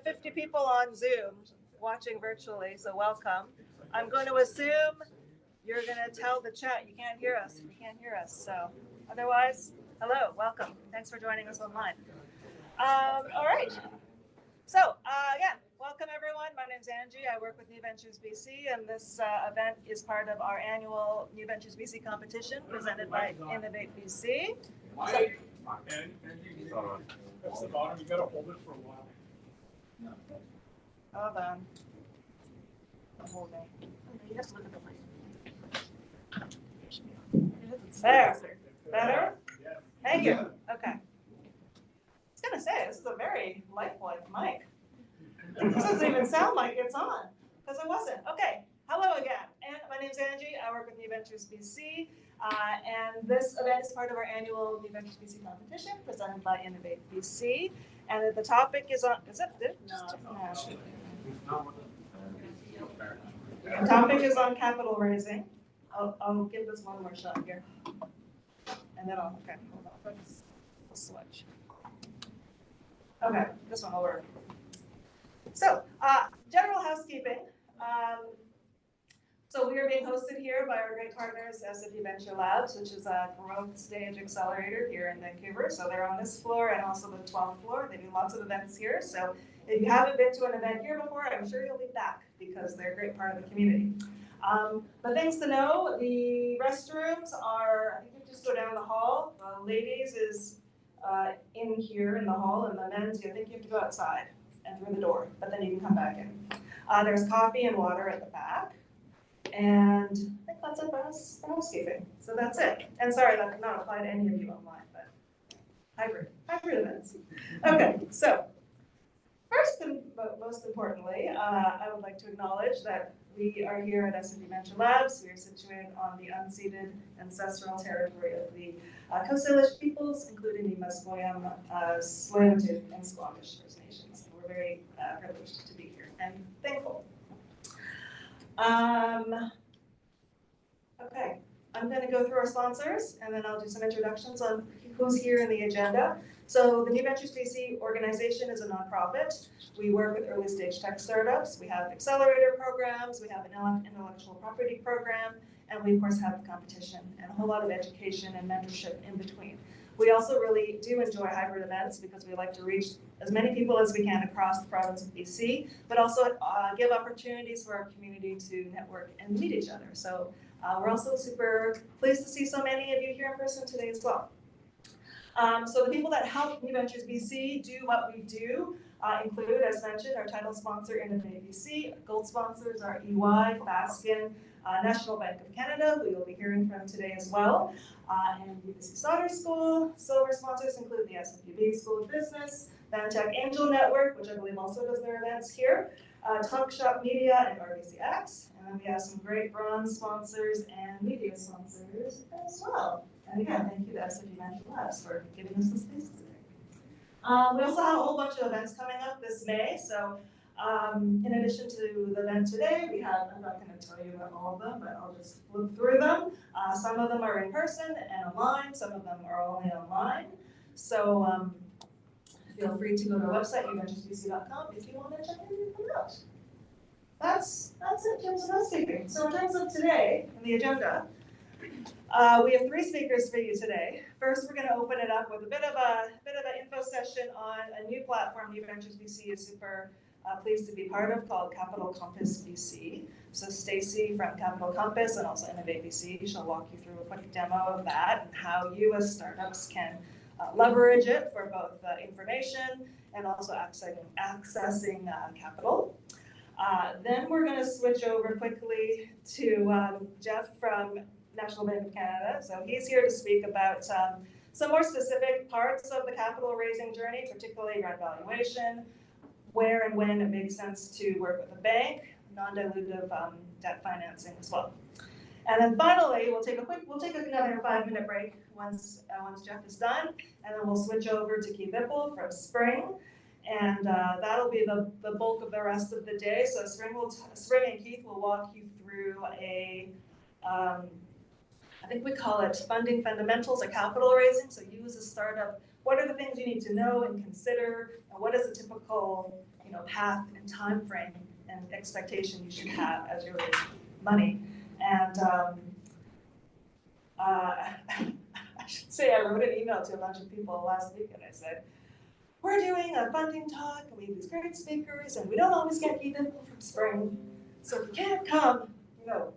50 people on Zoom watching virtually, so welcome. I'm going to assume you're going to tell the chat you can't hear us if you can't hear us. So otherwise, hello, welcome. Thanks for joining us online. All right. So again, welcome everyone. My name's Angie. I work with New Ventures BC, and this event is part of our annual New Ventures BC competition presented by Innovate BC. So, Press the bottom. You got to hold it for a while. hold on. I'm holding. You have to look at the mic. There. Better? Thank you. Okay. I was going to say, this is a very lifelike mic. This doesn't even sound like it's on, because it wasn't. Okay. Hello again. And my name's Angie. I work with New Ventures BC. And this event is part of our annual New Ventures BC competition presented by Innovate BC. And the topic is on, is it? No. The topic is on capital raising. I'll give this one more shot here. And then okay, hold on, let's switch. Okay, this one will work. So, general housekeeping. So we are being hosted here by our great partners, SFU Venture Labs, which is a growth stage accelerator here in Vancouver. So they're on this floor and also the 12th floor. They do lots of events here. So if you haven't been to an event here before, I'm sure you'll be back because they're a great part of the community. But things to know, the restrooms are, I think you just go down the hall. The ladies is in here in the hall, and the men's, I think you have to go outside and through the door, but then you can come back in. There's coffee and water at the back. And I think that's it for housekeeping. So that's it. And sorry, that did not apply to any of you online, but hybrid events. Okay, so first and most importantly, I would like to acknowledge that we are here at SFU Venture Labs. We are situated on the unceded ancestral territory of the Coast Salish peoples, including the Musqueam, Tsleil-Waututh, and Squamish First Nations. We're very privileged to be here and thankful. Okay, I'm going to go through our sponsors, and then I'll do some introductions on who's here in the agenda. So the New Ventures BC organization is a nonprofit. We work with early stage tech startups. We have accelerator programs. We have an intellectual property program, and we of course have the competition and a whole lot of education and mentorship in between. We also really do enjoy hybrid events because we like to reach as many people as we can across the province of BC, but also give opportunities for our community to network and meet each other. So we're also super pleased to see so many of you here in person today as well. So the people that help New Ventures BC do what we do include, as mentioned, our title sponsor, Innovate BC. Gold sponsors are EY, Baskin, National Bank of Canada, who you'll be hearing from today as well, and UBC Sauder School. Silver sponsors include the SFUB School of Business, Vantech Angel Network, which I believe also does their events here, Talk Shop Media, and RBCX. And then we have some great bronze sponsors and media sponsors as well. And again, thank you to SFU Venture Labs for giving us the space today. We also have a whole bunch of events coming up this May. So in addition to the event today, we have, I'm not going to tell you about all of them, but I'll just flip through them. Some of them are in person and online. Some of them are only online. So feel free to go to our website, newventuresbc.com, if you want to check anything out. That's it in terms of housekeeping. So in terms of today, in the agenda, we have 3 speakers for you today. First, we're going to open it up with a bit of an info session on a new platform New Ventures BC is super pleased to be part of called Capital Compass BC. So Stacey from Capital Compass and also Innovate BC, she'll walk you through a quick demo of that and how you as startups can leverage it for both information and also accessing capital. Then we're going to switch over quickly to Jeff from National Bank of Canada. So he's here to speak about some more specific parts of the capital raising journey, particularly around valuation, where and when it makes sense to work with a bank, non-dilutive debt financing as well. And then finally, we'll take another 5-minute break once Jeff is done, and then we'll switch over to Keith Ippel from Spring, and that'll be the bulk of the rest of the day. So Spring and Keith will walk you through a I think we call it funding fundamentals or capital raising. So you as a startup, what are the things you need to know and consider, and what is the typical, path and time frame and expectation you should have as you're raising money. And I should say I wrote an email to a bunch of people last week and I said, we're doing a funding talk and we have these great speakers and we don't always get Ippel from spring. So if you can't come,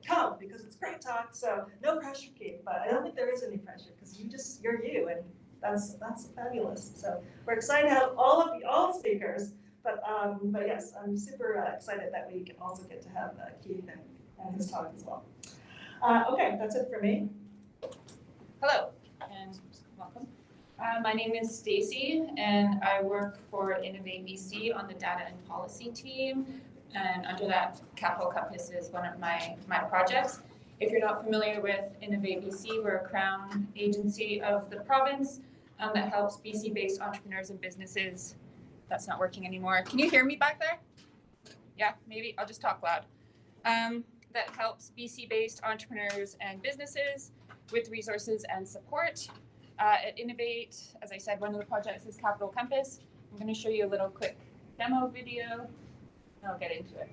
come because it's a great talk. So no pressure, Kate, but I don't think there is any pressure because you're you and that's fabulous. So we're excited to have all speakers, but yes, I'm super excited that we can also get to have Keith and his talk as well. Okay, that's it for me. Hello and welcome. My name is Stacey and I work for Innovate BC on the data and policy team. And under that, Capital Compass is one of my projects. If you're not familiar with Innovate BC, we're a Crown agency of the province that helps BC-based entrepreneurs and businesses. That's not working anymore. Can you hear me back there? Yeah, maybe. I'll just talk loud. That helps BC-based entrepreneurs and businesses with resources and support. At Innovate, as I said, one of the projects is Capital Compass. I'm going to show you a little quick demo video, and I'll get into it.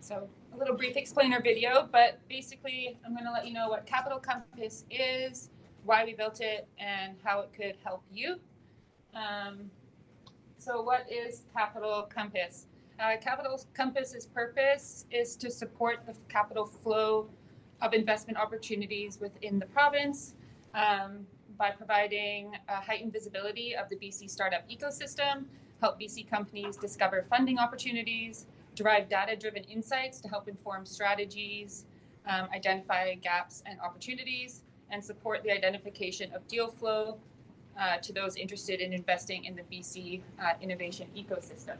So a little brief explainer video, but basically I'm going to let you know what Capital Compass is, why we built it, and how it could help you. So what is Capital Compass? Capital Compass's purpose is to support the capital flow of investment opportunities within the province by providing heightened visibility of the BC startup ecosystem, help BC companies discover funding opportunities, derive data-driven insights to help inform strategies, identify gaps and opportunities, and support the identification of deal flow to those interested in investing in the BC innovation ecosystem.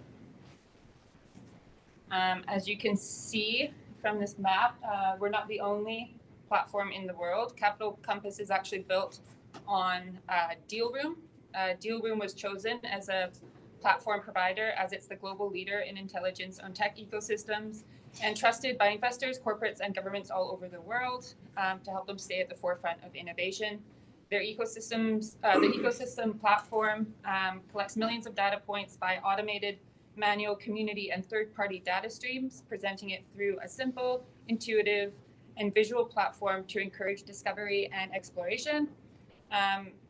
As you can see from this map, we're not the only platform in the world. Capital Compass is actually built on Dealroom. Dealroom was chosen as a platform provider as it's the global leader in intelligence on tech ecosystems and trusted by investors, corporates, and governments all over the world to help them stay at the forefront of innovation. Their ecosystems, the ecosystem platform collects millions of data points by automated, manual, community, and third-party data streams, presenting it through a simple, intuitive, and visual platform to encourage discovery and exploration.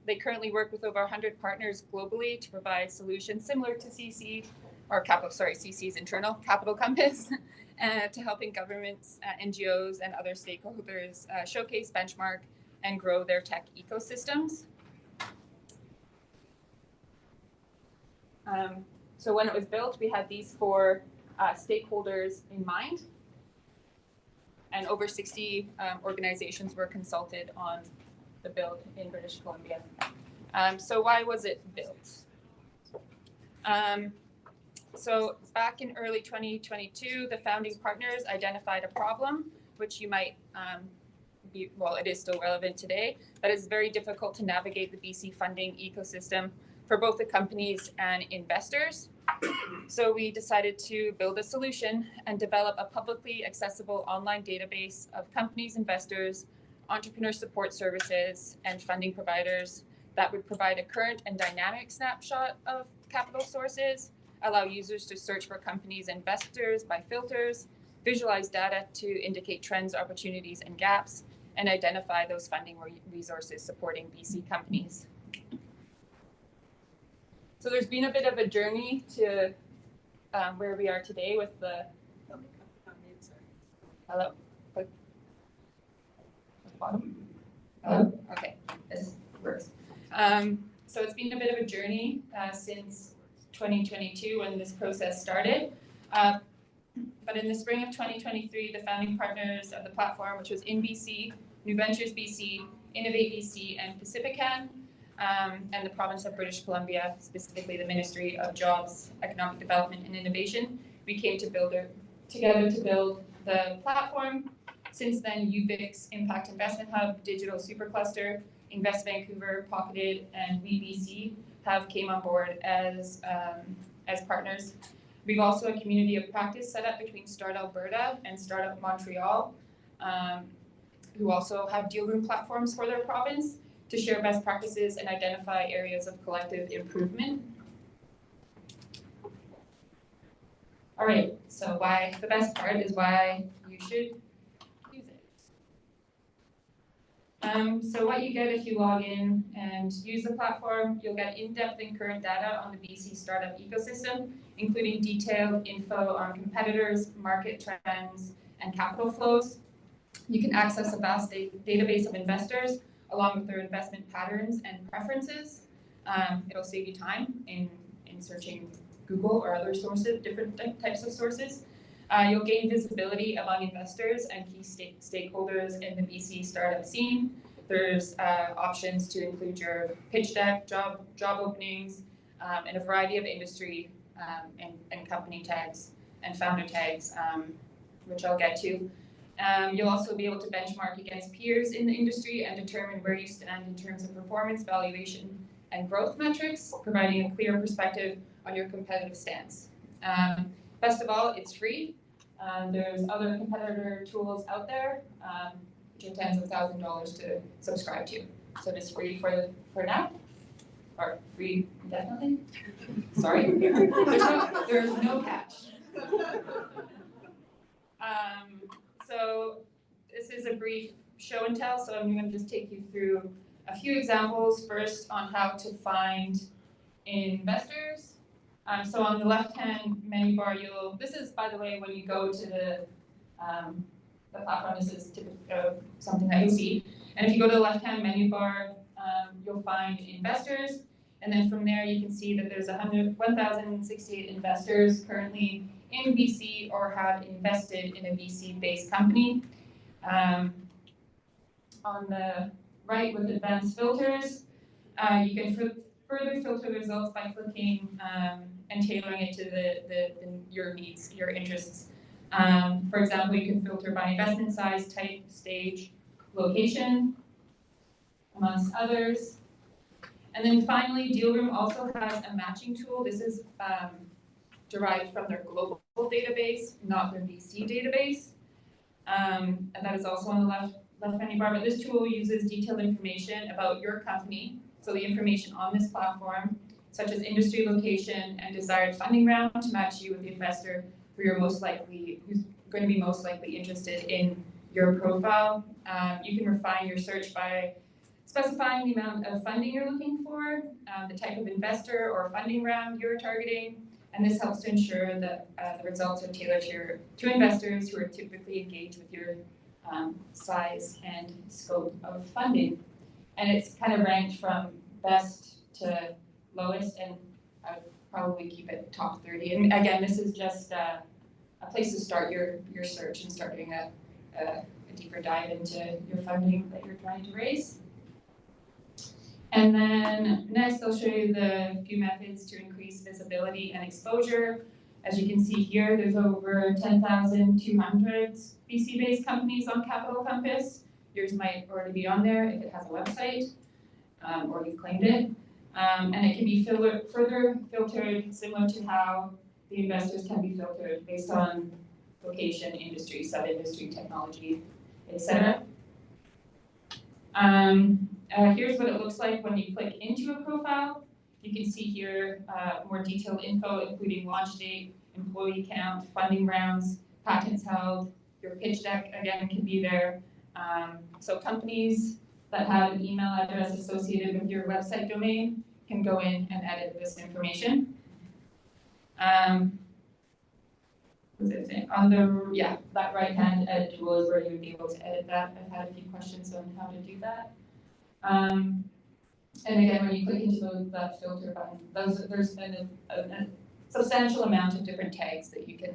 They currently work with over 100 partners globally to provide solutions similar to CC's internal Capital Compass, to helping governments, NGOs, and other stakeholders showcase, benchmark, and grow their tech ecosystems. So when it was built, we had these four stakeholders in mind, and over 60 organizations were consulted on the build in British Columbia. So why was it built? So back in early 2022, the founding partners identified a problem, which you might it is still relevant today, but it's very difficult to navigate the BC funding ecosystem for both the companies and investors. So we decided to build a solution and develop a publicly accessible online database of companies, investors, entrepreneur support services, and funding providers that would provide a current and dynamic snapshot of capital sources, allow users to search for companies and investors by filters, visualize data to indicate trends, opportunities, and gaps, and identify those funding resources supporting BC companies. So there's been a bit of a journey to where we are today with the, hello? At the bottom? Hello? Okay, this works. So it's been a bit of a journey since 2022 when this process started. But in the spring of 2023, the founding partners of the platform, which was in BC, New Ventures BC, Innovate BC, and Pacifican, and the province of British Columbia, specifically the Ministry of Jobs, Economic Development, and Innovation. We came together to build the platform. Since then, UVIC's Impact Investment Hub, Digital Supercluster, Invest Vancouver, Pocketed, and WeBC have came on board as partners. We've also a community of practice set up between Start Alberta and Startup Montreal, who also have deal room platforms for their province to share best practices and identify areas of collective improvement. All right, so why the best part is why you should use it. So what you get if you log in and use the platform, you'll get in-depth and current data on the BC startup ecosystem, including detailed info on competitors, market trends, and capital flows. You can access a vast database of investors along with their investment patterns and preferences. It'll save you time in searching Google or other sources, different types of sources. You'll gain visibility among investors and key stakeholders in the BC startup scene. There's options to include your pitch deck, job openings, and a variety of industry and company tags and founder tags, which I'll get to. You'll also be able to benchmark against peers in the industry and determine where you stand in terms of performance, valuation, and growth metrics, providing a clear perspective on your competitive stance. Best of all, it's free. There's other competitor tools out there, which are tens of thousands of dollars to subscribe to. So it's free for now, or free indefinitely. Sorry, there's no catch. So this is a brief show and tell, so I'm going to just take you through a few examples first on how to find investors. So on the left-hand menu bar, this is, by the way, when you go to the platform, this is something that you'll see. And if you go to the left-hand menu bar, you'll find investors. And then from there, you can see that there's 1,068 investors currently in BC or have invested in a BC-based company. On the right with advanced filters, you can further filter the results by clicking and tailoring it to your needs, your interests. For example, you can filter by investment size, type, stage, location, amongst others. And then finally, Dealroom also has a matching tool. This is derived from their global database, not their BC database. And that is also on the left menu bar. But this tool uses detailed information about your company, so the information on this platform, such as industry location and desired funding round, to match you with the investor who's going to be most likely interested in your profile. You can refine your search by specifying the amount of funding you're looking for, the type of investor or funding round you're targeting, and this helps to ensure that the results are tailored to investors who are typically engaged with your size and scope of funding. And it's kind of ranked from best to lowest, and I would probably keep it top 30. And again, this is just a place to start your search and start doing a deeper dive into your funding that you're trying to raise. And then next, I'll show you the few methods to increase visibility and exposure. As you can see here, there's over 10,200 BC-based companies on Capital Compass. Yours might already be on there if it has a website or you've claimed it. And it can be further filtered similar to how the investors can be filtered based on location, industry, sub-industry, technology, etc. Here's what it looks like when you click into a profile. You can see here more detailed info, including launch date, employee count, funding rounds, patents held. Your pitch deck, again, can be there. So companies that have an email address associated with your website domain can go in and edit this information. On that right-hand edit tool is where you would be able to edit that. I've had a few questions on how to do that. And again, when you click into that filter button, there's been a substantial amount of different tags that you can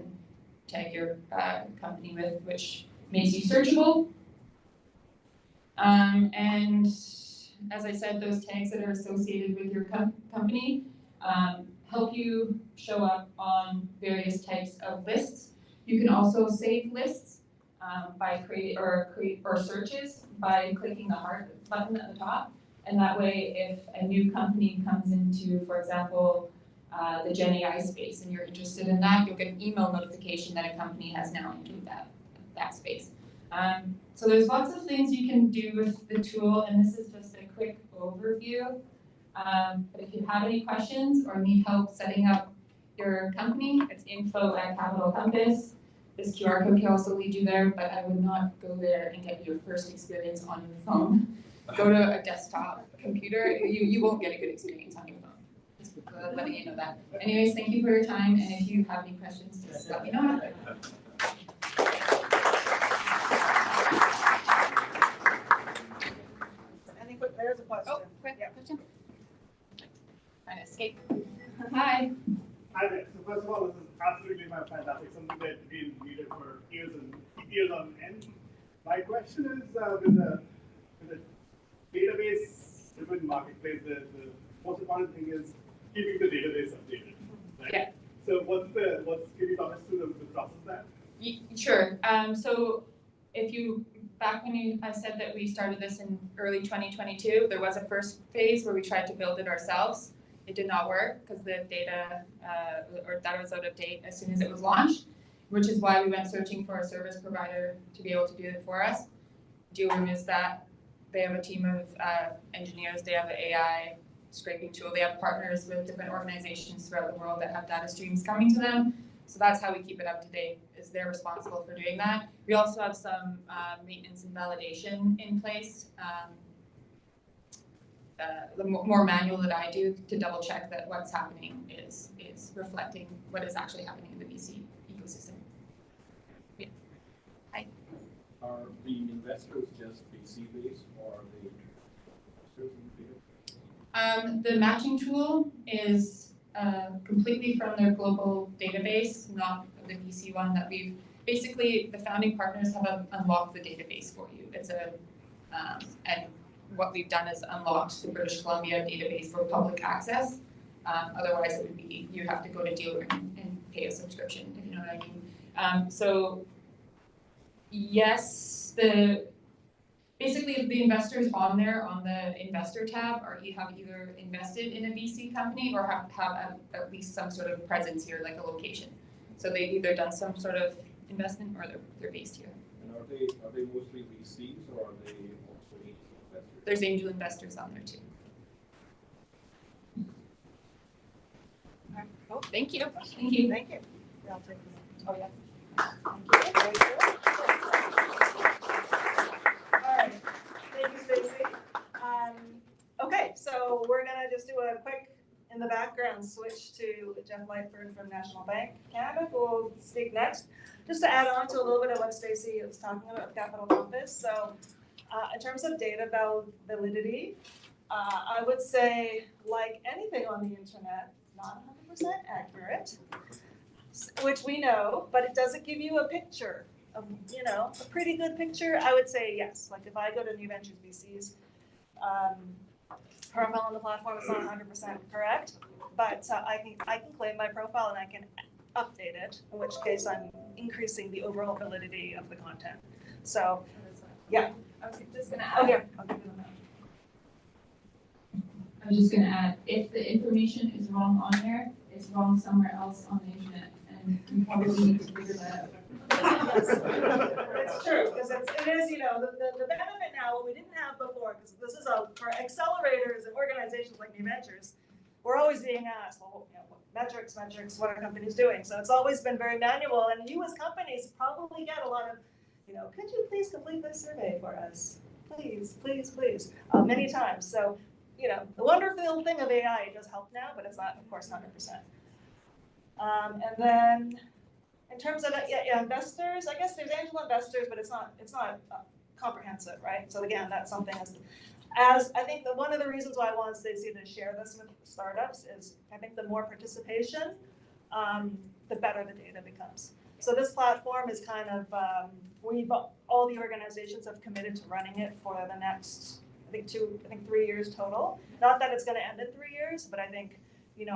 tag your company with, which makes you searchable. And as I said, those tags that are associated with your company help you show up on various types of lists. You can also save lists by create or searches by clicking the heart button at the top. And that way, if a new company comes into, for example, the Gen AI space and you're interested in that, you'll get an email notification that a company has now entered that space. So there's lots of things you can do with the tool, and this is just a quick overview. But if you have any questions or need help setting up your company, it's info@Capital Compass. This QR code can also lead you there, but I would not go there and get your first experience on your phone. Go to a desktop computer. You won't get a good experience on your phone. Just letting you know that. Anyways, thank you for your time, and if you have any questions, just let me know. There's a question. Oh, quick Yeah. question. Trying to escape. Hi. Hi there. So first of all, this is absolutely fantastic. Something that we've needed for years on end. My question is, with the database-driven marketplace, the most important thing is keeping the database updated, right? Yeah. So can you talk us through the process there? Sure. So if you back when I said that we started this in early 2022, there was a first phase where we tried to build it ourselves. It did not work because the data was out of date as soon as it was launched, which is why we went searching for a service provider to be able to do it for us. Dealroom is that. They have a team of engineers. They have an AI scraping tool. They have partners with different organizations throughout the world that have data streams coming to them. So that's how we keep it up to date, is they're responsible for doing that. We also have some maintenance and validation in place, the more manual that I do to double check that what's happening is reflecting what is actually happening in the VC ecosystem. Yeah. Hi. Are the investors just VC based or are they investors in The matching tool is completely from their global database, not the VC one that we've, basically the founding partners have unlocked the database for you. It's and what we've done is unlocked the British Columbia database for public access. Otherwise it would be, you have to go to Dealroom and pay a subscription, if you know what I mean. So yes, basically the investors on there on the investor tab have either invested in a VC company or have at least some sort of presence here, like a location. So they've either done some sort of investment or they're based here. And are they mostly VCs or are they also angel investors? There's angel investors on there too. Oh, thank you. Thank you. Thank you. Yeah, I'll take this. Oh, yeah. Thank you. Very good. All right. Thank you, Stacey. Okay, so we're gonna just do a quick, in the background, switch to Jeff Lightburn from National Bank Canada, who will speak next. Just to add on to a little bit of what Stacey was talking about with Capital Compass. So in terms of data validity, I would say, like anything on the internet, not 100% accurate, which we know, but it doesn't give you a picture of, a pretty good picture. I would say yes. Like if I go to New Ventures BC's profile on the platform, it's not 100% correct, but I can claim my profile and I can update it, in which case I'm increasing the overall validity of the content. So, yeah. I was just gonna Oh, add. yeah. I'll give you the note. I was just gonna add, if the information is wrong on there, it's wrong somewhere else on the internet, and you probably need to figure that out. Yes, it's true, because it is, the benefit now, what we didn't have before, because this is for accelerators and organizations like New Ventures, we're always being asked, well, metrics, what are companies doing? So it's always been very manual, and you as companies probably get a lot of, could you please complete this survey for us? Please, many times. So, the wonderful thing of AI, it does help now, but it's not, of course, 100%. And then, in terms of investors, I guess there's angel investors, but it's not comprehensive, right? So again, that's something as I think one of the reasons why I want Stacey to share this with startups is I think the more participation, the better the data becomes. So this platform is kind of, all the organizations have committed to running it for the next, I think 3 years total. Not that it's going to end in 3 years, but I think,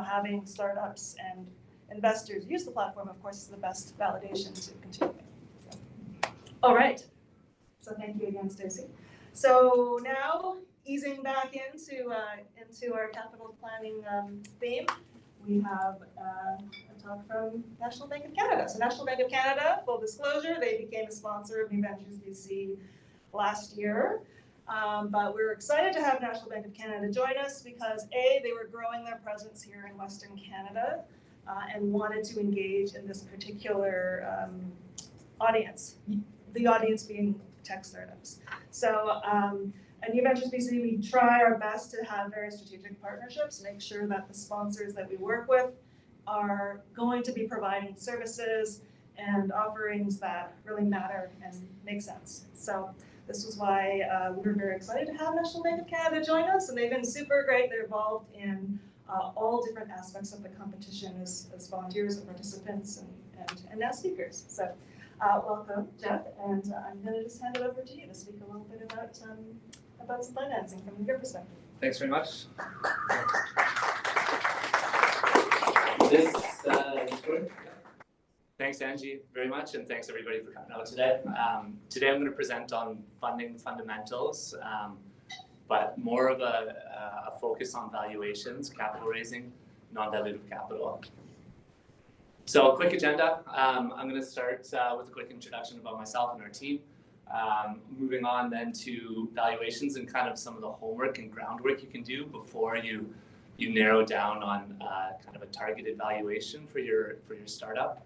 having startups and investors use the platform, of course, is the best validation to continue. So. All right. So thank you again, Stacey. So now, easing back into our capital planning theme, we have a talk from National Bank of Canada. So National Bank of Canada, full disclosure, they became a sponsor of New Ventures BC last year. But we're excited to have National Bank of Canada join us because they were growing their presence here in Western Canada and wanted to engage in this particular audience, the audience being tech startups. So at New Ventures BC, we try our best to have very strategic partnerships, make sure that the sponsors that we work with are going to be providing services and offerings that really matter and make sense. So this was why we're very excited to have National Bank of Canada join us, and they've been super great. They're involved in all different aspects of the competition as volunteers and participants and now speakers. So welcome, Jeff, and I'm going to just hand it over to you to speak a little bit about some financing from your perspective. Thanks very much. Thanks, Angie, very much, and thanks everybody for coming out today. Today I'm going to present on funding fundamentals, but more of a focus on valuations, capital raising, non-dilutive capital. So, quick agenda. I'm going to start with a quick introduction about myself and our team. Moving on then to valuations and kind of some of the homework and groundwork you can do before you narrow down on kind of a targeted valuation for your startup.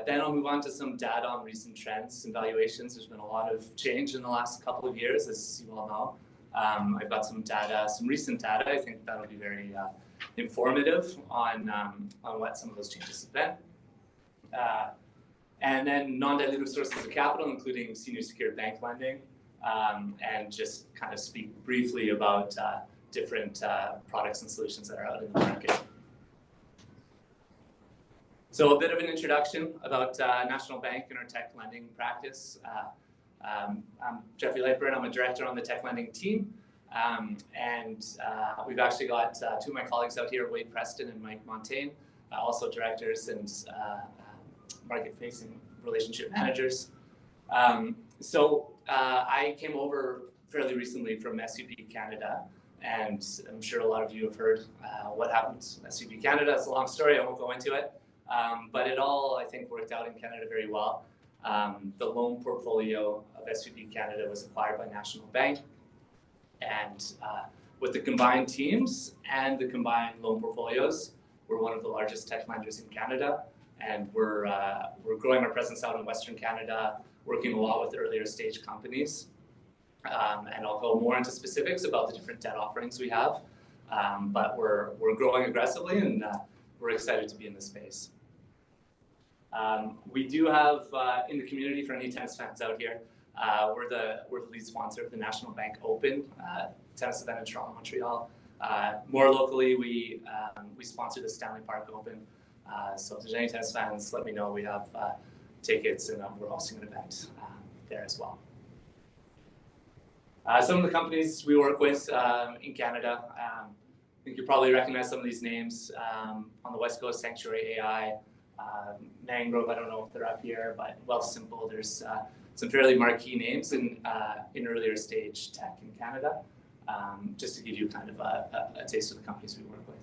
Then I'll move on to some data on recent trends and valuations. There's been a lot of change in the last couple of years, as you all know. I've got some data, some recent data. I think that'll be very informative on what some of those changes have been. And then non-dilutive sources of capital, including senior secured bank lending, and just kind of speak briefly about different products and solutions that are out in the market. So a bit of an introduction about National Bank and our tech lending practice. I'm Jeffrey Lightburn. I'm a director on the tech lending team. And we've actually got two of my colleagues out here, Wade Preston and Mike Montaigne, also directors and market-facing relationship managers. So I came over fairly recently from SVB Canada, and I'm sure a lot of you have heard what happened in SVB Canada. It's a long story, I won't go into it. But it all, I think, worked out in Canada very well. The loan portfolio of SVB Canada was acquired by National Bank, and with the combined teams and the combined loan portfolios, we're one of the largest tech lenders in Canada, and we're growing our presence out in Western Canada, working a lot with earlier stage companies. And I'll go more into specifics about the different debt offerings we have, but we're growing aggressively, and we're excited to be in this space. We do have in the community, for any tennis fans out here, we're the lead sponsor of the National Bank Open tennis event in Toronto, Montreal. More locally, we sponsor the Stanley Park Open. So if there's any tennis fans, let me know. We have tickets, and we're hosting an event there as well. Some of the companies we work with in Canada, I think you probably recognize some of these names. On the West Coast, Sanctuary AI, Mangrove, I don't know if they're up here, but Wealthsimple. There's some fairly marquee names in earlier stage tech in Canada, just to give you kind of a taste of the companies we work with.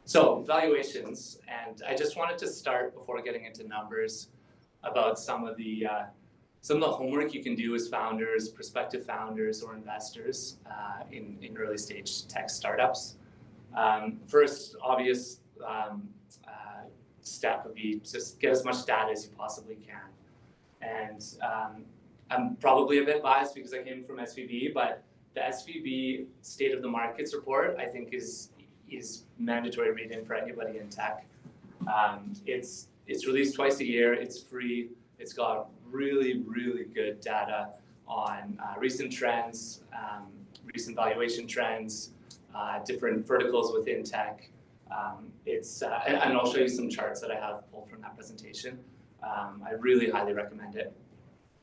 So valuations, and I just wanted to start before getting into numbers about some of the homework you can do as founders, prospective founders, or investors in early stage tech startups. First, obvious step would be just get as much data as you possibly can. And I'm probably a bit biased because I came from SVB, but the SVB State of the Markets report, I think, is mandatory reading for anybody in tech. It's released twice a year. It's free. It's got really, really good data on recent trends, recent valuation trends, different verticals within tech, And I'll show you some charts that I have pulled from that presentation. I really highly recommend it.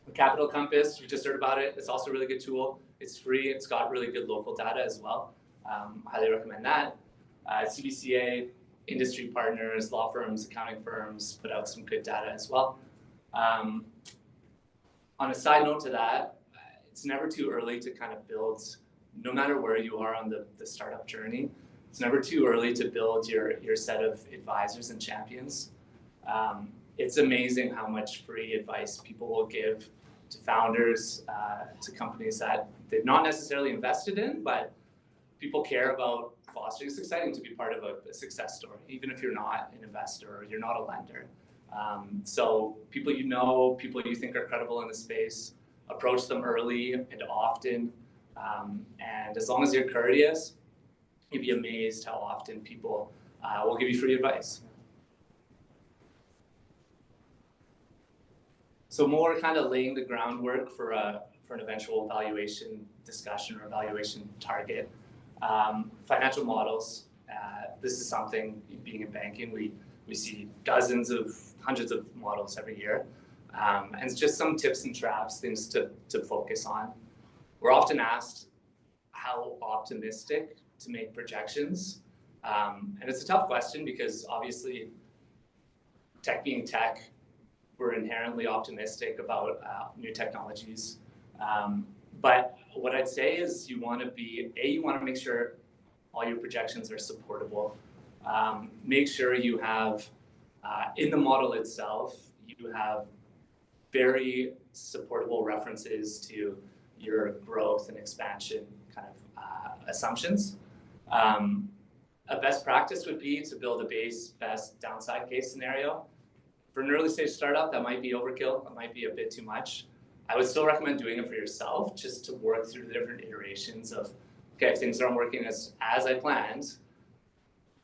The Capital Compass, we just heard about it. It's also a really good tool. It's free. It's got really good local data as well. Highly recommend that. CBCA, industry partners, law firms, accounting firms put out some good data as well. On a side note to that, it's never too early to kind of build, no matter where you are on the startup journey, it's never too early to build your set of advisors and champions. It's amazing how much free advice people will give to founders, to companies that they've not necessarily invested in, but people care about fostering. It's exciting to be part of a success story, even if you're not an investor or you're not a lender. So people you know, people you think are credible in the space, approach them early and often. And as long as you're courteous, you'd be amazed how often people will give you free advice. So more kind of laying the groundwork for an eventual valuation discussion or valuation target. Financial models. This is something, being in banking, we see hundreds of models every year. And it's just some tips and traps, things to focus on. We're often asked how optimistic to make projections. And it's a tough question because obviously tech being tech, we're inherently optimistic about new technologies. But what I'd say is you want to make sure all your projections are supportable. Make sure you have, in the model itself, you have very supportable references to your growth and expansion kind of assumptions. A best practice would be to build a best downside case scenario. For an early stage startup, that might be overkill, that might be a bit too much. I would still recommend doing it for yourself, just to work through the different iterations of, okay, if things aren't working as I planned,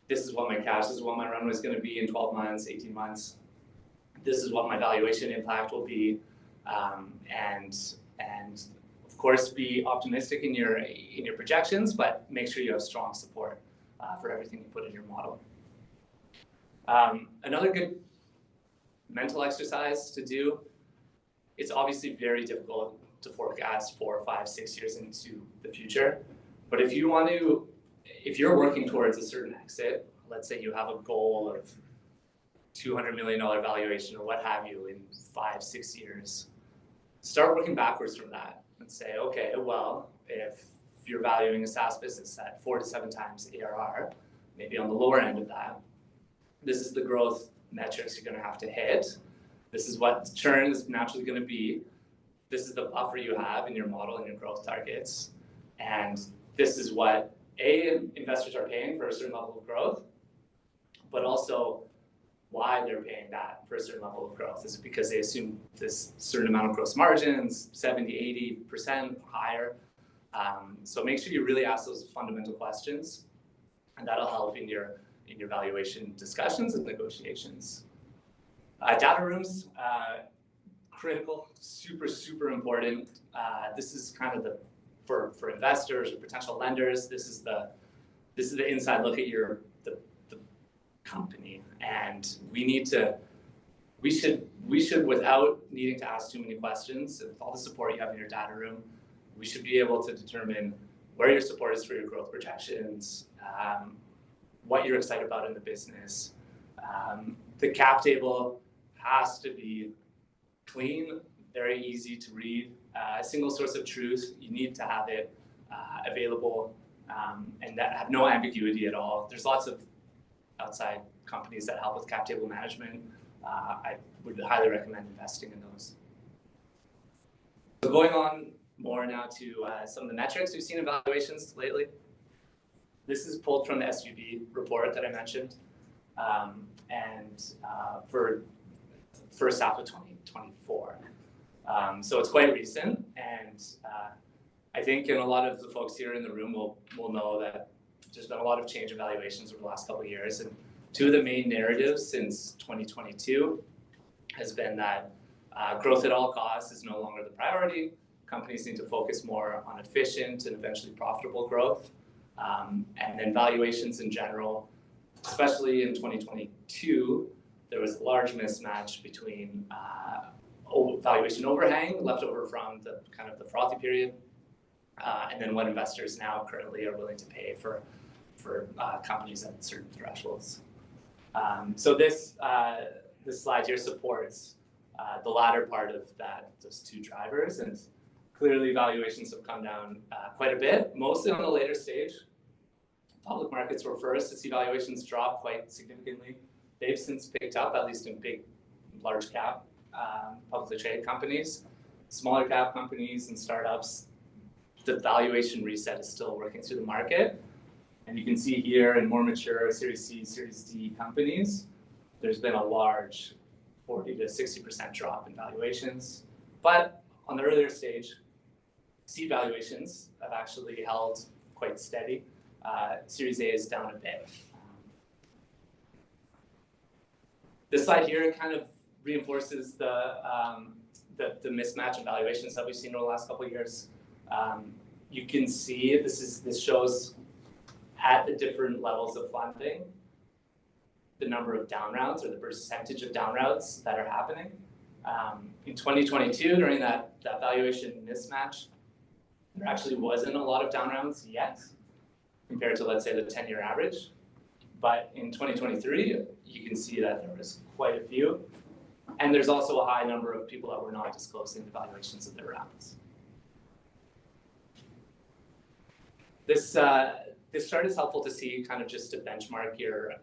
this is what my cash, this is what my runway is going to be in 12 months, 18 months. This is what my valuation impact will be. And of course, be optimistic in your projections, but make sure you have strong support for everything you put in your model. Another good mental exercise to do, it's obviously very difficult to forecast 4, 5, 6 years into the future. But if you're working towards a certain exit, let's say you have a goal of $200 million valuation or what have you in 5, 6 years, start working backwards from that and say, okay, well, if you're valuing a SaaS business at 4 to 7 times ARR, maybe on the lower end of that, this is the growth metrics you're going to have to hit. This is what churn is naturally going to be. This is the buffer you have in your model and your growth targets. And this is what investors are paying for a certain level of growth, but also why they're paying that for a certain level of growth. Is it because they assume this certain amount of gross margins, 70, 80% higher? So make sure you really ask those fundamental questions, and that'll help in your valuation discussions and negotiations. Data rooms, critical, super important. This is kind of for investors or potential lenders. This is the inside look at the company, and we should, without needing to ask too many questions, with all the support you have in your data room, we should be able to determine where your support is for your growth projections, what you're excited about in the business. The cap table has to be clean, very easy to read, a single source of truth. You need to have it available and that have no ambiguity at all. There's lots of outside companies that help with cap table management. I would highly recommend investing in those. So going on more now to some of the metrics we've seen in valuations lately. This is pulled from the SVB report that I mentioned, and for first half of 2024. So it's quite recent, and I think a lot of the folks here in the room will know that there's been a lot of change in valuations over the last couple of years, and two of the main narratives since 2022 has been that growth at all costs is no longer the priority. Companies need to focus more on efficient and eventually profitable growth. And then valuations in general especially in 2022, there was a large mismatch between valuation overhang left over from the kind of the frothy period, and then what investors now currently are willing to pay for companies at certain thresholds. So this slide here supports the latter part of those two drivers, and clearly valuations have come down quite a bit, mostly on the later stage. Public markets were first to see valuations drop quite significantly. They've since picked up, at least in large cap publicly traded companies. Smaller cap companies and startups, the valuation reset is still working through the market. And you can see here in more mature Series C, Series D companies, there's been a large 40 to 60% drop in valuations. But on the earlier stage, C valuations have actually held quite steady. Series A is down a bit. This slide here kind of reinforces the mismatch in valuations that we've seen over the last couple of years. You can see this shows at the different levels of funding the number of down rounds or the percentage of down rounds that are happening. In 2022, during that valuation mismatch, there actually wasn't a lot of down rounds yet compared to, let's say, the 10-year average. But in 2023, you can see that there was quite a few. And there's also a high number of people that were not disclosing the valuations of their rounds. This chart is helpful to see kind of just to benchmark your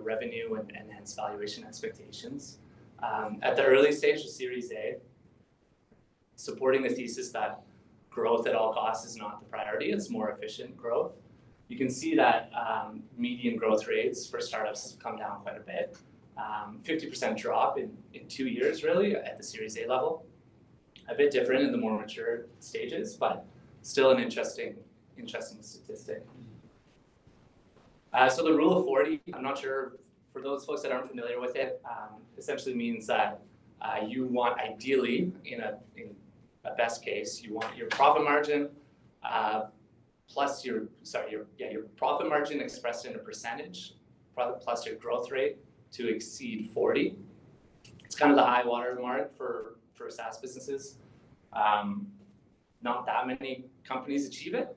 revenue and hence valuation expectations. At the early stage of Series A, supporting the thesis that growth at all costs is not the priority, it's more efficient growth. You can see that median growth rates for startups have come down quite a bit. 50% drop in 2 years, really, at the Series A level. A bit different in the more mature stages, but still an interesting statistic. So the rule of 40, I'm not sure, for those folks that aren't familiar with it, essentially means that you want, ideally, in a best case, you want your profit margin plus your profit margin expressed in a percentage plus your growth rate to exceed 40. It's kind of the high water mark for SaaS businesses. Not that many companies achieve it,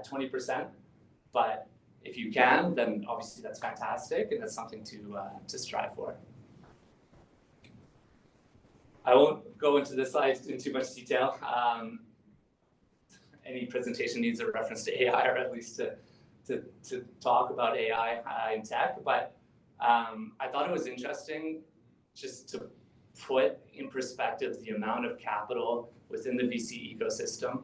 20%, but if you can, then obviously that's fantastic, and that's something to strive for. I won't go into this slide in too much detail. Any presentation needs a reference to AI, or at least to talk about AI in tech, but I thought it was interesting just to put in perspective the amount of capital within the VC ecosystem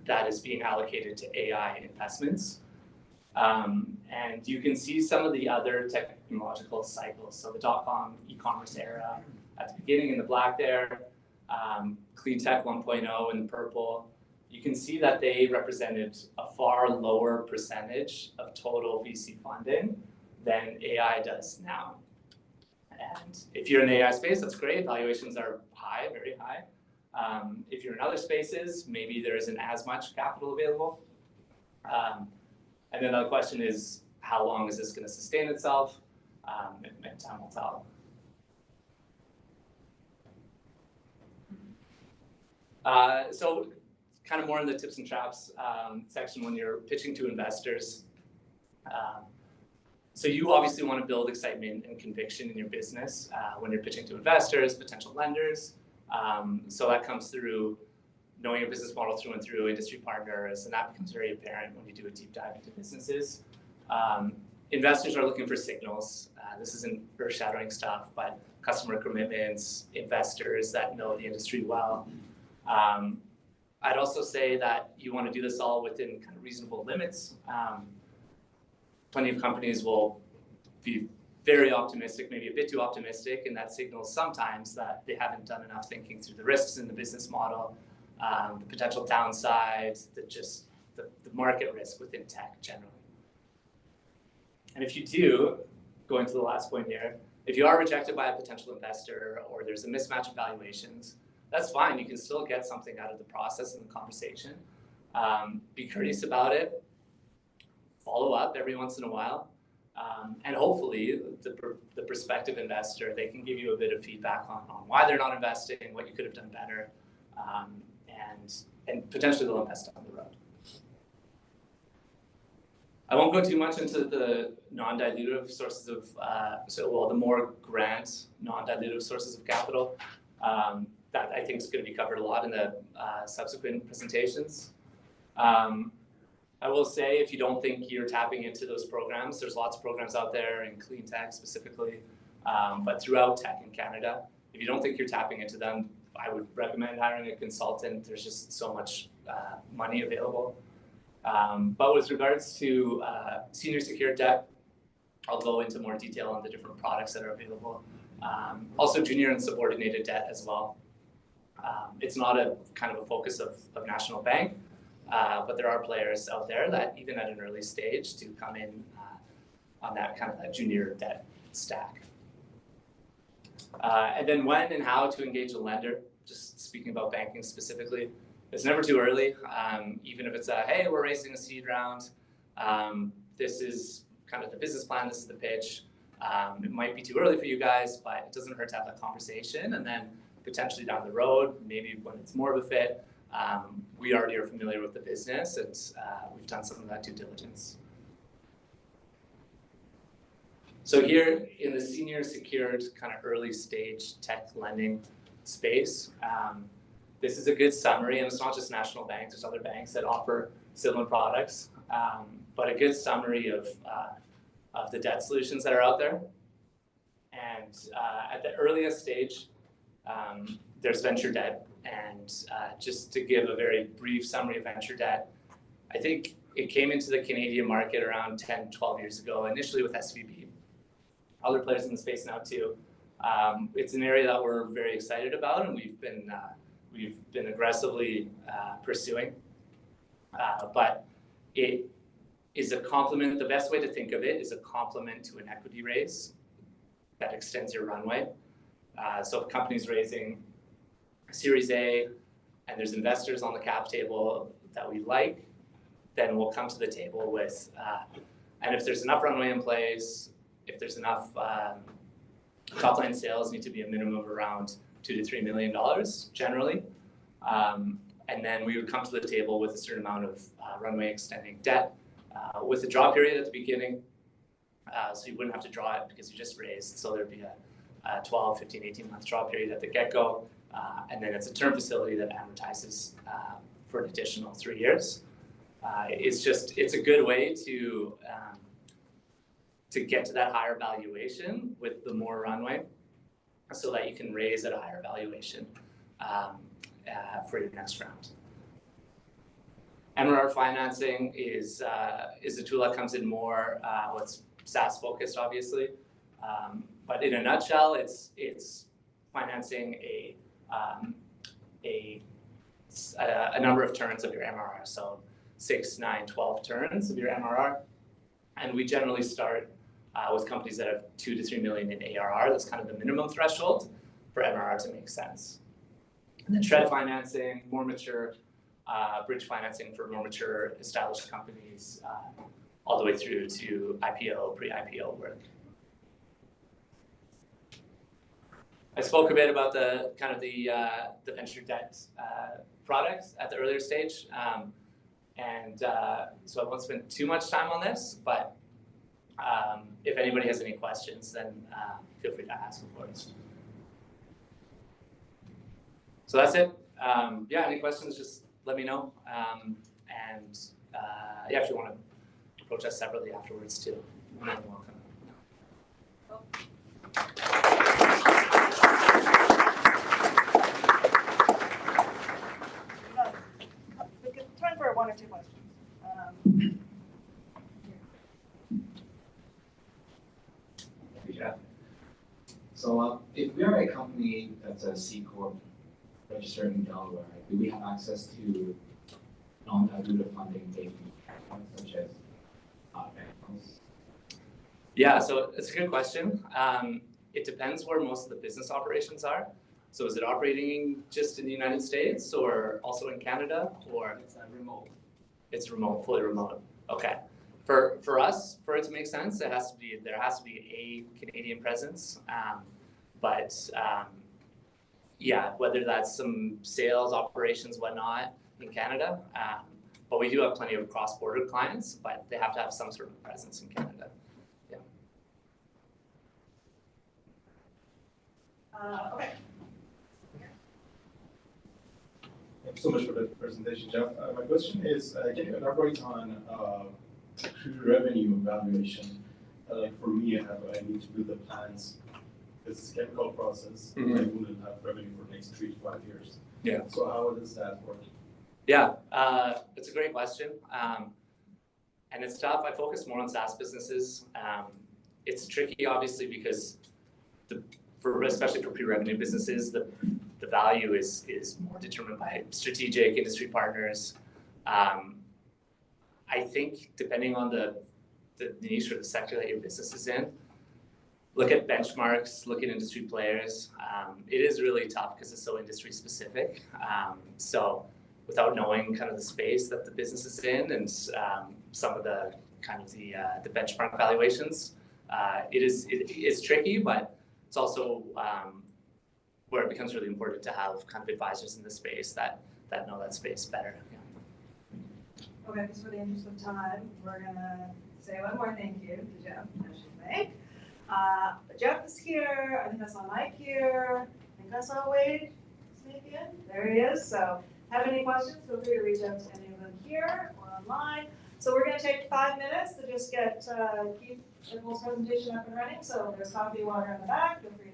that is being allocated to AI investments. And you can see some of the other technological cycles. So the dot-com e-commerce era at the beginning in the black there, clean tech 1.0 in the purple. You can see that they represented a far lower percentage of total VC funding than AI does now. And if you're in the AI space, that's great. Valuations are high, very high. If you're in other spaces, maybe there isn't as much capital available. And then the question is, how long is this going to sustain itself? And time will tell. So kind of more in the tips and traps section when you're pitching to investors. So you obviously want to build excitement and conviction in your business when you're pitching to investors, potential lenders. So that comes through knowing your business model through and through, industry partners, and that becomes very apparent when you do a deep dive into businesses. Investors are looking for signals. This isn't earth-shattering stuff, but customer commitments, investors that know the industry well. I'd also say that you want to do this all within kind of reasonable limits. Plenty of companies will be very optimistic, maybe a bit too optimistic, and that signals sometimes that they haven't done enough thinking through the risks in the business model, the potential downsides, the market risk within tech generally. And if you do, going to the last point here, if you are rejected by a potential investor or there's a mismatch of valuations, that's fine. You can still get something out of the process and the conversation. Be courteous about it. Follow up every once in a while. And hopefully the prospective investor, they can give you a bit of feedback on why they're not investing, what you could have done better, and potentially they'll invest down the road. I won't go too much into the non-dilutive sources of, the more grant non-dilutive sources of capital. That I think is going to be covered a lot in the subsequent presentations. I will say, if you don't think you're tapping into those programs, there's lots of programs out there in clean tech specifically, but throughout tech in Canada. If you don't think you're tapping into them, I would recommend hiring a consultant. There's just so much money available. But with regards to senior secured debt, I'll go into more detail on the different products that are available. Also junior and subordinated debt as well. It's not a kind of a focus of National Bank, but there are players out there that even at an early stage do come in on that kind of that junior debt stack. And then when and how to engage a lender, just speaking about banking specifically, it's never too early. Even if it's hey, we're raising a seed round, this is kind of the business plan, this is the pitch. It might be too early for you guys, but it doesn't hurt to have that conversation, and then potentially down the road, maybe when it's more of a fit, we already are familiar with the business, and we've done some of that due diligence. So here in the senior secured kind of early stage tech lending space, this is a good summary, and it's not just National Bank, there's other banks that offer similar products, but a good summary of the debt solutions that are out there. And at the earliest stage, there's venture debt, and just to give a very brief summary of venture debt, I think it came into the Canadian market around 10, 12 years ago, initially with SVB. Other players in the space now too. It's an area that we're very excited about, and we've been aggressively pursuing. But it is a complement. The best way to think of it is a complement to an equity raise that extends your runway. So if a company's raising a Series A and there's investors on the cap table that we like, then we'll come to the table with, and if there's enough runway in place, if there's enough top line sales need to be a minimum of around $2 to $3 million generally. And then we would come to the table with a certain amount of runway extending debt with a draw period at the beginning. So you wouldn't have to draw it because you just raised. So there'd be a 12, 15, 18 month draw period at the get-go. And then it's a term facility that amortizes for an additional 3 years. It's a good way to get to that higher valuation with the more runway, so that you can raise at a higher valuation for your next round. MRR financing is a tool that comes in more what's SaaS focused, obviously, but in a nutshell, it's financing a number of turns of your MRR, so 6, 9, 12 turns of your MRR, and we generally start with companies that have 2 to 3 million in ARR. That's kind of the minimum threshold for MRR to make sense. And then shred financing, more mature, bridge financing for more mature established companies, all the way through to IPO, pre-IPO work. I spoke a bit about the kind of the venture debt products at the earlier stage, so I won't spend too much time on this, but if anybody has any questions, then feel free to ask, of course. So that's it. Yeah, any questions, just let me know. Yeah, if you want to approach us separately afterwards too, you're more than welcome. We have time for 1 or 2 questions. Yeah. So if we are a company that's a C Corp registered in Delaware, do we have access to non-dilutive funding such as banks? Yeah, so it's a good question. It depends where most of the business operations are. So is it operating just in the United States or also in Canada, or? It's remote. It's remote, fully remote. Okay. For us, for it to make sense, there has to be a Canadian presence. Yeah, whether that's some sales operations, whatnot in Canada. But we do have plenty of cross-border clients, but they have to have some sort of presence in Canada. Yeah. Okay. Thank you so much for the presentation, Jeff. My question is, can you elaborate on pre-revenue valuation? Like for me, I need to do the plans. It's a chemical process. Mm-hmm. I wouldn't have revenue for the next 3 to 5 years. Yeah. So how does that work? Yeah, it's a great question. And it's tough. I focus more on SaaS businesses. It's tricky, obviously, because especially for pre-revenue businesses, the value is more determined by strategic industry partners. I think depending on the niche or the sector that your business is in, look at benchmarks, look at industry players. It is really tough because it's so industry specific. So without knowing kind of the space that the business is in and some of the kind of the benchmark valuations, it's tricky, but it's also where it becomes really important to have kind of advisors in the space that know that space better. Yeah. Okay, just for the interest of time, we're gonna say one more thank you to Jeff, as you may. Jeff is here, I think I saw Mike here, I think I saw Wade sneak in, there he is. So have any questions, feel free to reach out to any of them here or online. So we're gonna take 5 minutes to just get Keith Ippel's presentation up and running. So there's coffee, water in the back, feel free to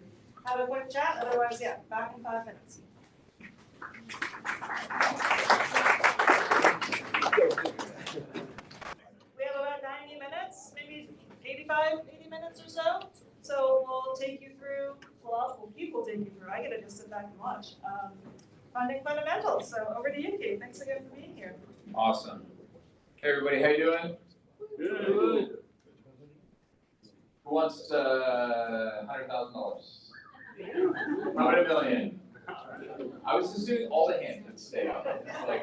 have a quick chat, otherwise, yeah, back in 5 minutes. We have about 90 minutes, maybe 80 minutes or so. So we'll take you through, Keith will take you through, I gotta just sit back and watch. Funding fundamentals, so over to you, Keith, thanks again for being here. Awesome. Hey everybody, how you doing? Good. Who wants $100,000? How about $1 million? I was assuming all the hands would stay up. It's like,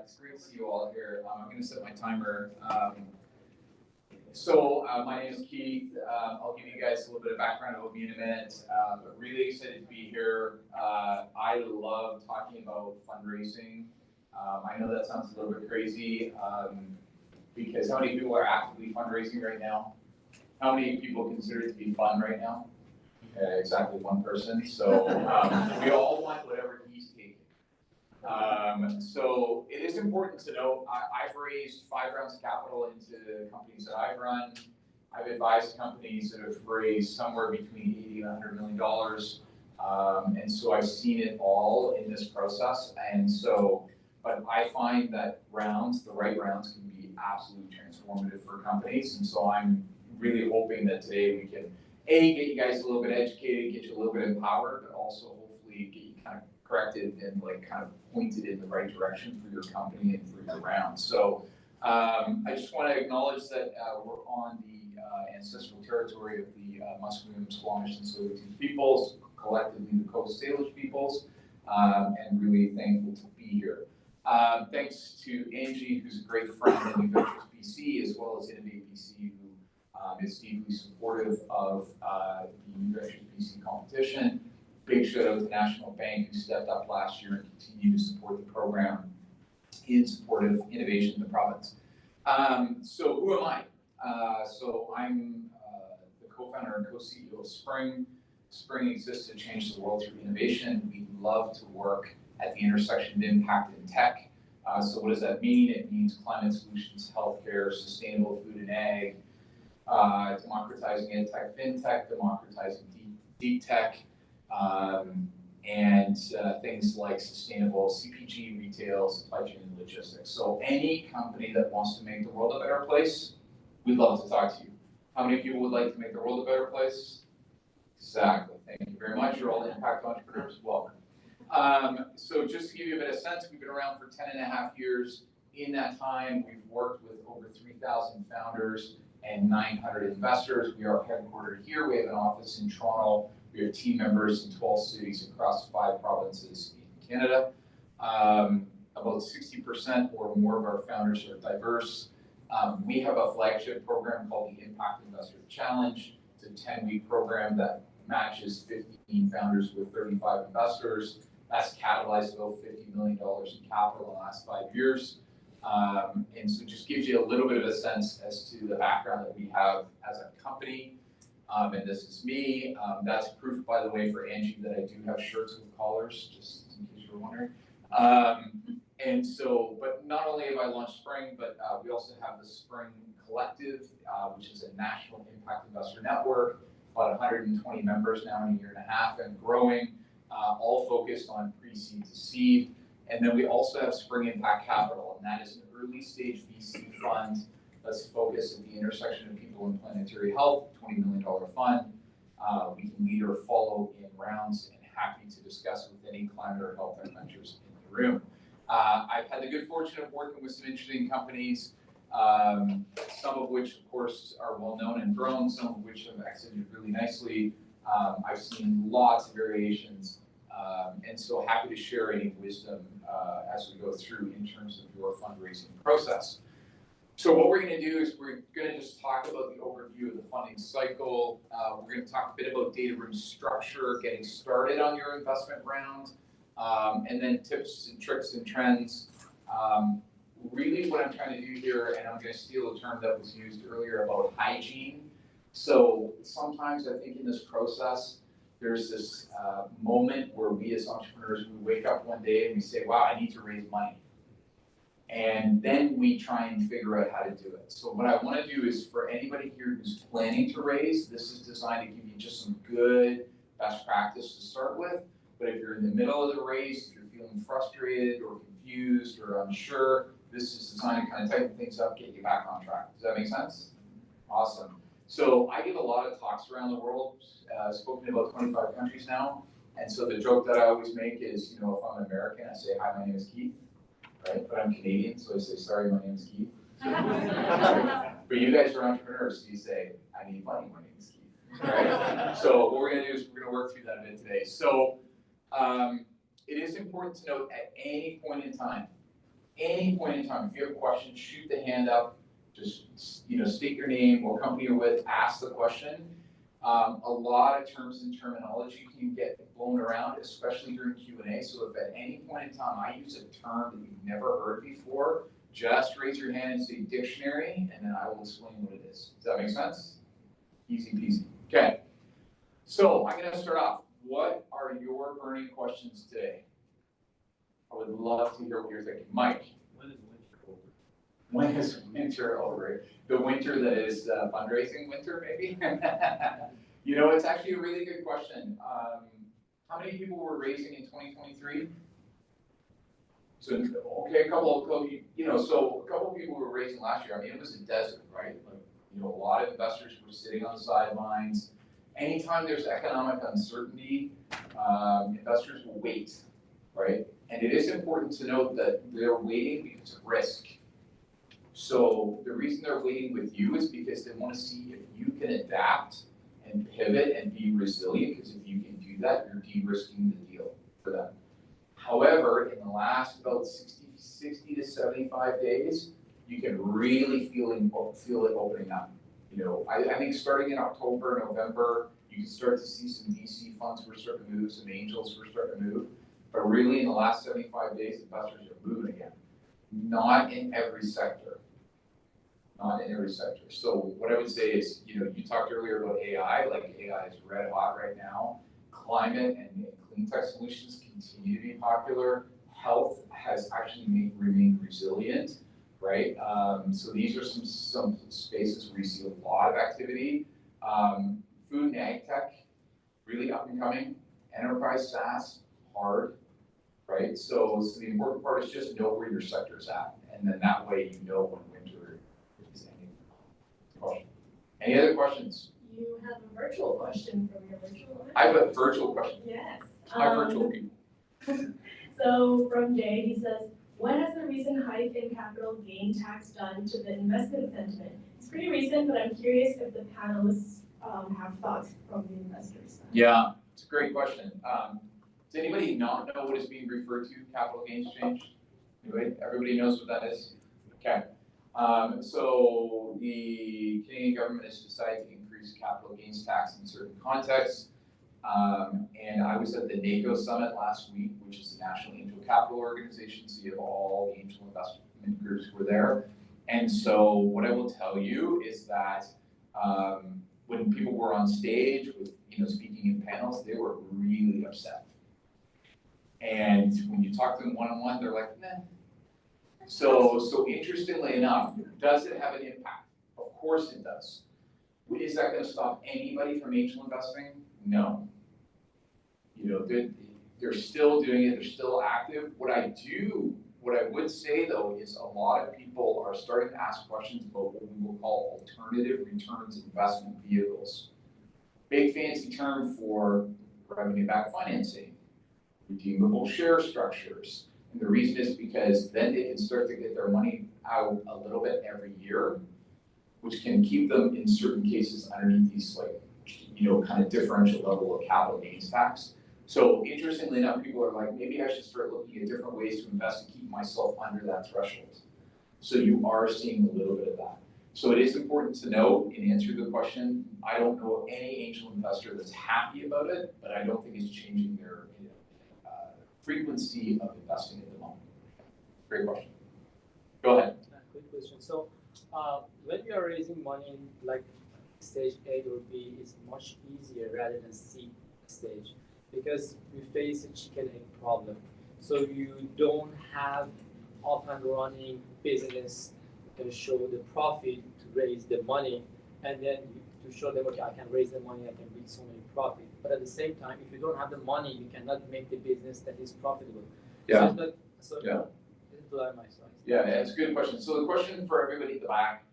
it's great to see you all here. I'm going to set my timer. My name is Keith. I'll give you guys a little bit of background about me in a minute. But really excited to be here. I love talking about fundraising. I know that sounds a little bit crazy because how many people are actively fundraising right now? How many people consider it to be fun right now? Exactly one person. So we all want whatever he's taking. So it is important to note, I've raised 5 rounds of capital into companies that I've run. I've advised companies that have raised somewhere between $80 and $100 million. And so I've seen it all in this process. But I find that the right rounds can be absolutely transformative for companies. And so I'm really hoping that today we can, get you guys a little bit educated, get you a little bit empowered, but also hopefully get you kind of corrected and kind of pointed in the right direction for your company and for your round. So I just want to acknowledge that we're on the ancestral territory of the Musqueam, Squamish, and Tsleil-Waututh peoples, collectively the Coast Salish peoples, and really thankful to be here. Thanks to Angie, who's a great friend in New Ventures BC, as well as Innovate BC, who is deeply supportive of the New Ventures BC competition. Big shout out to National Bank, who stepped up last year and continued to support the program in support of innovation in the province. So who am I? So I'm the co-founder and co-CEO of Spring. Spring exists to change the world through innovation. We love to work at the intersection of impact and tech. So what does that mean? It means climate solutions, healthcare, sustainable food and ag, democratizing edtech, fintech, democratizing deep tech, and things like sustainable CPG, retail, supply chain, and logistics. So any company that wants to make the world a better place, we'd love to talk to you. How many people would like to make the world a better place? Exactly. Thank you very much. You're all impact entrepreneurs. Welcome. So just to give you a bit of sense, we've been around for 10.5 years. In that time, we've worked with over 3,000 founders and 900 investors. We are headquartered here. We have an office in Toronto. We have team members in 12 cities across 5 provinces in Canada. About 60% or more of our founders are diverse. We have a flagship program called the Impact Investor Challenge. It's a 10-week program that matches 15 founders with 35 investors. That's catalyzed about $50 million in capital in the last 5 years. And so it just gives you a little bit of a sense as to the background that we have as a company. And this is me. That's proof, by the way, for Angie that I do have shirts with collars, just in case you're wondering. And so, but not only have I launched Spring, but we also have the Spring Collective, which is a national impact investor network, about 120 members now in a year and a half and growing, all focused on pre-seed to seed. And then we also have Spring Impact Capital, and that is an early stage VC fund that's focused at the intersection of people and planetary health, $20 million fund. We can lead or follow in rounds and happy to discuss with any climate or health tech ventures in the room. I've had the good fortune of working with some interesting companies, some of which, of course, are well known and grown, some of which have exited really nicely. I've seen lots of variations, and so happy to share any wisdom as we go through in terms of your fundraising process. So what we're going to do is we're going to just talk about the overview of the funding cycle. We're going to talk a bit about data room structure, getting started on your investment round, and then tips and tricks and trends. Really what I'm trying to do here, and I'm going to steal a term that was used earlier about hygiene. So sometimes I think in this process, there's this moment where we as entrepreneurs, we wake up one day and we say, wow, I need to raise money. And then we try and figure out how to do it. So what I want to do is for anybody here who's planning to raise, this is designed to give you just some good best practice to start with. But if you're in the middle of the race, if you're feeling frustrated or confused or unsure, this is designed to kind of tighten things up, get you back on track. Does that make sense? Awesome. So I give a lot of talks around the world, spoken in about 25 countries now. And so the joke that I always make is, if I'm American, I say, hi, my name is Keith. Right? But I'm Canadian, so I say, sorry, my name is Keith. But you guys are entrepreneurs, so you say, I need money, my name is Keith. Right? So what we're going to do is we're going to work through that a bit today. So it is important to note at any point in time, if you have a question, shoot the hand up, just state your name, what company you're with, ask the question. A lot of terms and terminology can get blown around, especially during Q&A. So if at any point in time I use a term that you've never heard before, just raise your hand and say dictionary, and then I will explain what it is. Does that make sense? Easy peasy. Okay. So I'm going to start off. What are your burning questions today? I would love to hear what you're thinking. Mike. When is winter over? The winter that is fundraising winter, maybe? It's actually a really good question. How many people were raising in 2023? So, okay, a couple of people were raising last year. I mean, it was a desert, right? A lot of investors were sitting on the sidelines. Anytime there's economic uncertainty, investors will wait, right? And it is important to note that they're waiting because of risk. So the reason they're waiting with you is because they want to see if you can adapt and pivot and be resilient, because if you can do that, you're de-risking the deal for them. However, in the last about 60 to 75 days, you can really feel it opening up. I think starting in October, November, you can start to see some VC funds were starting to move, some angels were starting to move. But really in the last 75 days, investors are moving again. Not in every sector. So what I would say is, you talked earlier about AI, like AI is red hot right now. Climate and clean tech solutions continue to be popular. Health has actually remained resilient, right? So these are some spaces where you see a lot of activity. Food and ag tech, really up and coming. Enterprise SaaS, hard, right? So the important part is just know where your sector is at. And then that way you know when winter is ending. Any other questions? You have a virtual question from your virtual audience. I have a virtual question. Yes. Hi, virtual people. So from Jay, he says, what has the recent hike in capital gain tax done to the investment sentiment? It's pretty recent, but I'm curious if the panelists have thoughts from the investors side. Yeah, it's a great question. Does anybody not know what is being referred to, capital gains change? Anybody? Everybody knows what that is? Okay. So the Canadian government has decided to increase capital gains tax in certain contexts. And I was at the NACO summit last week, which is the National Angel Capital Organization. So you have all the angel investment groups who were there. And so what I will tell you is that when people were on stage with, speaking in panels, they were really upset. And when you talk to them one-on-one, they're like, nah. So interestingly enough, does it have an impact? Of course it does. Is that going to stop anybody from angel investing? No. They're still doing it, they're still active. What I would say though, is a lot of people are starting to ask questions about what we will call alternative returns investment vehicles. Big fancy term for revenue-backed financing, redeemable share structures. And the reason is because then they can start to get their money out a little bit every year, which can keep them in certain cases underneath these kind of differential level of capital gains tax. So interestingly enough, people are like, maybe I should start looking at different ways to invest and keep myself under that threshold. So you are seeing a little bit of that. So it is important to note, in answer to the question, I don't know any angel investor that's happy about it, but I don't think it's changing their frequency of investing at the moment. Great question. Go ahead. Quick question. So when you are raising money like stage A or B, it's much easier rather than C stage, because we face a chicken egg problem. So you don't have up and running business that can show the profit to raise the money, and then to show them, okay, I can raise the money, I can reach so many profit. But at the same time, if you don't have the money, you cannot make the business that is profitable. Yeah. Yeah, it's a good question. So the question for everybody at the back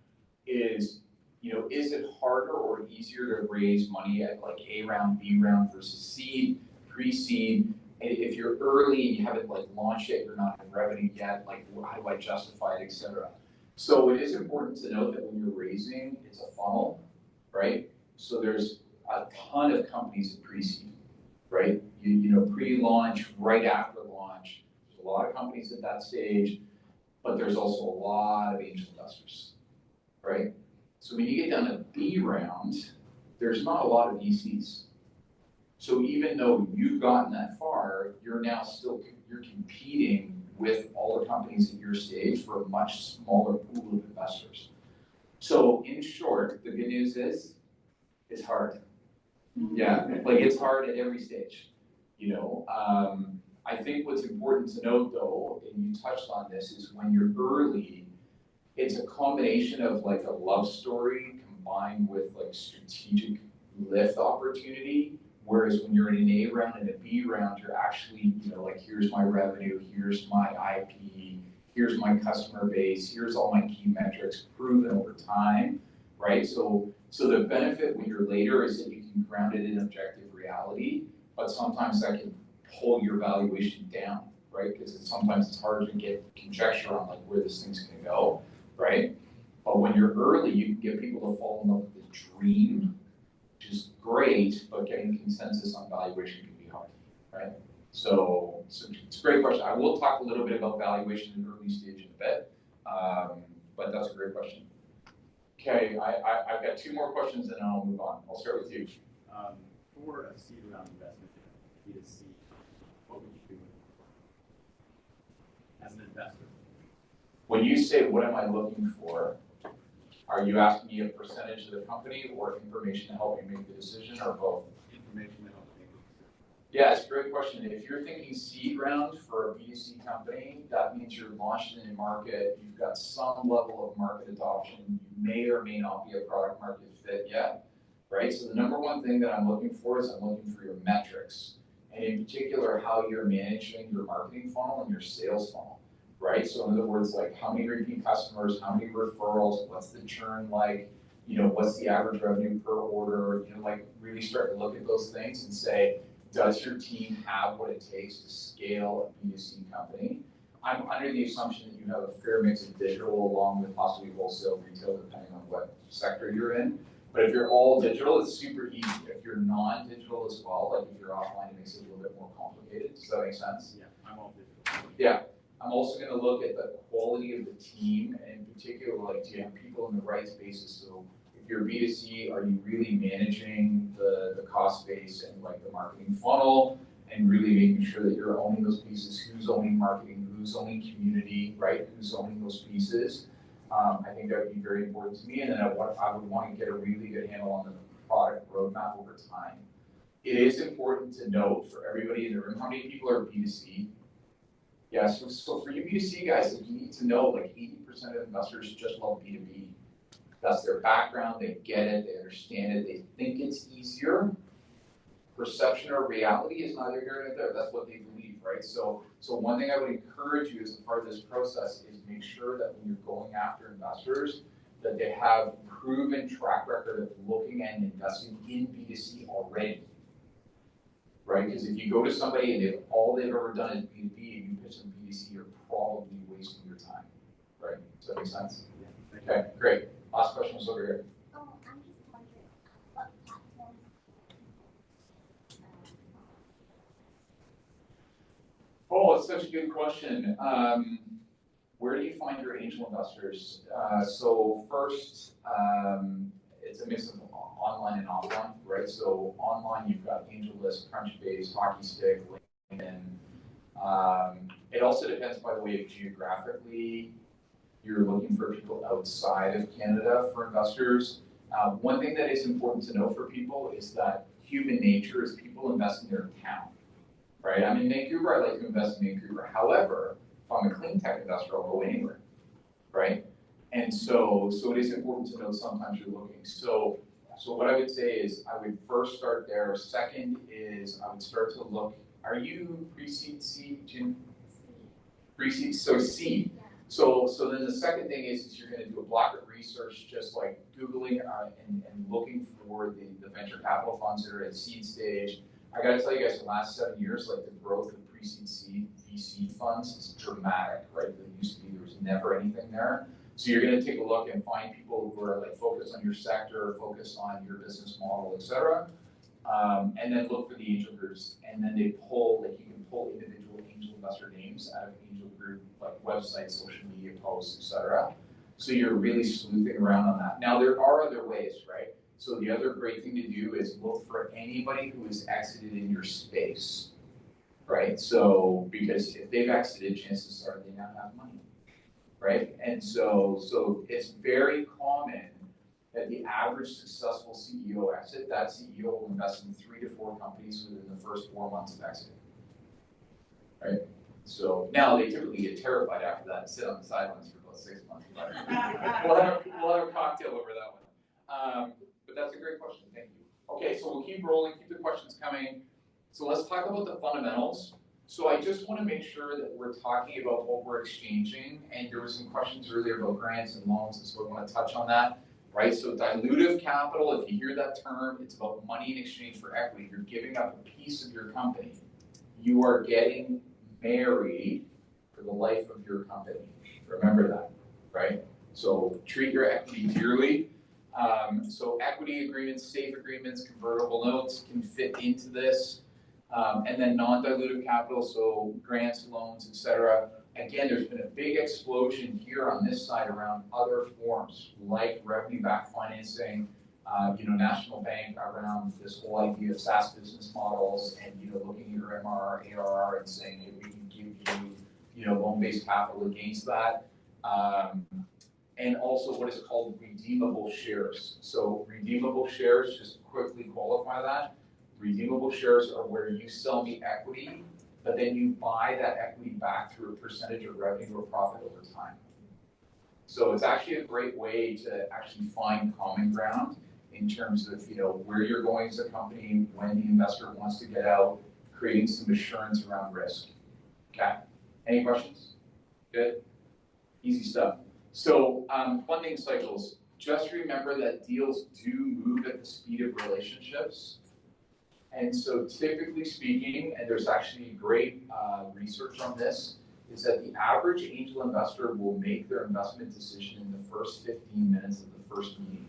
is, is it harder or easier to raise money at like A round, B round versus seed, pre-seed? And if you're early and you haven't launched yet, you're not in revenue yet, how do I justify it, et cetera. So it is important to note that when you're raising, it's a funnel, right? So there's a ton of companies at pre-seed, right? Pre-launch, right after launch, there's a lot of companies at that stage, but there's also a lot of angel investors, right? So when you get down to B round, there's not a lot of VCs. So even though you've gotten that far, you're competing with all the companies at your stage for a much smaller pool of investors. So in short, the good news is, it's hard. Yeah, it's hard at every stage. I think what's important to note though, and you touched on this, is when you're early, it's a combination of a love story combined with strategic lift opportunity. Whereas when you're in an A round and a B round, you're actually, here's my revenue, here's my IP, here's my customer base, here's all my key metrics proven over time, right? So the benefit when you're later is that you can ground it in objective reality, but sometimes that can pull your valuation down, right? Because sometimes it's hard to get conjecture on where this thing's gonna go, right? But when you're early, you can get people to fall in love with the dream, which is great, but getting consensus on valuation can be hard, right? So it's a great question. I will talk a little bit about valuation in early stage in a bit, but that's a great question. Okay, I've got two more questions and then I'll move on. I'll start with you. For a seed round investment, B2C, what would you do as an investor? When you say, what am I looking for? Are you asking me a percentage of the company or information to help you make the decision, or both? Information to help make the decision. Yeah, it's a great question. If you're thinking seed round for a B2C company, that means you're launched in a market, you've got some level of market adoption, you may or may not be a product market fit yet, right? So the number one thing that I'm looking for is I'm looking for your metrics, and in particular, how you're managing your marketing funnel and your sales funnel. Right? So in other words, how many repeat customers, how many referrals, what's the churn like, what's the average revenue per order, really start to look at those things and say, does your team have what it takes to scale a B2C company? I'm under the assumption that you have a fair mix of digital along with possibly wholesale, retail, depending on what sector you're in. But if you're all digital, it's super easy. If you're non-digital as well, if you're offline, it makes it a little bit more complicated. Does that make sense? Yeah, I'm all digital. Yeah. I'm also going to look at the quality of the team, and particular, like, do you have people in the right spaces? So if you're B2C, are you really managing the cost base and like the marketing funnel and really making sure that you're owning those pieces? Who's owning marketing? Who's owning community, right? Who's owning those pieces? I think that would be very important to me. And then I would want to get a really good handle on the product roadmap over time. It is important to note for everybody in the room, how many people are B2C? Yeah, so for you B2C guys, like, you need to know like 80% of investors just love B2B. That's their background, they get it, they understand it, they think it's easier. Perception or reality is neither here nor there. That's what they believe, right? So one thing I would encourage you as a part of this process is make sure that when you're going after investors, that they have proven track record of looking and investing in B2C already. Right? Because if you go to somebody and all they've ever done is B2B and you pitch them B2C, you're probably wasting your time. Right? Does that make sense? Yeah. Okay, great. Last question was over here. I'm just wondering what platforms. Oh, it's such a good question. Where do you find your angel investors? So first, it's a mix of online and offline, right? So online, you've got AngelList, Crunchbase, Hockey Stick, LinkedIn. It also depends, by the way, if geographically you're looking for people outside of Canada for investors. One thing that is important to know for people is that human nature is people invest in their town, right? I'm in Vancouver, I like to invest in Vancouver. However, if I'm a clean tech investor, I'll go anywhere, right? And so it is important to know sometimes you're looking. So what I would say is I would first start there. Second is I would start to look, are you pre-seed, seed, Jim? Pre-seed, so seed. So then the second thing is you're going to do a block of research, just like Googling and looking for the venture capital funds that are at seed stage. I got to tell you guys, the last 7 years, like the growth of pre-seed seed VC funds is dramatic, right? There was never anything there. So you're going to take a look and find people who are like focused on your sector, focused on your business model, et cetera. And then look for the angel groups, and then they pull, like you can pull individual angel investor names out of angel group, like websites, social media posts, et cetera. So you're really sleuthing around on that. Now there are other ways, right? So the other great thing to do is look for anybody who has exited in your space, right? So because if they've exited, chances are they now have money, right? And so it's very common that the average successful CEO exit, that CEO will invest in 3 to 4 companies within the first 4 months of exit, right? So now they typically get terrified after that and sit on the sidelines for about 6 months. But we'll have a cocktail over that one. But that's a great question, thank you. Okay, so we'll keep rolling, keep the questions coming. So let's talk about the fundamentals. So I just want to make sure that we're talking about what we're exchanging, and there were some questions earlier about grants and loans, and so I want to touch on that. Right, so dilutive capital, if you hear that term, it's about money in exchange for equity. You're giving up a piece of your company. You are getting married for the life of your company. Remember that, right? So treat your equity dearly. So equity agreements, safe agreements, convertible notes can fit into this. And then non-dilutive capital, so grants, loans, etc. Again, there's been a big explosion here on this side around other forms like revenue-backed financing, National Bank around this whole idea of SaaS business models, and looking at your MRR, ARR, and saying, hey, we can give you, loan-based capital against that, and also what is called redeemable shares. So redeemable shares, just quickly qualify that. Redeemable shares are where you sell me equity, but then you buy that equity back through a percentage of revenue or profit over time. So it's actually a great way to actually find common ground in terms of where you're going as a company, when the investor wants to get out, creating some assurance around risk. Okay, any questions? Good, easy stuff. So funding cycles, just remember that deals do move at the speed of relationships. And so typically speaking, and there's actually great research on this, is that the average angel investor will make their investment decision in the first 15 minutes of the first meeting.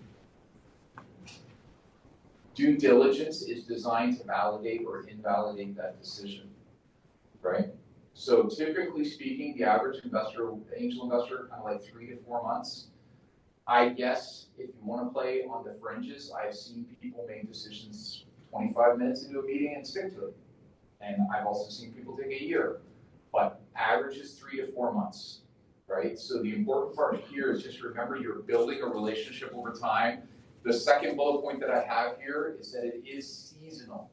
Due diligence is designed to validate or invalidate that decision, right? So typically speaking, the average investor, angel investor, kind of like 3 to 4 months. I guess if you want to play on the fringes, I've seen people make decisions 25 minutes into a meeting and stick to it. And I've also seen people take a year, but average is 3 to 4 months, right? So the important part here is just remember you're building a relationship over time. The second bullet point that I have here is that it is seasonal.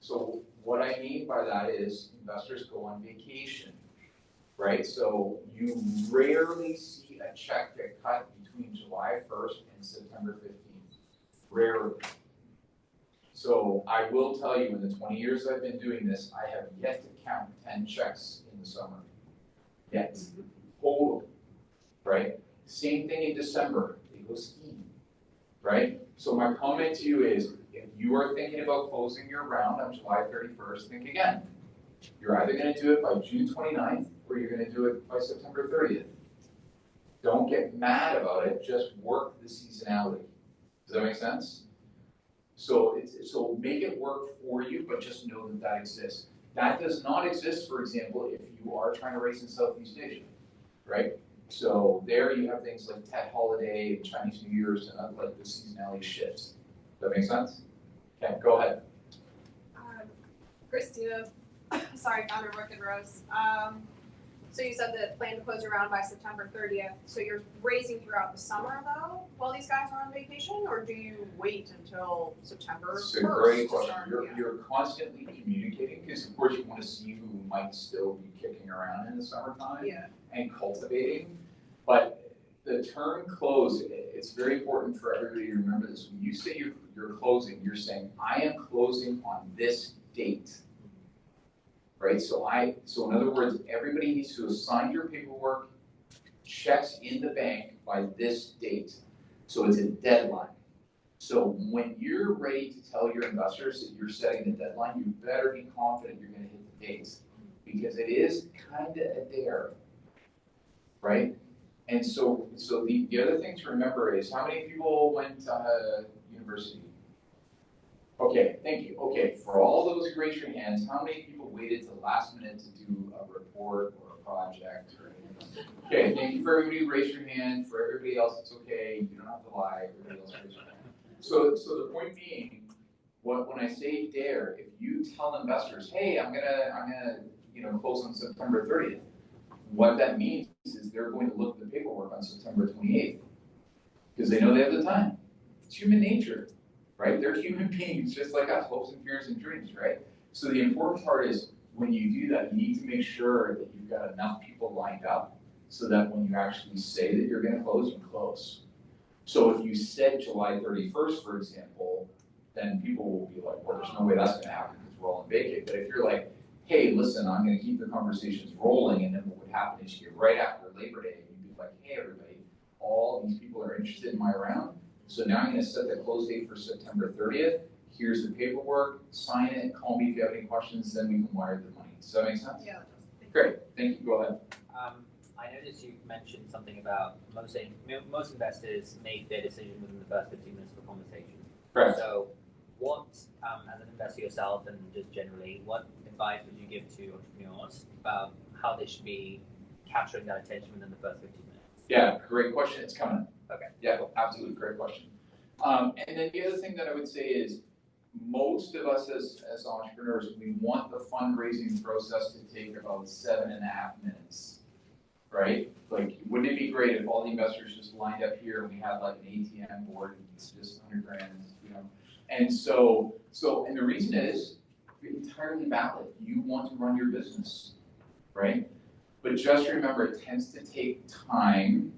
So what I mean by that is investors go on vacation, right? So you rarely see a check get cut between July 1st and September 15th. Rarely. So I will tell you, in the 20 years I've been doing this, I have yet to count 10 checks in the summer. Yet. Total. Right? Same thing in December. They go skiing. Right? So my comment to you is, if you are thinking about closing your round on July 31st, think again. You're either going to do it by June 29th or you're going to do it by September 30th. Don't get mad about it, just work the seasonality. Does that make sense? So make it work for you, but just know that that exists. That does not exist, for example, if you are trying to race in Southeast Asia, right? So there you have things like Tet holiday and Chinese New Year's and like the seasonality shifts. Does that make sense? Okay, go ahead. Christina, sorry, founder of Rick and Rose. So you said that plan to close your round by September 30th. So you're raising throughout the summer though, while these guys are on vacation, or do you wait until September 1st? It's a great question. You're constantly communicating because of course you want to see who might still be kicking around in the summertime and cultivating. But the term close, it's very important for everybody to remember this. When you say you're closing, you're saying, I am closing on this date. Right, so in other words, everybody needs to assign your paperwork, checks in the bank by this date. So it's a deadline. So when you're ready to tell your investors that you're setting the deadline, you better be confident you're going to hit the dates because it is kind of a dare, right? And so the other thing to remember is how many people went to university? Okay, thank you. Okay, for all those who raised your hands, how many people waited to the last minute to do a report or a project or anything? Okay, thank you for everybody who raised your hand. For everybody else, it's okay. You don't have to lie. Everybody else raised your hand. So the point being, when I say dare, if you tell investors, hey, I'm gonna close on September 30th, what that means is they're going to look at the paperwork on September 28th because they know they have the time. It's human nature. Right? They're human beings just like us, hopes and fears and dreams, right? So the important part is when you do that, you need to make sure that you've got enough people lined up so that when you actually say that you're going to close, you close. So if you said July 31st, for example, then people will be like, well, there's no way that's going to happen because we're all on vacay. But if you're like, hey, listen, I'm going to keep the conversations rolling, and then what would happen is right after Labor Day, you'd be like, hey, everybody, all these people are interested in my round. So now I'm going to set the close date for September 30th. Here's the paperwork. Sign it. Call me if you have any questions. Then we can wire the money. Does that make sense? Yeah, it does. Great. Thank you. Go ahead. I noticed you mentioned something about most investors make their decision within the first 15 minutes of a conversation. Correct. So what, as an investor yourself and just generally, what advice would you give to entrepreneurs about how they should be capturing that attention within the first 15 minutes? Yeah, great question. It's coming. Okay. Yeah, absolutely great question. And then the other thing that I would say is most of us as entrepreneurs, we want the fundraising process to take about 7.5 minutes, right? Like, wouldn't it be great if all the investors just lined up here and we had like an ATM board and it's just 100 grand, you know? And and the reason is entirely valid. You want to run your business, right? But just remember, it tends to take time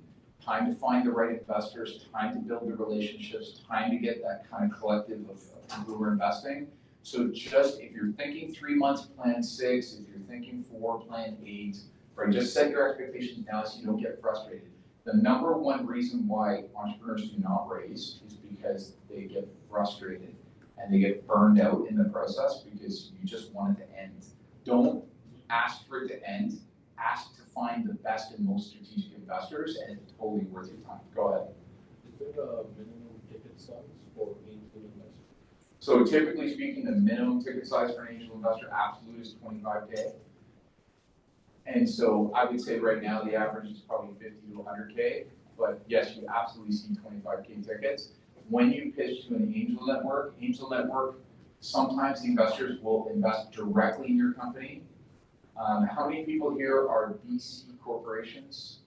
to find the right investors, time to build the relationships, time to get that kind of collective of people who are investing. So just, if you're thinking 3 months, plan 6, if you're thinking 4, plan 8, right? Just set your expectations now so you don't get frustrated. The number one reason why entrepreneurs do not raise is because they get frustrated and they get burned out in the process because you just want it to end. Don't ask for it to end. Ask to find the best and most strategic investors, and it's totally worth your time. Go ahead. Is there a minimum ticket size for angel investors? So typically speaking, the minimum ticket size for an angel investor absolute is $25K. And so I would say right now, the average is probably 50 to 100K, but yes, you absolutely see 25K tickets. When you pitch to an angel network, sometimes the investors will invest directly in your company. How many people here are BC corporations?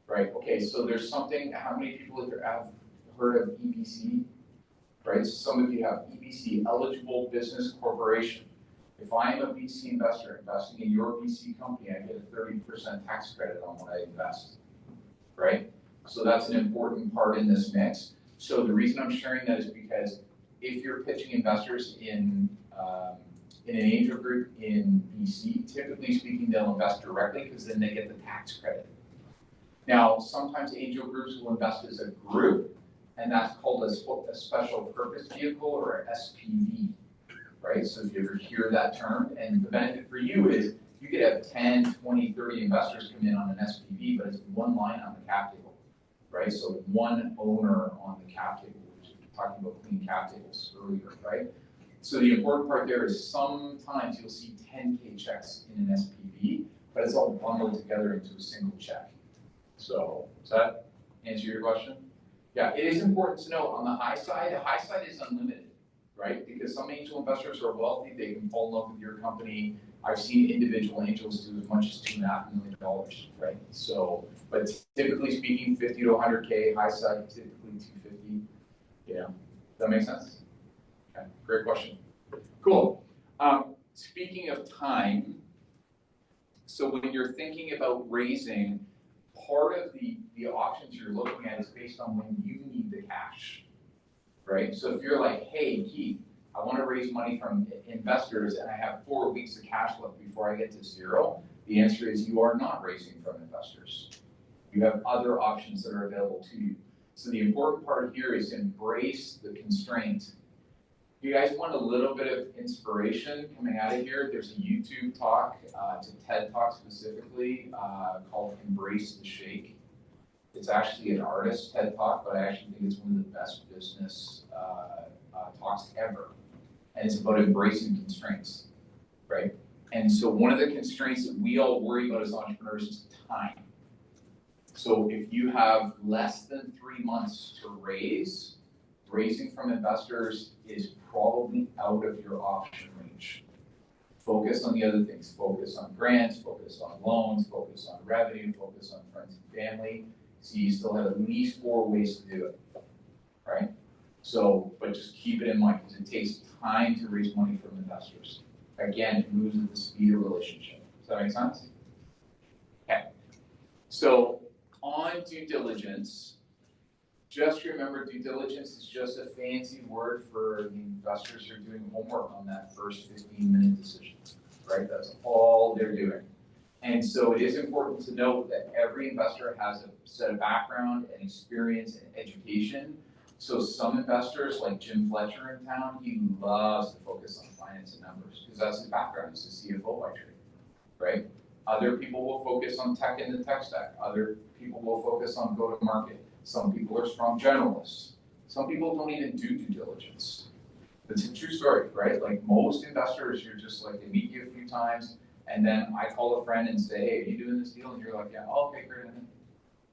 Right, okay, so there's something, how many people have heard of EBC? Right, so some of you have EBC, Eligible Business Corporation. If I am a VC investor investing in your VC company, I get a 30% tax credit on what I invest, right? So that's an important part in this mix. So the reason I'm sharing that is because if you're pitching investors in an angel group in VC, typically speaking, they'll invest directly because then they get the tax credit. Now, sometimes angel groups will invest as a group, and that's called a special purpose vehicle or SPV. Right, so if you ever hear that term, and the benefit for you is you could have 10, 20, 30 investors come in on an SPV, but it's one line on the cap table, right? So one owner on the cap table, which we were talking about clean cap tables earlier, right? So the important part there is sometimes you'll see 10K checks in an SPV, but it's all bundled together into a single check. So does that answer your question? Yeah, it is important to know on the high side is unlimited. Right? Because some angel investors are wealthy, they can fall in love with your company. I've seen individual angels do as much as $2.5 million, right? So, but typically speaking, 50 to 100K, high side typically 250. Yeah, does that make sense? Okay, great question. Cool. Speaking of time, so when you're thinking about raising, part of the options you're looking at is based on when you need the cash. Right? So if you're like, hey, Keith, I want to raise money from investors and I have 4 weeks of cash left before I get to zero, the answer is you are not raising from investors. You have other options that are available to you. So the important part here is embrace the constraint. If you guys want a little bit of inspiration coming out of here, there's a YouTube talk, it's a TED talk specifically called Embrace the Shake. It's actually an artist TED talk, but I actually think it's one of the best business talks ever. And it's about embracing constraints, right? And so one of the constraints that we all worry about as entrepreneurs is time. So if you have less than 3 months to raise, raising from investors is probably out of your option range. Focus on the other things. Focus on grants, focus on loans, focus on revenue, focus on friends and family. So you still have at least 4 ways to do it, right? So, but just keep it in mind because it takes time to raise money from investors. Again, it moves at the speed of relationship. Does that make sense? Okay. So on due diligence, just remember due diligence is just a fancy word for the investors who are doing homework on that first 15-minute decision, right? That's all they're doing. And so it is important to note that every investor has a set of background and experience and education. So some investors, like Jim Fletcher in town, he loves to focus on finance and numbers because that's his background. He's a CFO by trade, right? Other people will focus on tech and the tech stack. Other people will focus on go-to-market. Some people are strong generalists. Some people don't even do due diligence. It's a true story, right? Like most investors, you're just like, they meet you a few times, and then I call a friend and say, hey, are you doing this deal? And you're like, yeah, oh, okay, great.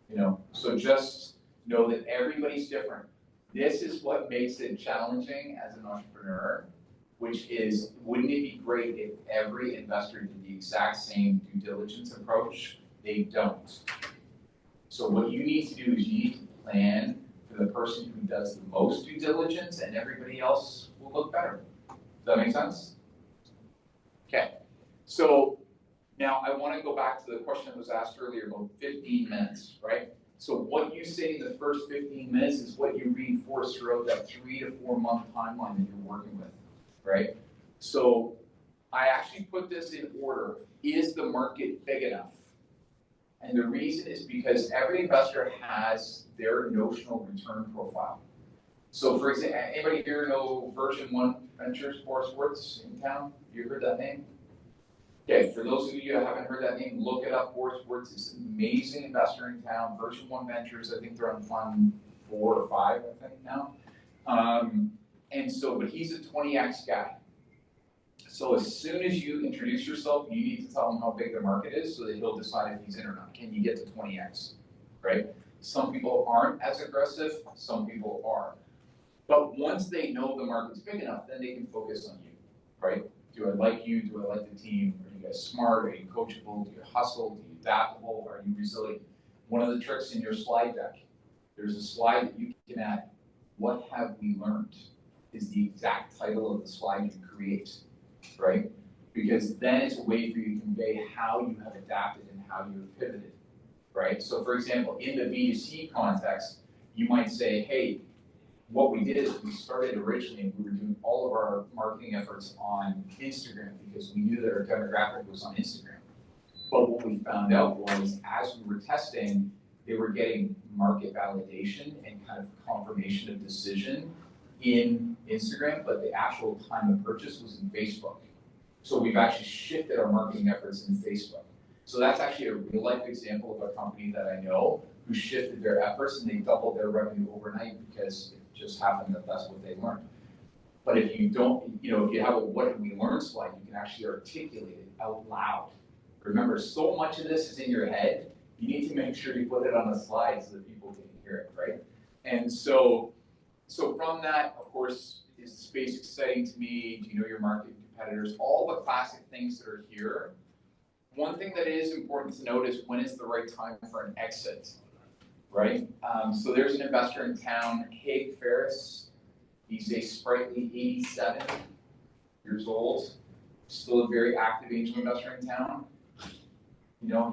You know, so just know that everybody's different. This is what makes it challenging as an entrepreneur, which is, wouldn't it be great if every investor did the exact same due diligence approach? They don't. So what you need to do is you need to plan for the person who does the most due diligence and everybody else will look better. Does that make sense? Okay. So now I want to go back to the question that was asked earlier about 15 minutes, right? So what you say in the first 15 minutes is what you reinforce throughout that 3 to 4 month timeline that you're working with, right? So I actually put this in order. Is the market big enough? And the reason is because every investor has their notional return profile. So for example, anybody here know Version 1 Ventures, Forrest Wirtz in town? You heard that name? Okay, for those of you who haven't heard that name, look it up. Forrest Wirtz is an amazing investor in town. Version 1 Ventures, I think they're on fund 4 or 5, I think now. And so, but he's a 20x guy. So as soon as you introduce yourself, you need to tell him how big the market is so that he'll decide if he's in or not. Can you get to 20x, right? Some people aren't as aggressive, some people are. But once they know the market's big enough, then they can focus on you, right? Do I like you? Do I like the team? Are you guys smart? Are you coachable? Do you hustle? Do you adaptable? Are you resilient? One of the tricks in your slide deck, there's a slide that you can add. What have we learned? Is the exact title of the slide you create, right? Because then it's a way for you to convey how you have adapted and how you have pivoted, right? So for example, in the B2C context, you might say, hey, what we did is we started originally and we were doing all of our marketing efforts on Instagram because we knew that our demographic was on Instagram. But what we found out was as we were testing, they were getting market validation and kind of confirmation of decision in Instagram, but the actual time of purchase was in Facebook. So we've actually shifted our marketing efforts in Facebook. So that's actually a real life example of a company that I know who shifted their efforts and they doubled their revenue overnight because it just happened that that's what they learned. But if you don't, if you have a what did we learn slide, you can actually articulate it out loud. Remember, so much of this is in your head. You need to make sure you put it on a slide so that people can hear it, right? And so from that, of course, is the space exciting to me? Do you know your market competitors? All the classic things that are here. One thing that is important to note is when is the right time for an exit, right? So there's an investor in town, Haig Ferris. He's a sprightly 87 years old, still a very active angel investor in town.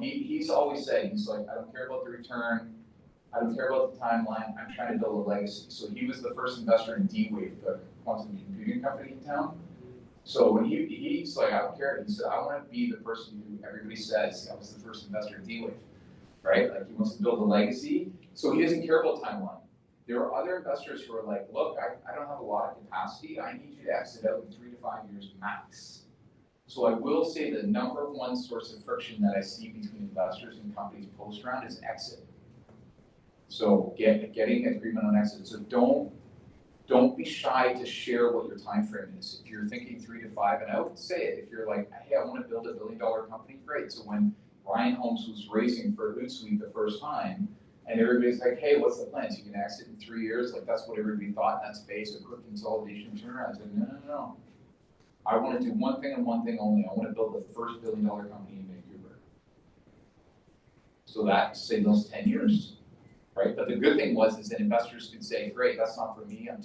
He's always said, he's like, I don't care about the return. I don't care about the timeline. I'm trying to build a legacy. So he was the first investor in D-Wave, the quantum computing company in town. So when he's like, I don't care. He said, I want to be the person who everybody says I was the first investor in D-Wave, right? Like he wants to build a legacy. So he doesn't care about timeline. There are other investors who are like, look, I don't have a lot of capacity. I need you to exit out in 3 to 5 years max. So I will say the number one source of friction that I see between investors and companies post-round is exit. So getting agreement on exit. So don't be shy to share what your time frame is. If you're thinking 3 to 5 and out, say it. If you're like, hey, I want to build $1 billion company, great. So when Ryan Holmes was raising for Hootsuite the first time, and everybody's like, hey, what's the plan? So you can exit in 3 years? Like that's what everybody thought in that space, a quick consolidation turnaround. I said, no. I want to do one thing and one thing only. I want to build the first $1 billion company in Vancouver. So that, say those 10 years. Right? But the good thing is that investors could say, great, that's not for me, I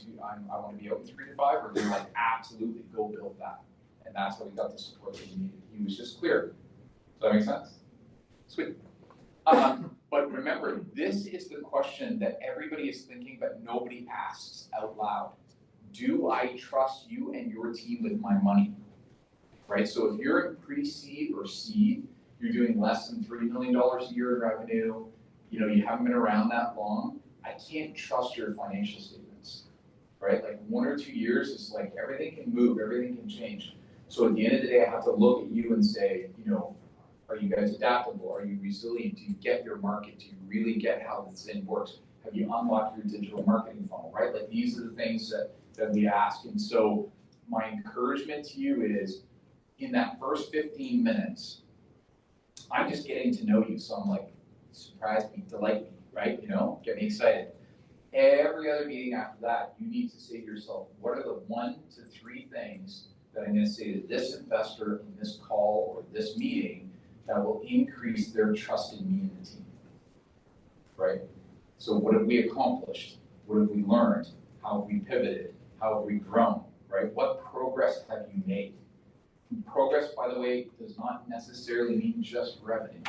want to be out in 3 to 5, or they're like, absolutely, go build that. And that's how we got the support that we needed. He was just clear. Does that make sense? Sweet. But remember, this is the question that everybody is thinking, but nobody asks out loud. Do I trust you and your team with my money? Right? So if you're in pre-seed or seed, you're doing less than $3 million a year in revenue, you haven't been around that long, I can't trust your financial statements, right? Like 1 or 2 years is like everything can move, everything can change. So at the end of the day, I have to look at you and say, are you guys adaptable? Are you resilient? Do you get your market? Do you really get how this thing works? Have you unlocked your digital marketing funnel, right? Like these are the things that we ask. And so my encouragement to you is in that first 15 minutes, I'm just getting to know you. So I'm like, surprise me, delight me, right? Get me excited. Every other meeting after that, you need to say to yourself, what are the 1 to 3 things that I'm going to say to this investor in this call or this meeting that will increase their trust in me and the team, right? So what have we accomplished? What have we learned? How have we pivoted? How have we grown, right? What progress have you made? Progress, by the way, does not necessarily mean just revenue.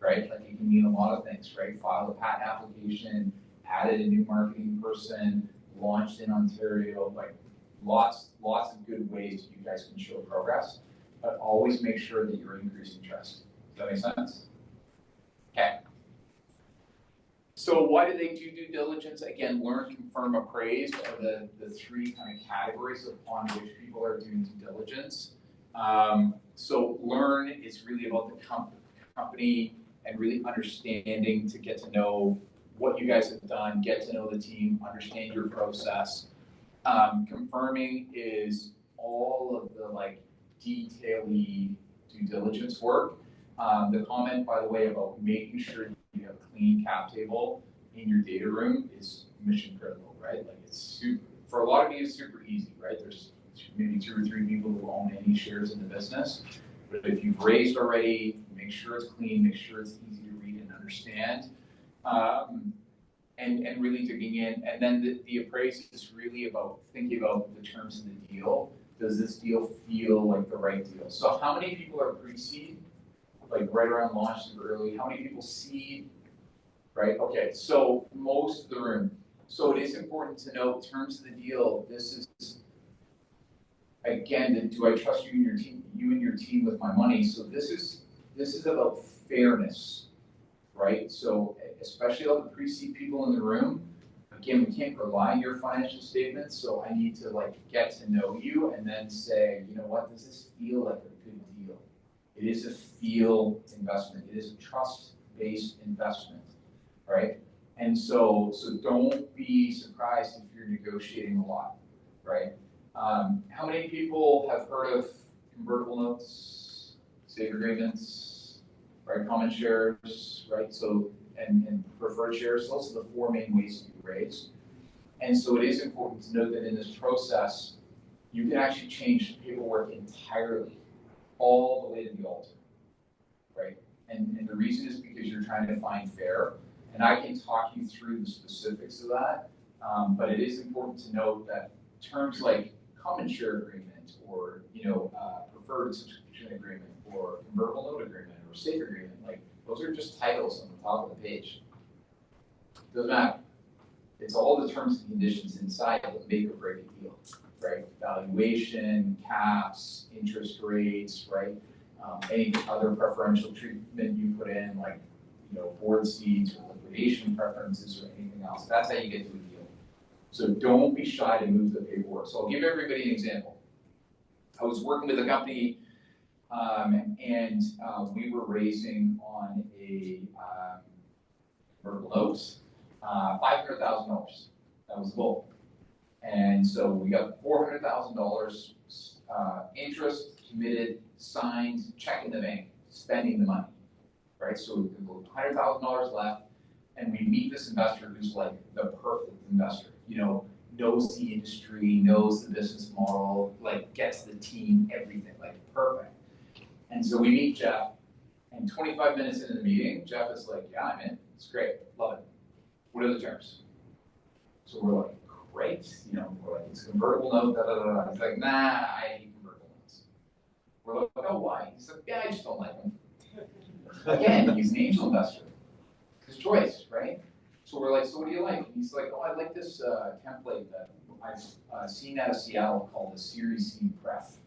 Right? Like it can mean a lot of things, right? Filed a patent application, added a new marketing person, launched in Ontario, like lots of good ways you guys can show progress, but always make sure that you're increasing trust. Does that make sense? Okay. So why do they do due diligence? Again, learn, confirm, appraise are the 3 kind of categories upon which people are doing due diligence. So learn is really about the company and really understanding to get to know what you guys have done, get to know the team, understand your process. Confirming is all of the detail-y due diligence work. The comment, by the way, about making sure you have a clean cap table in your data room is mission critical, right? Like it's super, for a lot of you, it's super easy, right? There's maybe 2 or 3 people who own any shares in the business. But if you've raised already, make sure it's clean, make sure it's easy to read and understand. And really digging in. And then the appraise is really about thinking about the terms of the deal. Does this deal feel like the right deal? So how many people are pre-seed, like right around launch, super early? How many people seed, right? Okay, so most of the room. So it is important to note terms of the deal. This is, again, do I trust you and your team with my money? So this is about fairness, right? So especially all the pre-seed people in the room, again, we can't rely on your financial statements, so I need to like get to know you and then say, you know what, does this feel like a good deal? It is a feel investment. It is a trust-based investment, right? And so don't be surprised if you're negotiating a lot, right? How many people have heard of convertible notes, safe agreements, right? Common shares, right? So and preferred shares. Those are the 4 main ways to raise. And so it is important to note that in this process, you can actually change paperwork entirely, all the way to the altar, right? And the reason is because you're trying to find fair. And I can talk you through the specifics of that, but it is important to note that terms like common share agreement or preferred subscription agreement or convertible note agreement or safe agreement, like those are just titles on the top of the page. Doesn't matter. It's all the terms and conditions inside that make or break a deal, right? Valuation, caps, interest rates, right? Any other preferential treatment you put in, like board seats or liquidation preferences or anything else. That's how you get to a deal. So don't be shy to move the paperwork. So I'll give everybody an example. I was working with a company and we were raising on a convertible notes, $500,000. That was the goal. And so we got $400,000 interest, committed, signed, check in the bank, spending the money, right? So we've got $100,000 left, and we meet this investor who's like the perfect investor, knows the industry, knows the business model, like gets the team, everything, like perfect. And so we meet Jeff, and 25 minutes into the meeting, Jeff is like, yeah, I'm in, it's great, love it. What are the terms? So we're like, great, we're like, it's a convertible note, da da da da. He's like, nah, I hate convertible notes. We're like, oh, why? He's like, yeah, I just don't like them. Again, he's an angel investor. His choice, right? So we're like, so what do you like? And he's like, oh, I like this template that I've seen out of Seattle called the Series C Pref,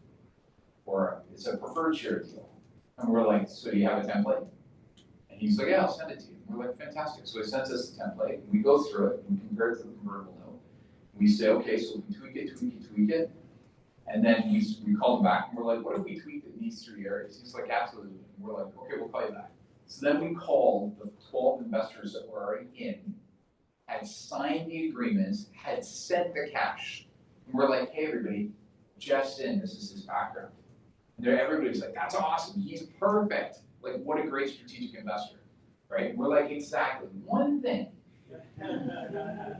or it's a preferred share deal. And we're like, so do you have a template? And he's like, yeah, I'll send it to you. And we're like, fantastic. So he sends us the template, and we go through it, and we compare it to the convertible note. And we say, okay, so we tweak it. And then we call him back, and we're like, what if we tweaked it in these 3 areas? He's like, absolutely. And we're like, okay, we'll call you back. So then we called the 12 investors that were already in, had signed the agreements, had sent the cash. And we're like, hey, everybody, Jeff's in, this is his background. And everybody's like, that's awesome, he's perfect. Like, what a great strategic investor, right? And we're like, exactly, one thing.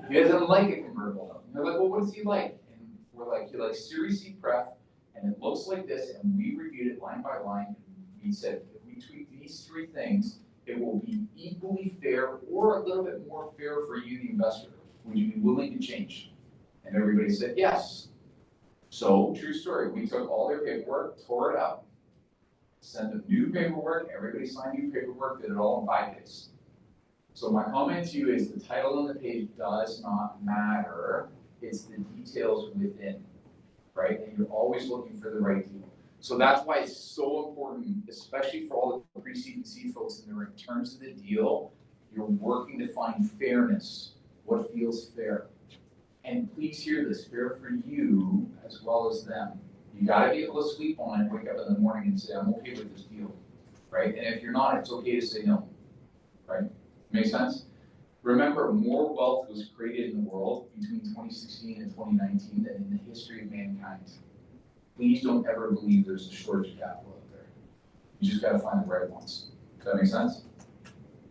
He doesn't like a convertible note. And they're like, well, what does he like? And we're like, he likes Series C Pref, and it looks like this, and we reviewed it line by line, and we said, if we tweak these 3 things, it will be equally fair or a little bit more fair for you, the investor. Would you be willing to change? And everybody said yes. So, true story, we took all their paperwork, tore it up, sent them new paperwork, everybody signed new paperwork, did it all in 5 days. So my comment to you is the title on the page does not matter, it's the details within, right? And you're always looking for the right deal. So that's why it's so important, especially for all the pre-seed and seed folks in the room, in terms of the deal, you're working to find fairness, what feels fair. And please hear this, fair for you as well as them. You gotta be able to sleep on it, wake up in the morning and say, I'm okay with this deal, right? And if you're not, it's okay to say no, right? Make sense? Remember, more wealth was created in the world between 2016 and 2019 than in the history of mankind. please don't ever believe there's a shortage of capital out there. You just gotta find the right ones. Does that make sense?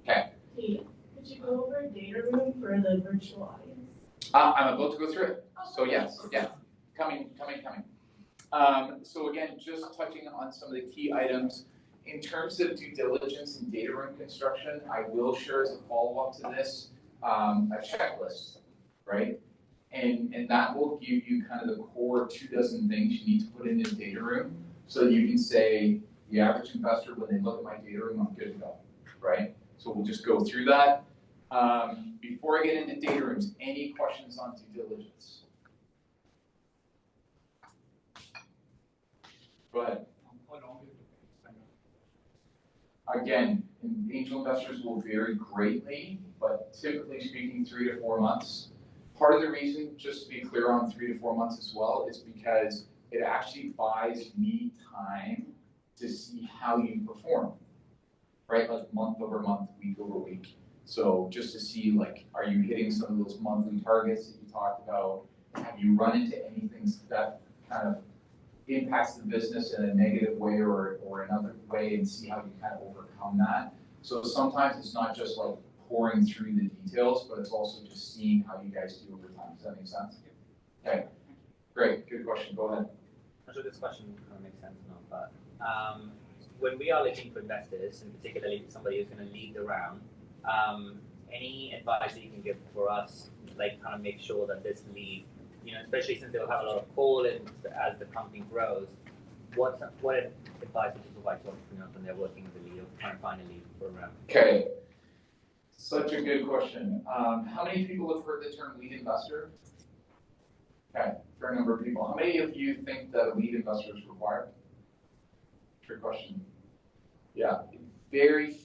Okay. Hey, could you go over data room for the virtual audience? I'm about to go through it. So yes, yeah, coming. So again, just touching on some of the key items. In terms of due diligence and data room construction, I will share as a follow-up to this, a checklist, right? And that will give you kind of the core 24 things you need to put in a data room so that you can say, the average investor, when they look at my data room, I'm good to go, right? So we'll just go through that. Before I get into data rooms, any questions on due diligence? Go ahead. Again, angel investors will vary greatly, but typically speaking, 3 to 4 months. Part of the reason, just to be clear on 3 to 4 months as well, is because it actually buys me time to see how you perform, right? Like month over month, week over week. So just to see, like, are you hitting some of those monthly targets that you talked about? Have you run into anything that kind of impacts the business in a negative way or another way, and see how you kind of overcome that? So sometimes it's not just like pouring through the details, but it's also just seeing how you guys do over time. Does that make sense? Okay, great, good question, go ahead. I'm sure this question kind of makes sense now, but when we are looking for investors, and particularly somebody who's going to lead the round, any advice that you can give for us, like kind of make sure that this lead, you know, especially since they'll have a lot of call in as the company grows, what advice would you provide to entrepreneurs when they're working with a lead or trying to find a lead for a round? Okay, such a good question. How many people have heard the term lead investor? Okay, fair number of people. How many of you think that a lead investor is required? Trick question. Yeah, very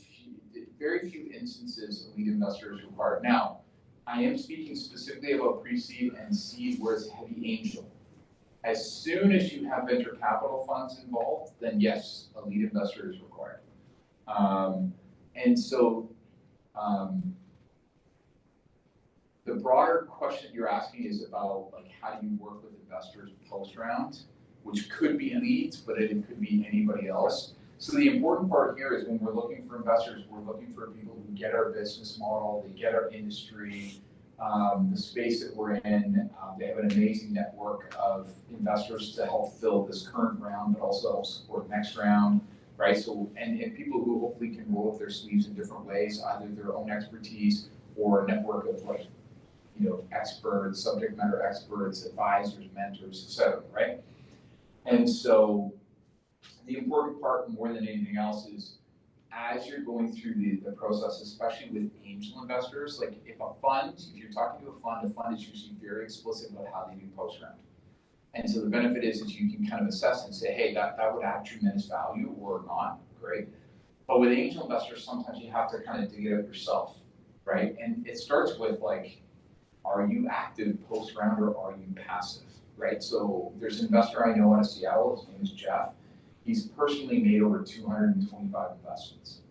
few instances a lead investor is required. Now, I am speaking specifically about pre-seed and seed where it's heavy angel. As soon as you have venture capital funds involved, then yes, a lead investor is required. And so the broader question you're asking is about, like, how do you work with investors post-round, which could be leads, but it could be anybody else. So the important part here is when we're looking for investors, we're looking for people who get our business model, they get our industry, the space that we're in. They have an amazing network of investors to help fill this current round, but also help support next round, right? So, and people who hopefully can roll up their sleeves in different ways, either their own expertise or a network of, like, you know, experts, subject matter experts, advisors, mentors, etc., right? And so the important part more than anything else is as you're going through the process, especially with angel investors, like if you're talking to a fund is usually very explicit about how they do post-round. And so the benefit is you can kind of assess and say, hey, that would add tremendous value or not, great. But with angel investors, sometimes you have to kind of dig it up yourself, right? And it starts with, like, are you active post-round or are you passive, right? So there's an investor I know out of Seattle, his name is Jeff. He's personally made over 225 investments.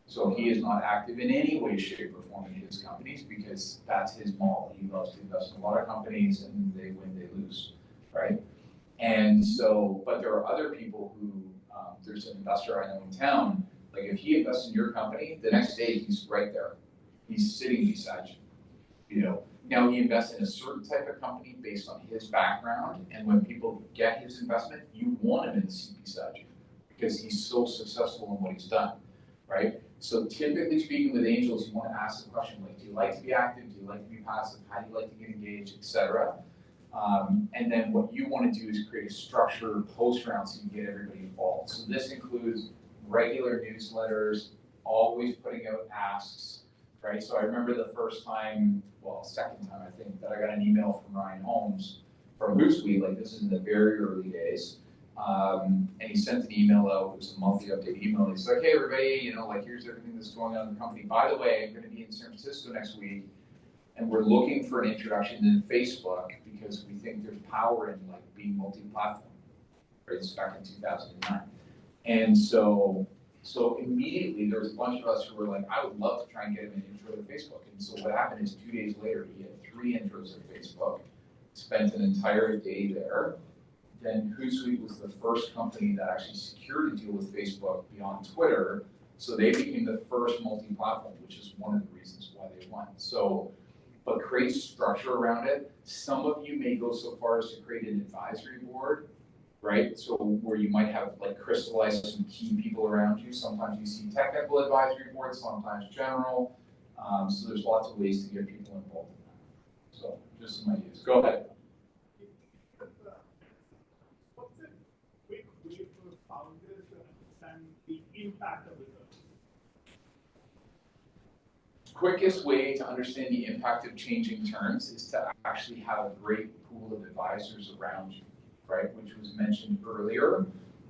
So he is not active in any way, shape, or form in his companies because that's his model. He loves to invest in a lot of companies and they win, they lose, right? And so, but there are other people who, there's an investor I know in town, like if he invests in your company, the next day he's right there. He's sitting beside you, you know. Now he invests in a certain type of company based on his background, and when people get his investment, you want him in the seat beside you because he's so successful in what he's done, right? So typically speaking with angels, you want to ask the question, like, do you like to be active? Do you like to be passive? How do you like to get engaged, etc. And then what you want to do is create a structure post-round so you get everybody involved. So this includes regular newsletters, always putting out asks, right? So I remember the first time, well, second time I think, that I got an email from Ryan Holmes from Hootsuite, like this is in the very early days. And he sent an email out, it was a monthly update email. He's like, hey everybody, you know, like here's everything that's going on in the company. By the way, I'm gonna be in San Francisco next week and we're looking for an introduction in Facebook because we think there's power in, like, being multi-platform, right? It's back in 2009. And so immediately there was a bunch of us who were like, I would love to try and get him an intro to Facebook. And so what happened is 2 days later, he had 3 intros to Facebook, spent an entire day there, then Hootsuite was the first company that actually secured a deal with Facebook beyond Twitter. So they became the first multi-platform, which is one of the reasons why they won. So, but create structure around it. Some of you may go so far as to create an advisory board, right? So where you might have like crystallized some key people around you. Sometimes you see technical advisory boards, sometimes general. So there's lots of ways to get people involved in that. So just some ideas. Go ahead. What's a quick way for founders to understand the impact of it? Quickest way to understand the impact of changing terms is to actually have a great pool of advisors around you, right? Which was mentioned earlier.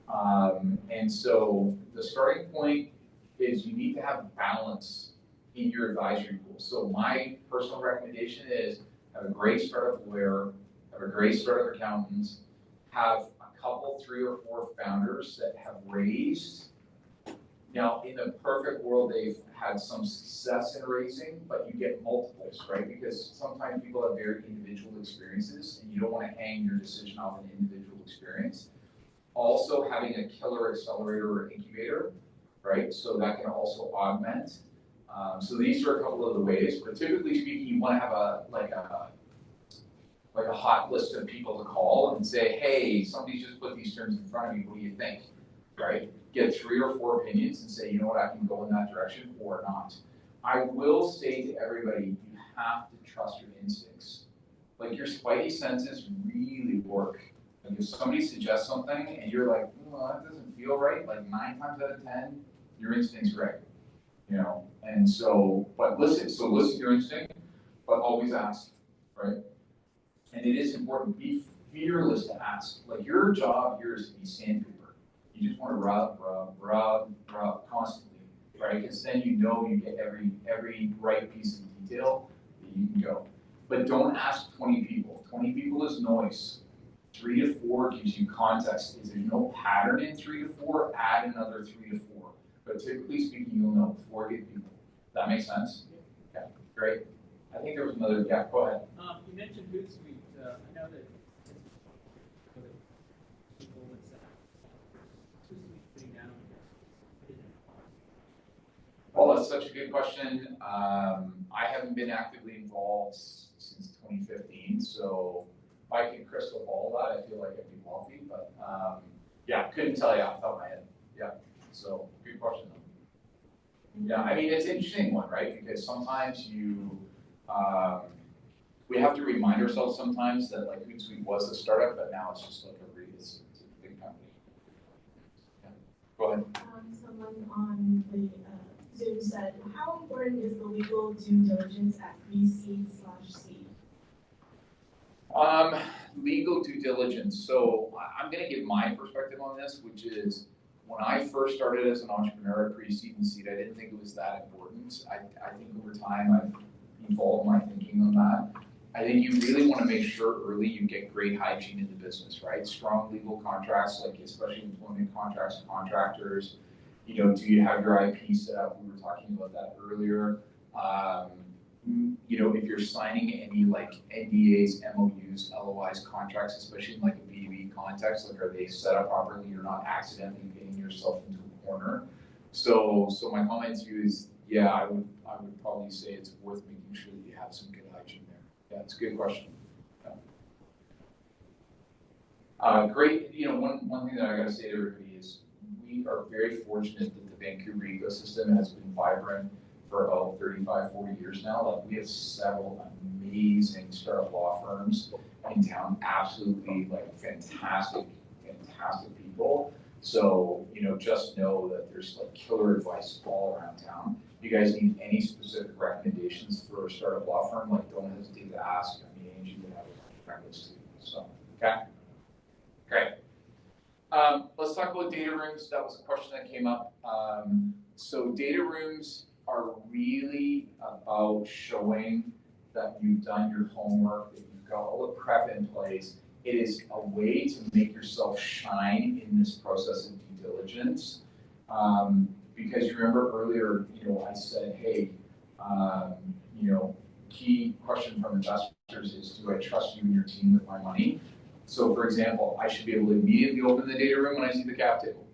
And so the starting point is you need to have balance in your advisory pool. So my personal recommendation is have a great startup lawyer, have a great startup accountant, have a couple, 3 or 4 founders that have raised. Now, in the perfect world, they've had some success in raising, but you get multiples, right? Because sometimes people have very individual experiences, and you don't want to hang your decision off an individual experience. Also, having a killer accelerator or incubator, right? So that can also augment. So these are a couple of the ways, but typically speaking, you want to have a hot list of people to call and say, hey, somebody's just put these terms in front of me, what do you think, right? Get 3 or 4 opinions and say, you know what, I can go in that direction or not. I will say to everybody, you have to trust your instincts. Like your spidey senses really work. Like if somebody suggests something and you're like, well, that doesn't feel right, like 9 times out of 10, your instinct's right. You know, and so, but listen to your instinct, but always ask, right? And it is important, be fearless to ask. Like your job here is to be sandpaper. You just want to rub constantly, right? Because then you know you get every right piece of detail that you can go. But don't ask 20 people. 20 people is noise. 3 to 4 gives you context. If there's no pattern in 3 to 4, add another 3 to 4. But typically speaking, you'll know 4 good people. That makes sense? Yeah, great. I think there was another, yeah, go ahead. You mentioned Hootsuite. I know that people would say, Hootsuite putting down. Well, that's such a good question. I haven't been actively involved since 2015, so if I could crystal ball that, I feel like I'd be wealthy, but yeah, couldn't tell you off the top of my head. Yeah, so good question though. Yeah, I mean, it's an interesting one, right? Because sometimes we have to remind ourselves sometimes that like Hootsuite was a startup, but now it's just like it's a big company. Yeah. Go ahead. Someone on the Zoom said, how important is the legal due diligence at pre-seed/seed? Legal due diligence. So I'm going to give my perspective on this, which is when I first started as an entrepreneur at pre-seed and seed, I didn't think it was that important. I think over time I've evolved my thinking on that. I think you really want to make sure early you get great hygiene in the business, right? Strong legal contracts, like especially employment contracts, contractors. You know, do you have your IP set up? We were talking about that earlier. You know, if you're signing any like NDAs, MOUs, LOIs, contracts, especially in like a B2B context, like are they set up properly? You're not accidentally getting yourself into a corner. So my comment to you is, yeah, I would probably say it's worth making sure that you have some good hygiene there. Yeah, it's a good question. Yeah. Great. You know, one thing that I got to say to everybody is we are very fortunate that the Vancouver ecosystem has been vibrant for about 35, 40 years now. Like we have several amazing startup law firms in town, absolutely like fantastic people. So, you know, just know that there's like killer advice all around town. If you guys need any specific recommendations for a startup law firm, like don't hesitate to ask. I mean, Angie would have a friend list too. So, okay, great. Let's talk about data rooms. That was a question that came up. So data rooms are really about showing that you've done your homework, that you've got all the prep in place. It is a way to make yourself shine in this process of due diligence. Because you remember earlier, you know, I said, hey, you know, key question from investors is, do I trust you and your team with my money? So for example, I should be able to immediately open the data room when I see the cap table,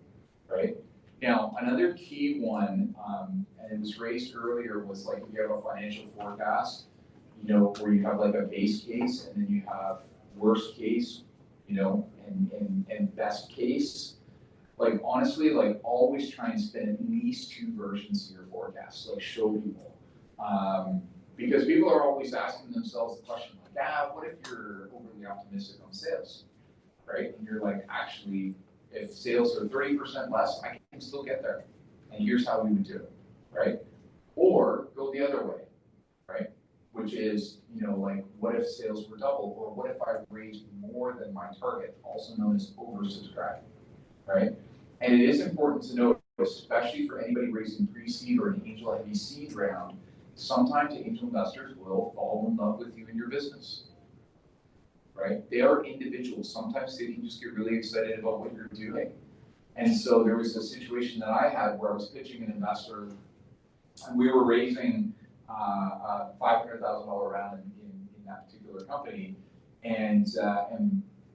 right? Now, another key one, and it was raised earlier, was like if you have a financial forecast, you know, where you have like a base case and then you have worst case, you know, and best case. Like honestly, like always try and spin at least 2 versions of your forecast, like show people. Because people are always asking themselves the question like, what if you're overly optimistic on sales, right? And you're like, actually, if sales are 30% less, I can still get there. And here's how we would do it, right? Or go the other way, right? Which is, you know, like, what if sales were double? Or what if I raised more than my target, also known as oversubscribed, right? And it is important to note, especially for anybody raising pre-seed or an angel heavy seed round, sometimes angel investors will fall in love with you and your business, right? They are individuals. Sometimes they can just get really excited about what you're doing. And so there was a situation that I had where I was pitching an investor, and we were raising a $500,000 round in that particular company, and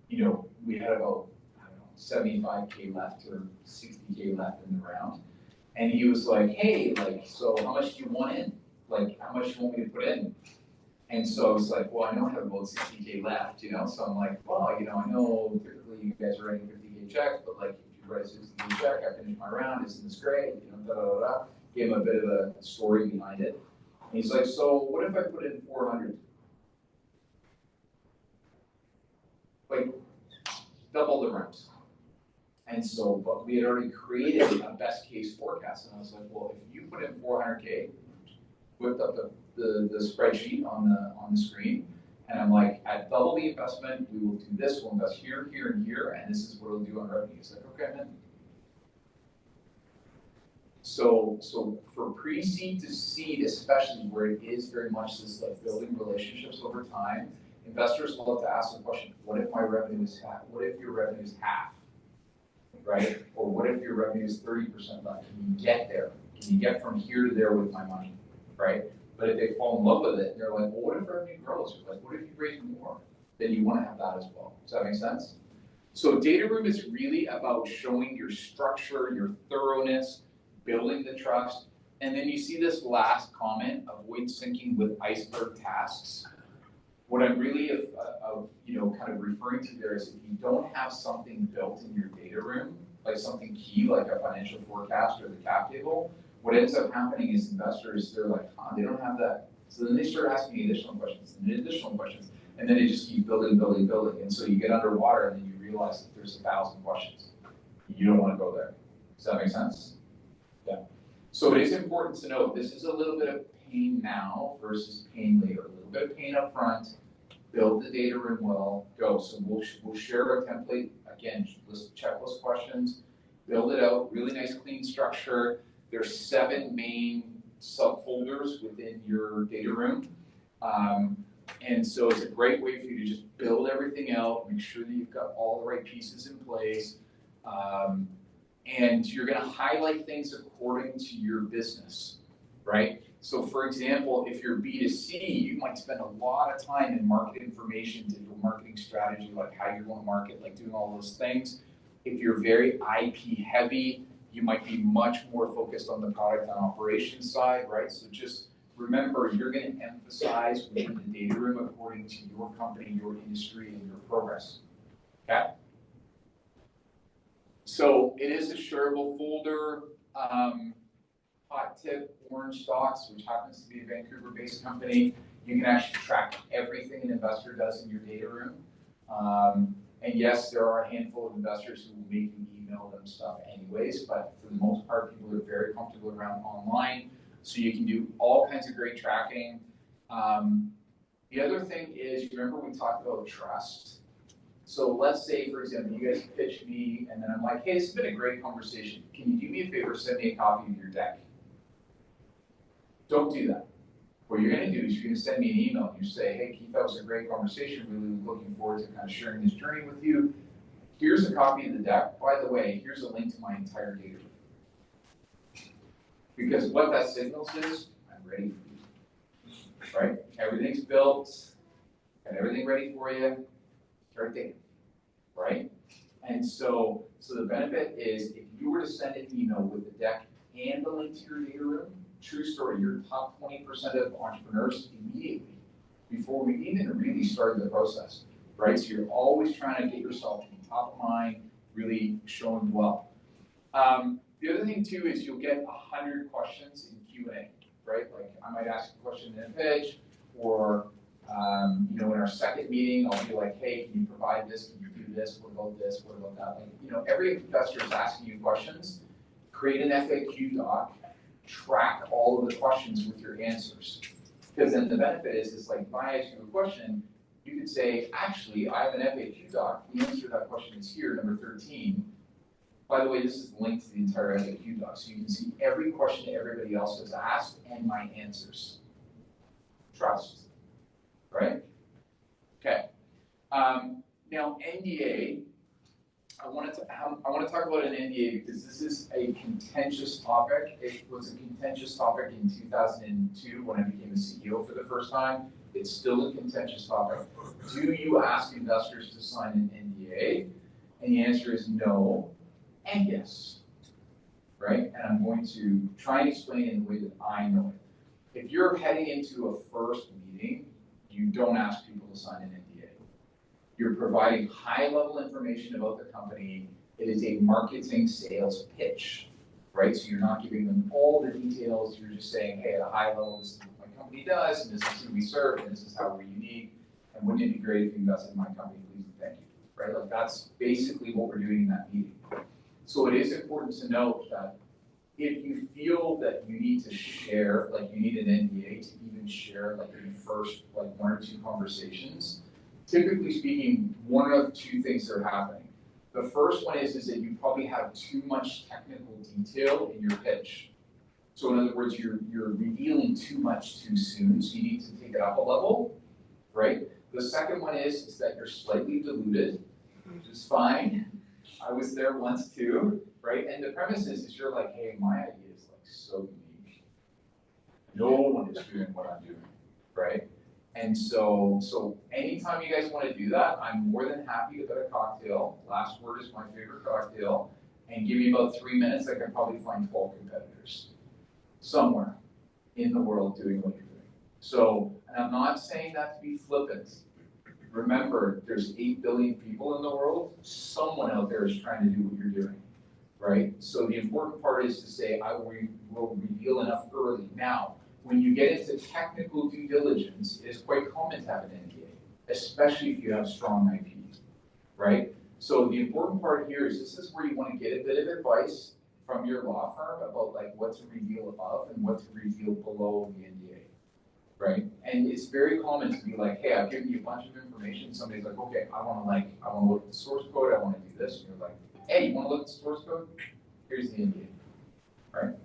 you know, we had about, I don't know, 75K left or 60K left in the round, and he was like, hey, like, so how much do you want in? Like, how much do you want me to put in? And so I was like, well, I know I have about 60K left, you know? So I'm like, well, you know, I know typically you guys are writing 50K checks, but like, if you write a 60K check, I finish my round, isn't this great? You know, da da da da. Gave him a bit of a story behind it. And he's like, so what if I put in 400? Like, double the round. And so, but we had already created a best case forecast. And I was like, well, if you put in 400K, whipped up the spreadsheet on the screen, and I'm like, at double the investment, we will do this, we'll invest here, here, and here, and this is what it'll do on revenue. He's like, okay, man. So for pre-seed to seed, especially where it is very much this like building relationships over time, investors love to ask the question, what if my revenue is half? What if your revenue is half? Right? Or what if your revenue is 30% left? Can you get there? Can you get from here to there with my money? Right? But if they fall in love with it, they're like, well, what if revenue grows? Or like, what if you raise more? Then you want to have that as well. Does that make sense? So data room is really about showing your structure, your thoroughness, building the trust. And then you see this last comment, avoid syncing with iceberg tasks. What I'm really you know, kind of referring to there is if you don't have something built in your data room, like something key, like a financial forecast or the cap table, what ends up happening is investors, they're like, they don't have that. So then they start asking additional questions and additional questions, and then they just keep building. And so you get underwater and then you realize that there's 1,000 questions. You don't want to go there. Does that make sense? Yeah. So it is important to note, this is a little bit of pain now versus pain later. A little bit of pain up front, build the data room well, go. So we'll share a template, again, list checklist questions, build it out, really nice clean structure. There's 7 main subfolders within your data room. And so it's a great way for you to just build everything out, make sure that you've got all the right pieces in place. And you're gonna highlight things according to your business, right? So for example, if you're B2C, you might spend a lot of time in market information, digital marketing strategy, like how you're going to market, like doing all those things. If you're very IP heavy, you might be much more focused on the product and operations side, right? So just remember, you're going to emphasize within the data room according to your company, your industry, and your progress, okay? So it is a shareable folder. Hot tip, Orange Stocks, which happens to be a Vancouver-based company. You can actually track everything an investor does in your data room. And yes, there are a handful of investors who will make you email them stuff anyways, but for the most part, people are very comfortable around online. So you can do all kinds of great tracking. The other thing is, you remember we talked about trust. So let's say, for example, you guys pitch me, and then I'm like, hey, this has been a great conversation. Can you do me a favor, send me a copy of your deck? Don't do that. What you're going to do is you're going to send me an email. You say, hey, Keith, that was a great conversation. Really looking forward to kind of sharing this journey with you. Here's a copy of the deck. By the way, here's a link to my entire data room. Because what that signals is, I'm ready for you. Right? Everything's built, got everything ready for you. Start digging. right? And so the benefit is if you were to send an email with the deck and the link to your data room, true story, your top 20% of entrepreneurs immediately, before we even really started the process, right? So you're always trying to get yourself top of mind, really showing well. The other thing too is you'll get 100 questions in Q&A, right? Like I might ask a question in a pitch, or you know, in our second meeting, I'll be like, hey, can you provide this? Can you do this? What about this? What about that? Like, you know, every investor is asking you questions. Create an FAQ doc, track all of the questions with your answers. Because then the benefit is like if I ask you a question, you could say, actually, I have an FAQ doc. The answer to that question is here, number 13. By the way, this is linked to the entire FAQ doc, so you can see every question that everybody else has asked and my answers. Trust, right? Okay. Now, NDA, I want to talk about an NDA because this is a contentious topic. It was a contentious topic in 2002 when I became a CEO for the first time. It's still a contentious topic. Do you ask investors to sign an NDA? And the answer is no and yes, right? And I'm going to try and explain it in the way that I know it. If you're heading into a first meeting, you don't ask people to sign an NDA. You're providing high-level information about the company. It is a marketing sales pitch, right? So you're not giving them all the details. You're just saying, hey, at a high level, this is what my company does, and this is who we serve, and this is how we're unique. And wouldn't it be great if you invested in my company? Please and thank you, right? Like that's basically what we're doing in that meeting. So it is important to note that if you feel that you need to share, like you need an NDA to even share like in the first like 1 or 2 conversations, typically speaking, one of 2 things are happening. The first one is that you probably have too much technical detail in your pitch. So in other words, you're revealing too much too soon, so you need to take it up a level, right? The second one is that you're slightly diluted, which is fine. I was there once too, right? And the premise is you're like, hey, my idea is like so unique. No one is doing what I'm doing, right? And so anytime you guys want to do that, I'm more than happy to get a cocktail. Last word is my favorite cocktail. And give me about 3 minutes, I can probably find 12 competitors somewhere in the world doing what you're doing. So, and I'm not saying that to be flippant. Remember, there's 8 billion people in the world. Someone out there is trying to do what you're doing, right? So the important part is to say, I will reveal enough early. Now, when you get into technical due diligence, it is quite common to have an NDA, especially if you have strong IP, right? So the important part here is this is where you want to get a bit of advice from your law firm about like what to reveal above and what to reveal below the NDA. Right? And it's very common to be like, hey, I've given you a bunch of information. Somebody's like, okay, I want to look at the source code. I want to do this. And you're like, hey, you want to look at the source code? Here's the NDA, right?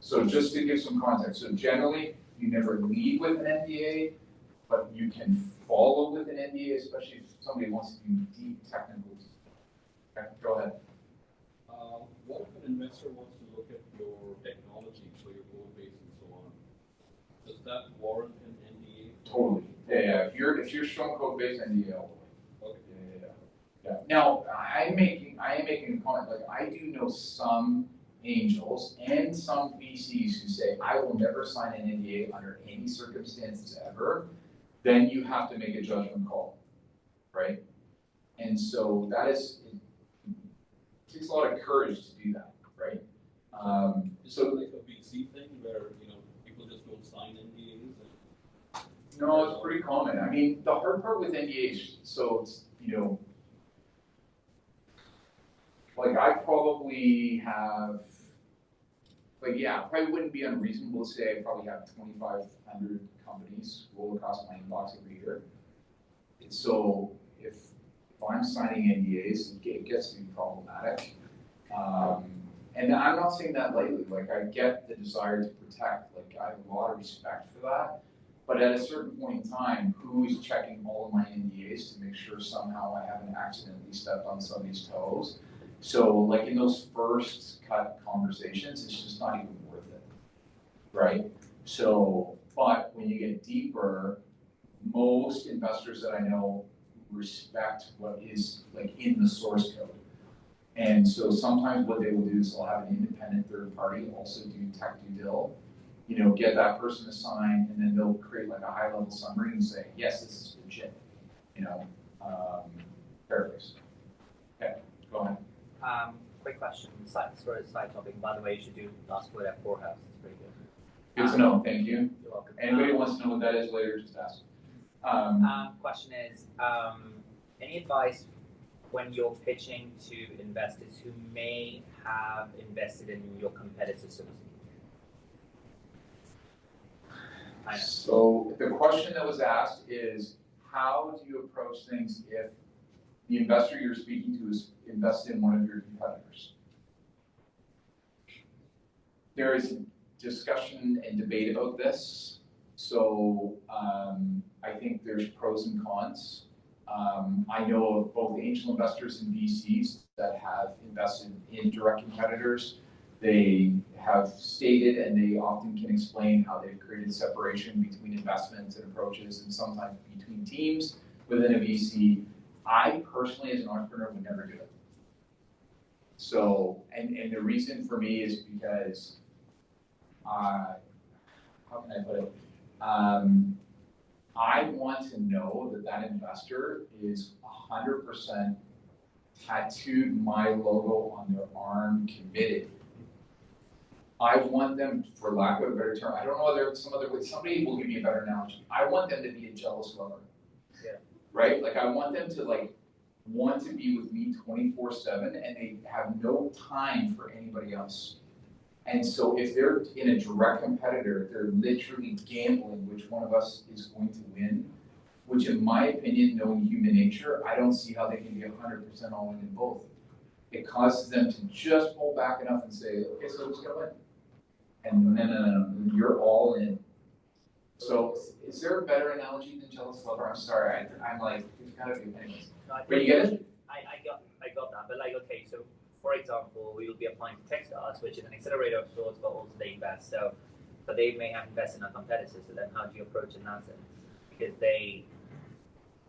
So just to give some context. So generally, you never lead with an NDA, but you can follow with an NDA, especially if somebody wants to do deep technical. Okay, go ahead. What if an investor wants to look at your technology, so your code base and so on? Does that warrant an NDA? Totally. Yeah. If you're showing code base, NDA all the way. Okay. Yeah. Now I am making a comment. Like I do know some angels and some VCs who say I will never sign an NDA under any circumstances ever. Then you have to make a judgment call, right? And so that is. It takes a lot of courage to do that, right? So like a VC thing where people just don't sign NDAs. No, it's pretty common. I mean, the hard part with NDAs, so it's like I probably have, probably wouldn't be unreasonable to say I probably have 2,500 companies roll across my inbox every year. And so if I'm signing NDAs, it gets to be problematic. And I'm not saying that lightly. Like I get the desire to protect. Like I have a lot of respect for that. But at a certain point in time, who is checking all of my NDAs to make sure somehow I haven't accidentally stepped on somebody's toes? So like in those first cut conversations, it's just not even worth it, right? So, but when you get deeper, most investors that I know respect what is like in the source code. And so sometimes what they will do is they'll have an independent third party also do tech due dil, get that person to sign, and then they'll create like a high level summary and say, yes, this is legit, paraphrase. Okay, go ahead. Quick question, side topic. By the way, you should do last word at Poorhouse. It's pretty good. Good to know, thank you. You're welcome. Anybody wants to know what that is later, just ask. Question is, any advice when you're pitching to investors who may have invested in your competitors, so to speak? So the question that was asked is, how do you approach things if the investor you're speaking to is invested in one of your competitors? There is discussion and debate about this. So I think there's pros and cons. I know of both angel investors and VCs that have invested in direct competitors. They have stated, and they often can explain how they've created separation between investments and approaches, and sometimes between teams within a VC. I personally, as an entrepreneur, would never do it. So, and the reason for me is because, how can I put it? I want to know that that investor is 100% tattooed my logo on their arm, committed. I want them, for lack of a better term, I don't know whether some other way, somebody will give me a better analogy. I want them to be a jealous lover. Yeah. Right? Like I want them to want to be with me 24/7, and they have no time for anybody else. And so if they're in a direct competitor, they're literally gambling which one of us is going to win, which in my opinion, knowing human nature, I don't see how they can be 100% all in both. It causes them to just pull back enough and say, okay, so who's going to win? And no, you're all in. So is there a better analogy than jealous lover? I'm sorry, I'm like, it's gotta be anyways. No, But you get it? I got that, but okay, so for example, we will be applying to Techstars, which is an accelerator of sorts, but also they invest. So, but they may have invested in our competitors. So then, how do you approach in that sense? Because they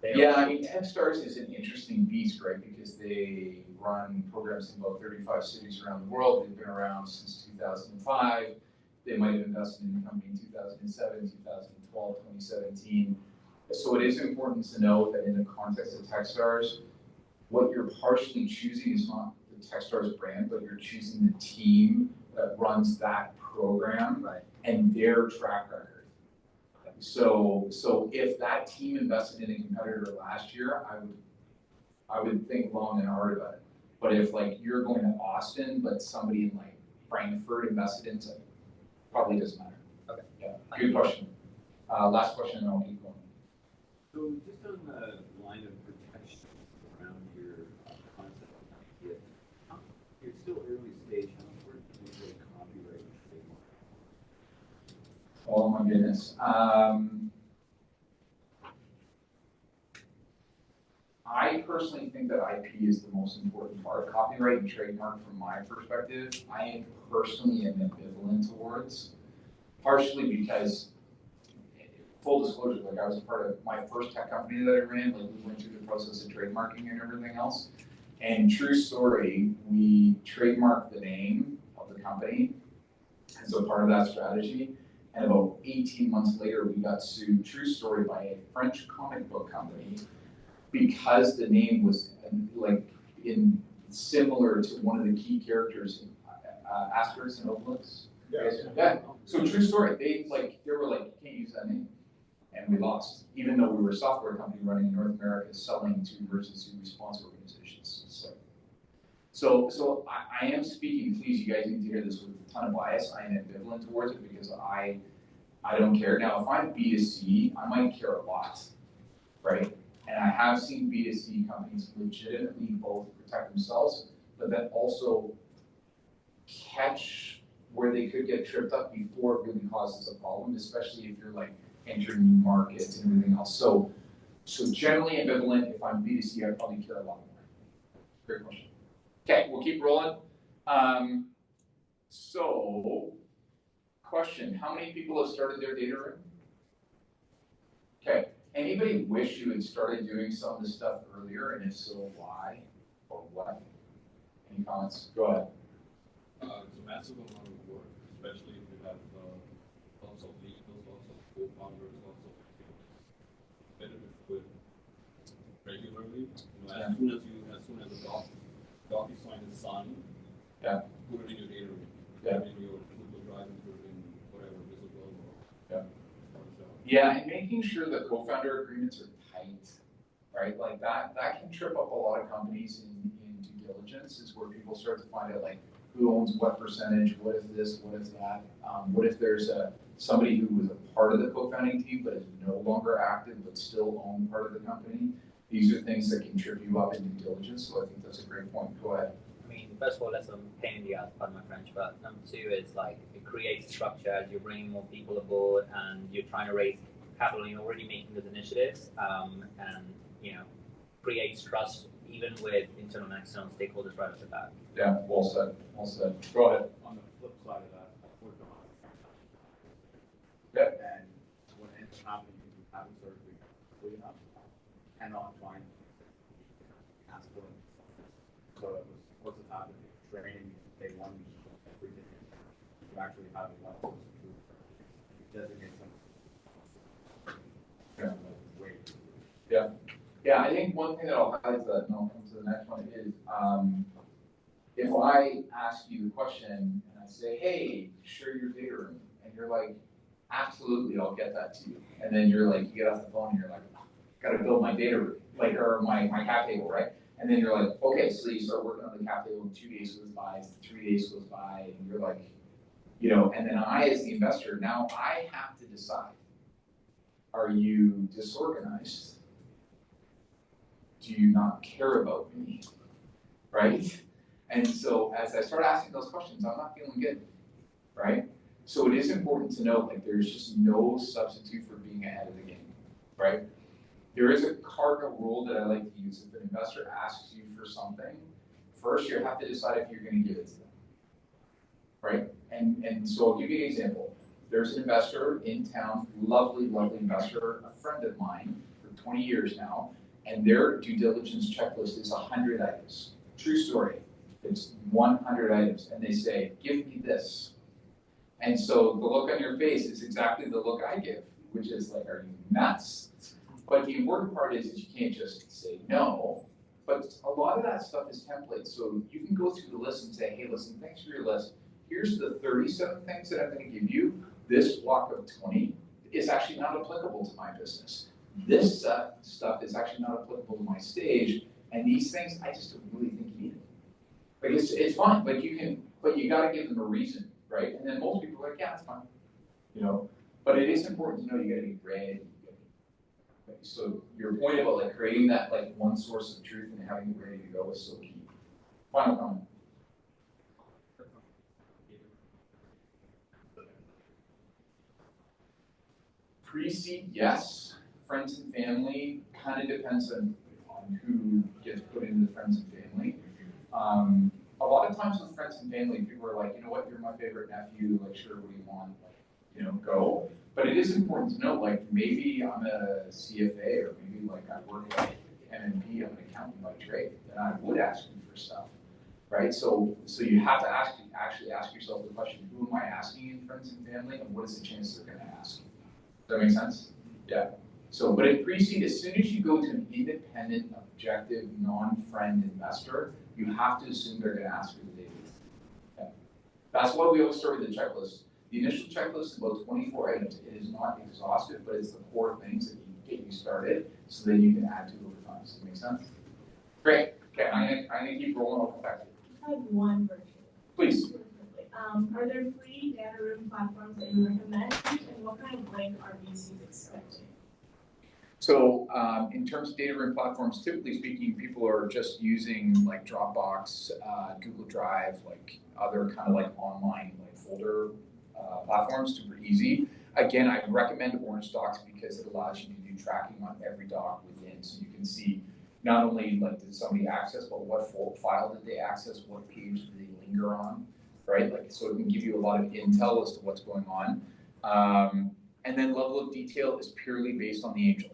yeah, I mean, Techstars is an interesting beast, right? Because they run programs in about 35 cities around the world. They've been around since 2005. They might have invested in the company in 2007, 2012, 2017. So it is important to know that in the context of Techstars, what you're partially choosing is not the Techstars brand, but you're choosing the team that runs that program and their track record. So if that team invested in a competitor last year, I would think long and hard about it. But if you're going to Austin, but somebody in Frankfurt invested in it, probably doesn't matter. Okay. Yeah. Good question. Last question, and I'll keep going. So just on the line of protection around your concept idea, you're still early stage. How important is copyright and trademark? Oh my goodness. I personally think that IP is the most important part. Copyright and trademark, from my perspective, I personally am ambivalent towards. Partially because, full disclosure, I was a part of my first tech company that I ran. We went through the process of trademarking and everything else. And true story, we trademarked the name of the company, and so part of that strategy. And about 18 months later, we got sued, true story, by a French comic book company because the name was in similar to one of the key characters in Asterix and Obelix. Yeah. So true story. They were like, you can't use that name, and we lost, even though we were a software company running in North America, selling to emergency response organizations. So I am speaking. Please, you guys need to hear this with a ton of bias. I am ambivalent towards it because I don't care. Now, if I'm B2C, I might care a lot, right? And I have seen B2C companies legitimately both protect themselves, but then also catch where they could get tripped up before it really causes a problem, especially if you're entering new markets and everything else. So generally ambivalent. If I'm B2C, I probably care a lot more. Great question. Okay, we'll keep rolling. So, question, how many people have started their data room? Okay, Anybody wish you had started doing some of this stuff earlier, and if so, why or what? Any comments? Go ahead. It's a massive amount of work, especially if you have lots of vehicles, lots of co-founders, lots of better with regularly. You know, as soon as the doc is signed and signed, yeah, put it in your data room, yeah, put it in your Google Drive, and put it in whatever visible or yeah. Yeah, and making sure the co-founder agreements are tight, right? Like that can trip up a lot of companies in due diligence, is where people start to find out like who owns what percentage, what is this, what is that. What if there's somebody who was a part of the co-founding team but is no longer active but still own part of the company? These are things that can trip you up in due diligence, so I think that's a great point. Go ahead. I mean, first of all, that's a pain in the ass, pardon my French, but number two is like it creates structure as you're bringing more people aboard and you're trying to raise capital and you're already making those initiatives, and you know, creates trust even with internal and external stakeholders right off the bat. Yeah, well said. Well said. Go ahead. On the flip side of that, I've worked on yep. And what ends up happening is you haven't started doing quickly enough, cannot find ask for it. So it was what's happening? Training day one, everything. You actually have a lot of designate some. Yeah. Wait. Yeah. Yeah, I think one thing that I'll highlight that, and I'll come to the next one, is if I ask you the question and I say, hey, share your data room, and you're like, absolutely, I'll get that to you. And then you're like, you get off the phone and you're like, gotta build my data room, like, or my cap table, right? And then you're like, okay, so you start working on the cap table and 2 days goes by, 3 days goes by, and you're like, you know, and then I, as the investor, now I have to decide, are you disorganized? Do you not care about me, right? And so as I start asking those questions, I'm not feeling good, right? So it is important to note, like, there's just no substitute for being ahead of the game, right? There is a cardinal rule that I like to use. If an investor asks you for something, first you have to decide if you're going to give it to them, right? And so I'll give you an example. There's an investor in town, lovely, lovely investor, a friend of mine for 20 years now, and their due diligence checklist is 100 items. True story. It's 100 items, and they say, give me this. And so the look on your face is exactly the look I give, which is like, are you nuts? But the important part is that you can't just say no. But a lot of that stuff is templates. So you can go through the list and say, hey, listen, thanks for your list. Here's the 37 things that I'm going to give you. This block of 20 is actually not applicable to my business. This stuff is actually not applicable to my stage. And these things, I just don't really think you need it. Like it's fine, but you got to give them a reason, right? And then most people are like, yeah, that's fine, you know. But it is important to know you got to be ready. So your point about like creating that like one source of truth and having it ready to go is so key. Final comment. Pre-seed, yes. Friends and family kind of depends on who gets put into the friends and family. A lot of times with friends and family, people are like, you know what, you're my favorite nephew, like, sure, what do you want? Like, you know, go. But it is important to know, like, maybe I'm a CFA or maybe like I work at MNP, I'm an accountant by trade, then I would ask you for stuff, right? So you have to actually ask yourself the question, who am I asking in friends and family, and what is the chance they're going to ask? Does that make sense? Yeah. So, but in pre-seed, as soon as you go to an independent, objective, non-friend investor, you have to assume they're going to ask for the data. Yeah. That's why we always start with the checklist. The initial checklist is about 24 items. It is not exhaustive, but it's the core things that get you started, so then you can add to over time. Does that make sense? Great. Okay, I'm gonna keep rolling off the back. I have one version. Please. Are there free data room platforms that you recommend, and what kind of link are VCs expecting? So in terms of data room platforms, typically speaking, people are just using like Dropbox, Google Drive, like other kind of like online like folder platforms, super easy. Again, I recommend Orange Docs because it allows you to do tracking on every doc within, so you can see not only like did somebody access, but what file did they access, what page did they linger on, right? Like, so it can give you a lot of intel as to what's going on. And then level of detail is purely based on the angel.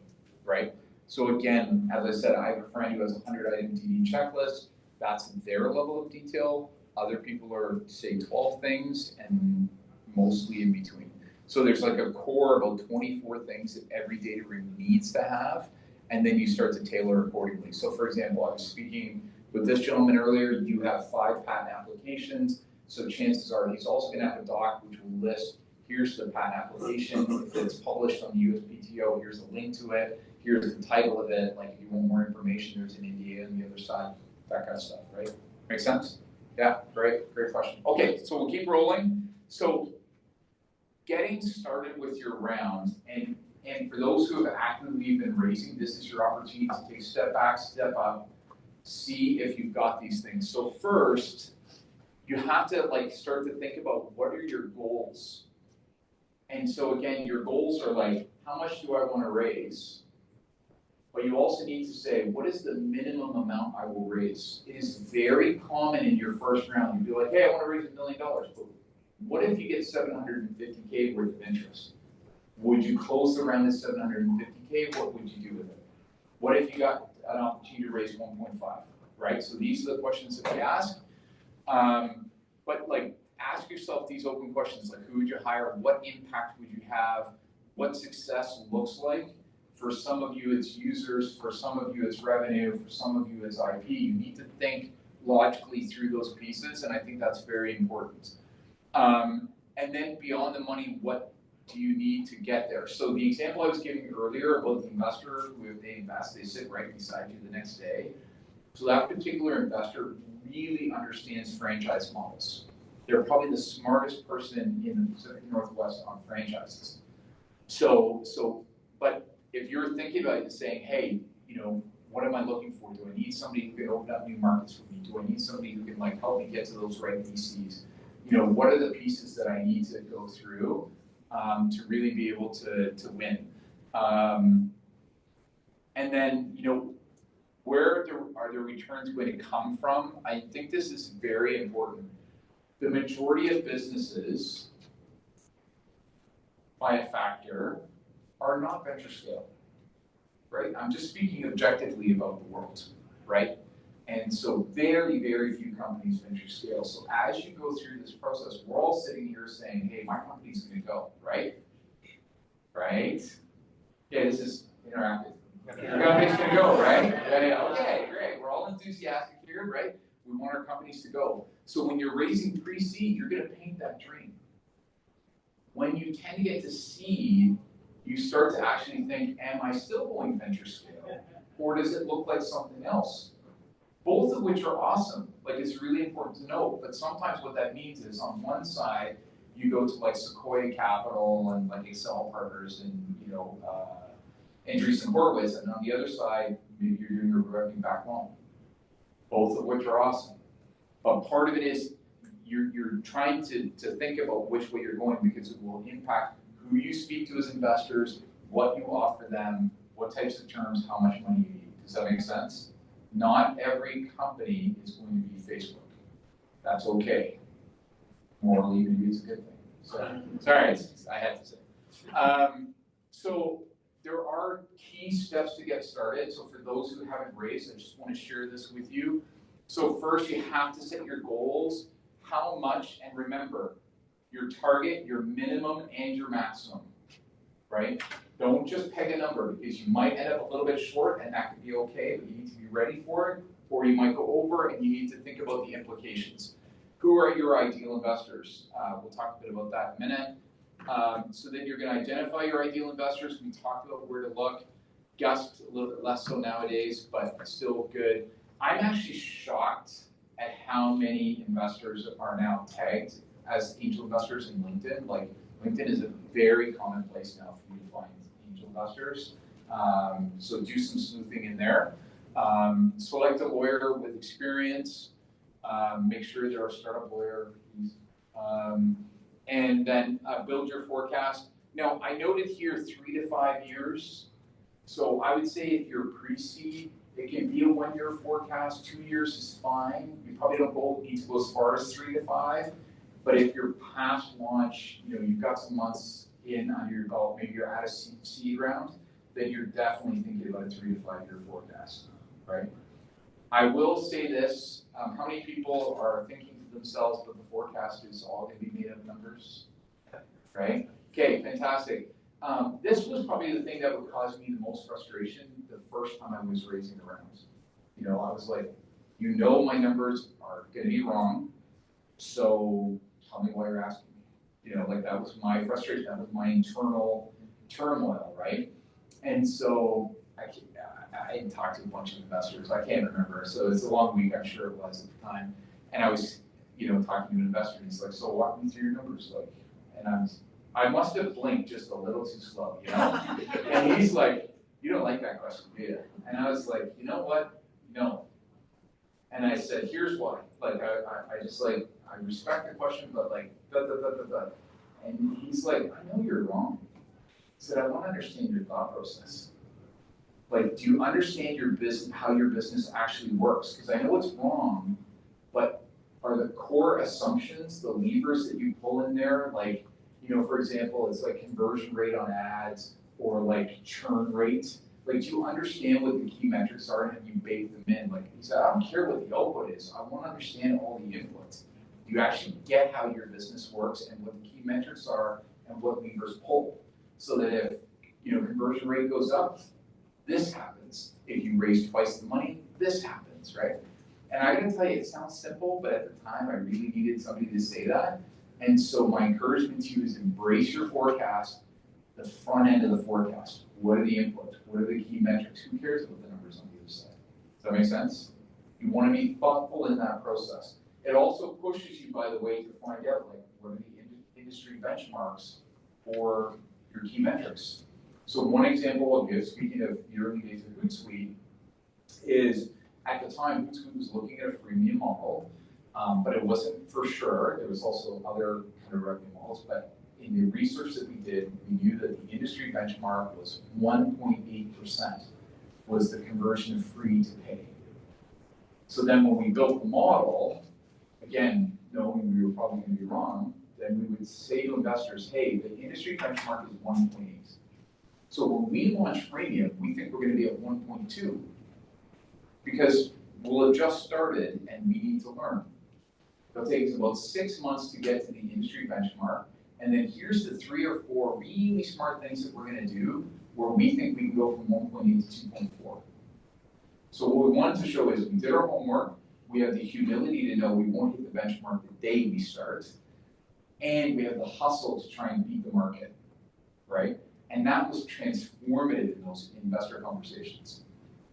right? So again, as I said, I have a friend who has a 100-item DD checklist. That's their level of detail. Other people are, say, 12 things and mostly in between. So there's like a core about 24 things that every data room needs to have, and then you start to tailor accordingly. So for example, I was speaking with this gentleman earlier, you have 5 patent applications, so chances are he's also gonna have a doc which will list, here's the patent application, if it's published on the USPTO, here's a link to it, here's the title of it, like if you want more information, there's an NDA on the other side, that kind of stuff, right? Make sense? Yeah, great question. Okay, so we'll keep rolling. So getting started with your round, and for those who have actively been raising, this is your opportunity to take a step back, step up, see if you've got these things. So first, you have to like start to think about what are your goals. And so again, your goals are like, how much do I want to raise? But you also need to say, what is the minimum amount I will raise? It is very common in your first round. You'd be like, hey, I want to raise $1 million. But what if you get $750K worth of interest? Would you close the round at $750K? What would you do with it? What if you got an opportunity to raise 1.5, right? So these are the questions that we ask. But like, ask yourself these open questions, like who would you hire? What impact would you have? What success looks like? For some of you, it's users. For some of you, it's revenue. For some of you, it's IP. You need to think logically through those pieces, and I think that's very important. And then beyond the money, what do you need to get there? So the example I was giving earlier about the investor who, if they invest, they sit right beside you the next day. So that particular investor really understands franchise models. They're probably the smartest person in the Pacific Northwest on franchises. But if you're thinking about it and saying, hey, you know, what am I looking for? Do I need somebody who can open up new markets for me? Do I need somebody who can like help me get to those right VCs? You know, what are the pieces that I need to go through to really be able to win? And then, you know, where are the returns going to come from? I think this is very important. The majority of businesses, by a factor, are not venture scale, right? I'm just speaking objectively about the world, right? And so very, very few companies venture scale. So as you go through this process, we're all sitting here saying, hey, my company's gonna go, right? Right? Yeah, this is interactive. Your company's gonna go, right? Yeah, okay, great. We're all enthusiastic here, right? We want our companies to go. So when you're raising pre-seed, you're gonna paint that dream. When you tend to get to seed, you start to actually think, am I still going venture scale? Or does it look like something else? Both of which are awesome. Like, it's really important to know. But sometimes what that means is on one side, you go to like Sequoia Capital and like Excel Partners and, you know, Andreessen Horowitz. And on the other side, maybe you're doing a revenue back loan. Both of which are awesome. But part of it is you're trying to think about which way you're going because it will impact who you speak to as investors, what you offer them, what types of terms, how much money you need. Does that make sense? Not every company is going to be Facebook. That's okay. Morally, maybe it's a good thing. So, sorry, I had to say. So there are key steps to get started. So for those who haven't raised, I just want to share this with you. So first, you have to set your goals. How much, and remember, your target, your minimum, and your maximum, right? Don't just peg a number because you might end up a little bit short and that could be okay, but you need to be ready for it, or you might go over and you need to think about the implications. Who are your ideal investors? We'll talk a bit about that in a minute. So then you're gonna identify your ideal investors. We talked about where to look. Guessed a little bit less so nowadays, but still good. I'm actually shocked at how many investors are now tagged as angel investors in LinkedIn. Like, LinkedIn is a very common place now for you to find angel investors. So do some sleuthing in there. Select a lawyer with experience. Make sure they're a startup lawyer, please. And then build your forecast. Now, I noted here 3 to 5 years. So I would say if you're pre-seed, it can be a 1-year forecast. 2 years is fine. You probably don't need to go as far as 3 to 5. But if you're past launch, you know, you've got some months in under your belt, maybe you're at a seed round, then you're definitely thinking about a 3 to 5 year forecast, right? I will say this, how many people are thinking to themselves, but the forecast is all gonna be made up numbers, right? Okay, fantastic. This was probably the thing that would cause me the most frustration the first time I was raising around. You know, I was like, you know my numbers are gonna be wrong, so tell me why you're asking me. You know, like that was my frustration, that was my internal turmoil, right? And so I talked to a bunch of investors, I can't remember, so it's a long week, I'm sure it was at the time. And I was, you know, talking to an investor, and he's like, so walk me through your numbers, like, and I must have blinked just a little too slow, you know? And he's like, you don't like that question, do you? And I was like, you know what? No. And I said, here's why. Like, I just like, I respect the question, but like, And he's like, I know you're wrong. He said, I want to understand your thought process. Like, do you understand your business, how your business actually works? Because I know it's wrong, but are the core assumptions, the levers that you pull in there, like, you know, for example, it's like conversion rate on ads or like churn rate. Like, do you understand what the key metrics are and have you baked them in? Like, he said, I don't care what the output is. I want to understand all the inputs. Do you actually get how your business works and what the key metrics are and what levers pull? So that if, you know, conversion rate goes up, this happens. If you raise twice the money, this happens, right? And I gotta tell you, it sounds simple, but at the time, I really needed somebody to say that. And so my encouragement to you is embrace your forecast, the front end of the forecast. What are the inputs? What are the key metrics? Who cares about the numbers on the other side? Does that make sense? You wanna be thoughtful in that process. It also pushes you, by the way, to find out, like, what are the industry benchmarks for your key metrics. So one example I'll give, speaking of the early days of Hootsuite, is at the time, Hootsuite was looking at a freemium model, but it wasn't for sure. There was also other kind of revenue models, but in the research that we did, we knew that the industry benchmark was 1.8% was the conversion of free to pay. So then when we built the model, again, knowing we were probably going to be wrong, then we would say to investors, hey, the industry benchmark is 1.8. So when we launch freemium, we think we're going to be at 1.2 because we'll have just started and we need to learn. It'll take us about 6 months to get to the industry benchmark. And then here's the 3 or 4 really smart things that we're going to do where we think we can go from 1.8 to 2.4. So what we wanted to show is we did our homework. We have the humility to know we won't hit the benchmark the day we start. And we have the hustle to try and beat the market, right? And that was transformative in those investor conversations.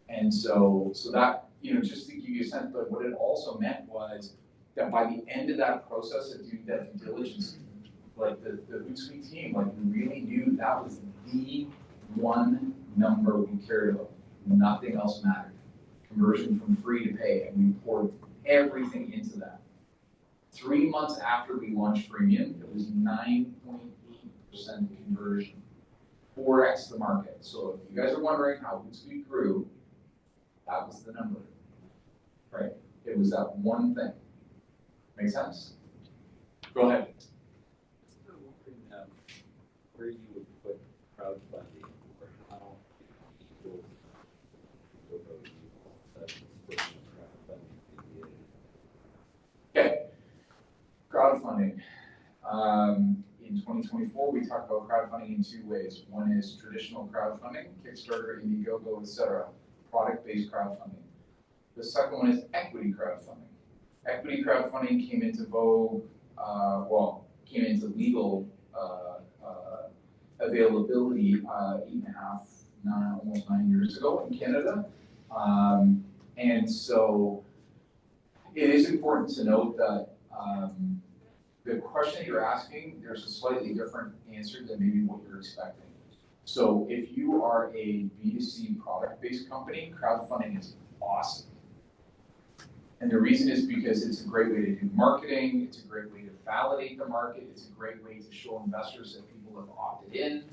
And so that, you know, just to give you a sense, but what it also meant was that by the end of that process of doing that due diligence, like the Hootsuite team, like we really knew that was the one number we cared about. Nothing else mattered. Conversion from free to pay, and we poured everything into that. 3 months after we launched freemium, it was 9.8% conversion. 4x the market. So if you guys are wondering how Hootsuite grew, that was the number, right? It was that one thing. Make sense? Go ahead. Where you would put crowdfunding or how people Okay, crowdfunding. In 2024, we talked about crowdfunding in 2 ways. One is traditional crowdfunding, Kickstarter, Indiegogo, etc., product-based crowdfunding. The second one is equity crowdfunding. Equity crowdfunding came into vogue, came into legal availability 8.5, almost 9 years ago in Canada. And so it is important to note that the question that you're asking, there's a slightly different answer than maybe what you're expecting. So if you are a B2C product-based company, crowdfunding is awesome. And the reason is because it's a great way to do marketing, it's a great way to validate the market, it's a great way to show investors that people have opted in,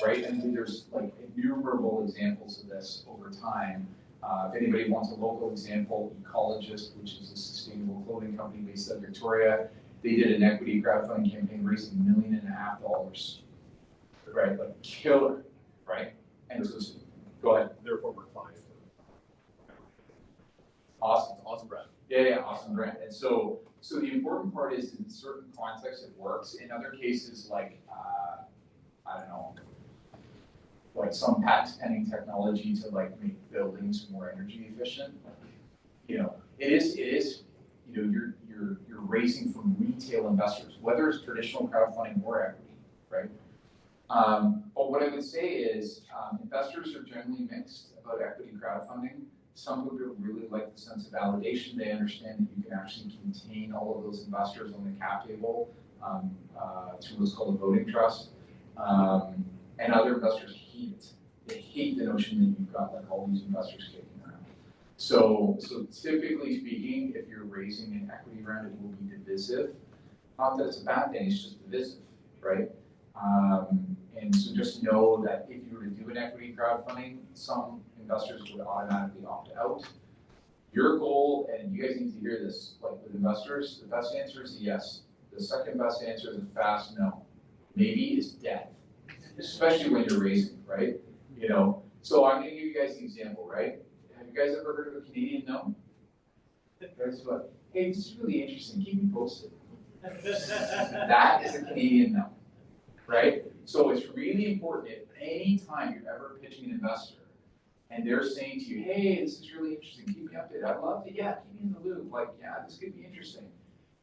right? And there's like innumerable examples of this over time. If anybody wants a local example, Ecologist, which is a sustainable clothing company based out of Victoria, they did an equity crowdfunding campaign raising $1.5 million, right? Like killer, right? And so, go ahead. They're former clients. Awesome. Awesome brand. Yeah, awesome brand. And so the important part is in certain contexts it works. In other cases, like, I don't know, like some patent pending technology to like make buildings more energy efficient. You know, it is, you know, you're raising from retail investors, whether it's traditional crowdfunding or equity, right? But what I would say is investors are generally mixed about equity crowdfunding. Some people really like the sense of validation. They understand that you can actually contain all of those investors on the cap table through what's called a voting trust. And other investors hate it. They hate the notion that you've got like all these investors kicking around. So typically speaking, if you're raising an equity round, it will be divisive. Not that it's a bad thing, it's just divisive, right? And so just know that if you were to do an equity crowdfunding, some investors would automatically opt out. Your goal, and you guys need to hear this, like with investors, the best answer is yes. The second best answer is a fast no. Maybe is death, especially when you're raising, right? You know, so I'm gonna give you guys an example, right? Have you guys ever heard of a Canadian no? Guys, what? Hey, this is really interesting, keep me posted. That is a Canadian no, right? So it's really important if any time you're ever pitching an investor and they're saying to you, hey, this is really interesting, keep me updated. I'd love to, yeah, keep me in the loop. Like, yeah, this could be interesting.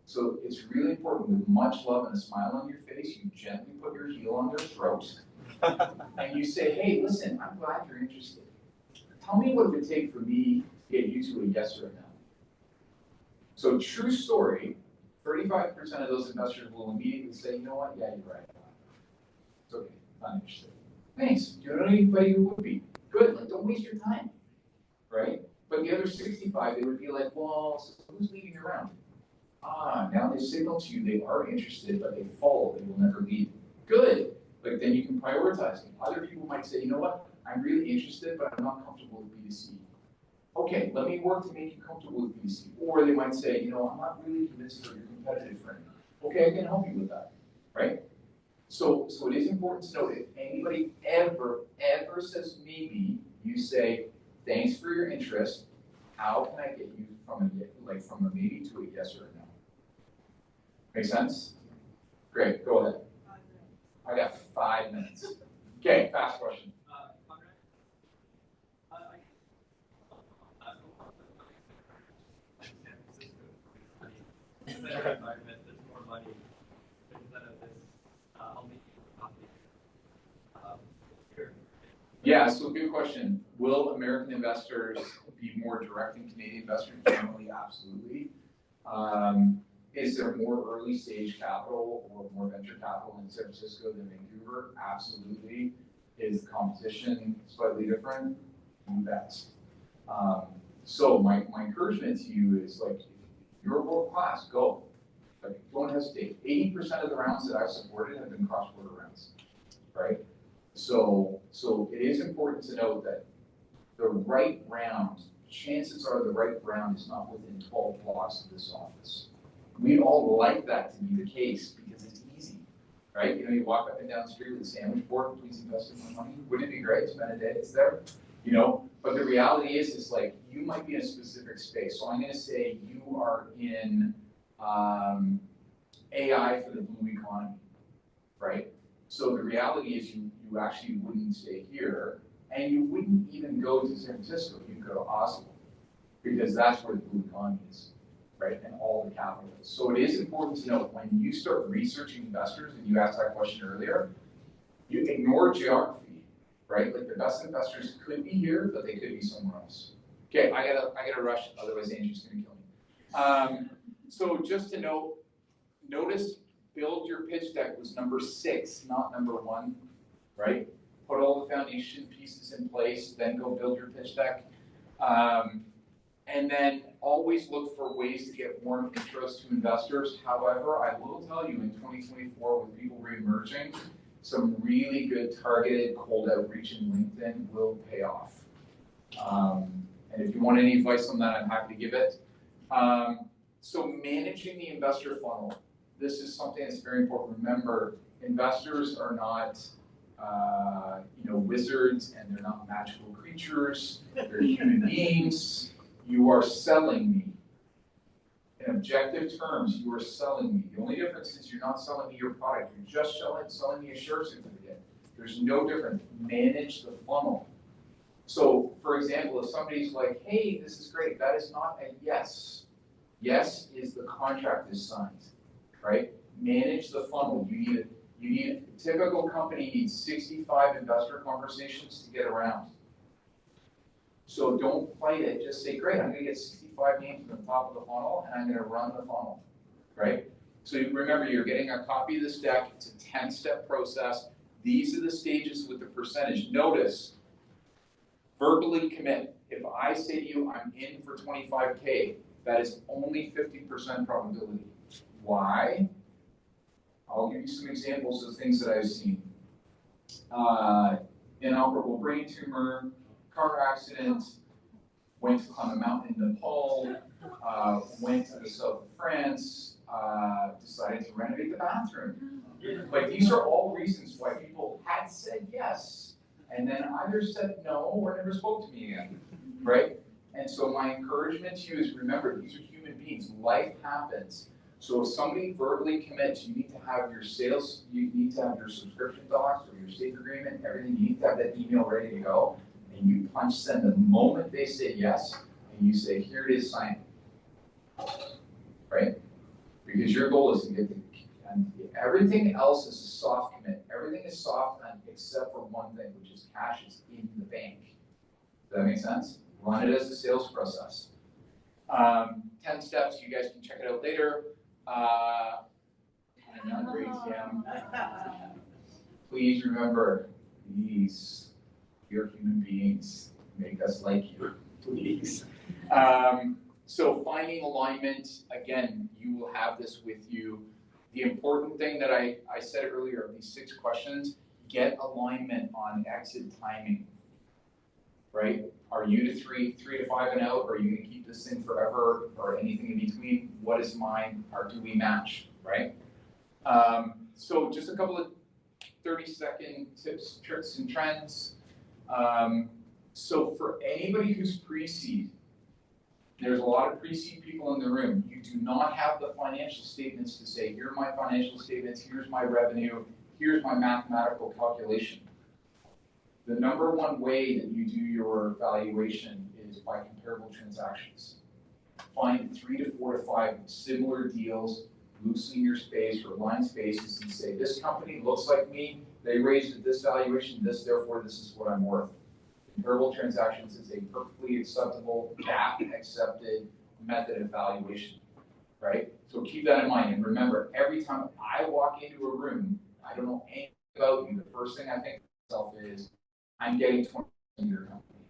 So it's really important with much love and a smile on your face, you gently put your heel on their throat and you say, hey, listen, I'm glad you're interested. Tell me what it would take for me to get you to a yes or a no. So true story, 35% of those investors will immediately say, you know what, yeah, you're right. It's okay, not interested. Thanks, do you know anybody who would be? Good, like don't waste your time, right? But the other 65, they would be like, well, so who's leading around? Now they signal to you they are interested, but they follow, they will never lead. Good, like then you can prioritize them. Other people might say, you know what, I'm really interested, but I'm not comfortable with B2C. Okay, let me work to make you comfortable with B2C. Or they might say, you know, I'm not really convinced of your competitive frame. Okay, I can help you with that, right? So it is important to note if anybody ever says maybe, you say, thanks for your interest. How can I get you from a maybe to a yes or a no? Make sense? Great, go ahead. I got 5 minutes. Okay, fast question. Yeah, so good question. Will American investors be more direct than Canadian investors? Generally, absolutely. Is there more early stage capital or more venture capital in San Francisco than Vancouver? Absolutely. Is the competition slightly different? You bet. So my encouragement to you is like, if you're world class, go. Like, don't hesitate. 80% of the rounds that I've supported have been cross-border rounds, right? So it is important to note that the right round, chances are the right round is not within 12 blocks of this office. We'd all like that to be the case because it's easy, right? You know, you walk up and down the street with a sandwich board, please invest in my money. Wouldn't it be great to spend a day, it's there, you know? But the reality is like, you might be in a specific space. So I'm gonna say you are in AI for the blue economy, right? So the reality is you actually wouldn't stay here, and you wouldn't even go to San Francisco. You'd go to Oslo, because that's where the blue economy is, right? And all the capital is. So it is important to note when you start researching investors, and you asked that question earlier, you ignore geography, right? Like the best investors could be here, but they could be somewhere else. Okay, I gotta rush, otherwise Andrew's gonna kill me. So just to note, notice build your pitch deck was number 6, not number 1, right? Put all the foundation pieces in place, then go build your pitch deck. And then always look for ways to get warm intros to investors. However, I will tell you in 2024 with people reemerging, some really good targeted cold outreach in LinkedIn will pay off. And if you want any advice on that, I'm happy to give it. So managing the investor funnel. This is something that's very important. Remember, investors are not wizards and they're not magical creatures, they're human beings. You are selling me. In objective terms, you are selling me. The only difference is you're not selling me your product, you're just selling me a share certificate. There's no difference. Manage the funnel. So, for example, if somebody's like, hey, this is great, that is not a yes. Yes is the contract is signed, right? Manage the funnel. You need a typical company needs 65 investor conversations to get around. So don't fight it, just say, great, I'm gonna get 65 names from the top of the funnel and I'm gonna run the funnel, right? So remember, you're getting a copy of this deck, it's a 10-step process. These are the stages with the percentage. Notice, verbally commit. If I say to you, I'm in for 25K, that is only 50% probability. Why? I'll give you some examples of things that I've seen. Inoperable brain tumor, car accident, went to climb a mountain in Nepal, went to the south of France, decided to renovate the bathroom. Like, these are all reasons why people had said yes, and then either said no or never spoke to me again, right? And so my encouragement to you is, remember, these are human beings. Life happens. So if somebody verbally commits, you need to have your sales, you need to have your subscription docs or your stake agreement, everything. You need to have that email ready to go. And you punch them the moment they say yes, and you say, here it is, sign it. Right? Because your goal is to get the, and everything else is a soft commit. Everything is soft except for one thing, which is cash is in the bank. Does that make sense? Run it as a sales process. 10 steps, you guys can check it out later. I'm not great, Sam. Please remember, you're human beings. Make us like you, please. So finding alignment, again, you will have this with you. The important thing that I said earlier of these 6 questions, get alignment on exit timing, right? Are you to 3 to 5 and out? Or are you gonna keep this thing forever or anything in between? What is mine? Or do we match, right? So just a couple of 30-second tips, tricks, and trends. So for anybody who's pre-seed, there's a lot of pre-seed people in the room. You do not have the financial statements to say, here are my financial statements, here's my revenue, here's my mathematical calculation. The number one way that you do your valuation is by comparable transactions. Find 3 to 4 to 5 similar deals, loosely in your space or line spaces, and say, this company looks like me, they raised at this valuation, therefore this is what I'm worth. Comparable transactions is a perfectly acceptable, GAAP accepted method of valuation, right? So keep that in mind. And remember, every time I walk into a room, I don't know anything about you, the first thing I think to myself is, I'm getting 20% of your company.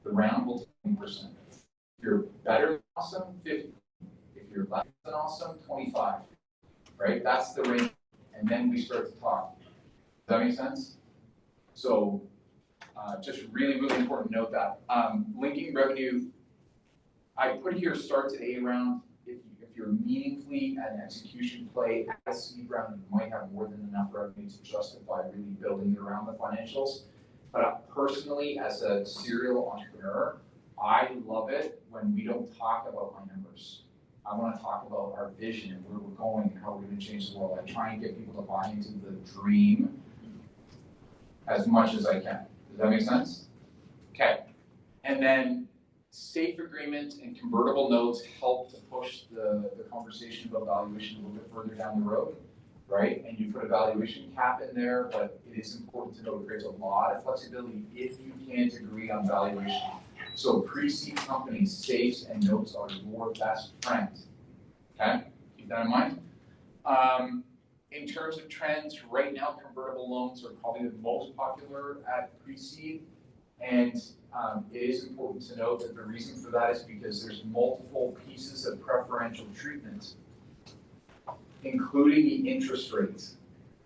The round will take 20%. If you're better than awesome, 50. If you're less than awesome, 25. Right? That's the range. And then we start to talk. Does that make sense? So just really, really important to note that. Linking revenue, I put here starts at A round. If you're meaningfully an execution play at a seed round, you might have more than enough revenue to justify really building around the financials. But personally, as a serial entrepreneur, I love it when we don't talk about my numbers. I want to talk about our vision and where we're going and how we're going to change the world. I try and get people to buy into the dream as much as I can. Does that make sense? Okay. And then safe agreement and convertible notes help to push the conversation about valuation a little bit further down the road, right? And you put a valuation cap in there, but it is important to note it creates a lot of flexibility if you can't agree on valuation. So pre-seed companies, safes and notes are your best friend. Okay, keep that in mind. In terms of trends, right now convertible loans are probably the most popular at pre-seed. And it is important to note that the reason for that is because there's multiple pieces of preferential treatment, including the interest rates.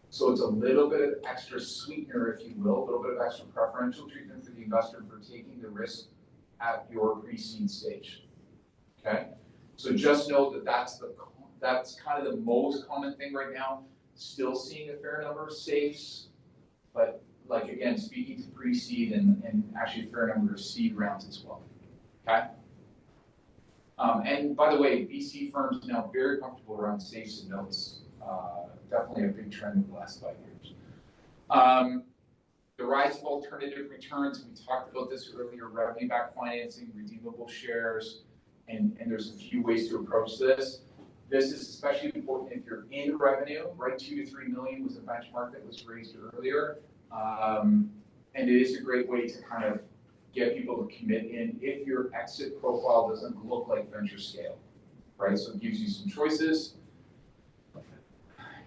So it's a little bit of extra sweetener, if you will, a little bit of extra preferential treatment for the investor for taking the risk at your pre-seed stage. Okay, so just know that that's kind of the most common thing right now. Still seeing a fair number of safes, but like again, speaking to pre-seed and actually a fair number of seed rounds as well, okay? And by the way, VC firms now very comfortable around safes and notes. Definitely a big trend in the last 5 years. The rise of alternative returns, we talked about this earlier, revenue-backed financing, redeemable shares, and there's a few ways to approach this. This is especially important if you're in revenue, right? 2 to 3 million was a benchmark that was raised earlier. And it is a great way to kind of get people to commit in if your exit profile doesn't look like venture scale, right? So it gives you some choices.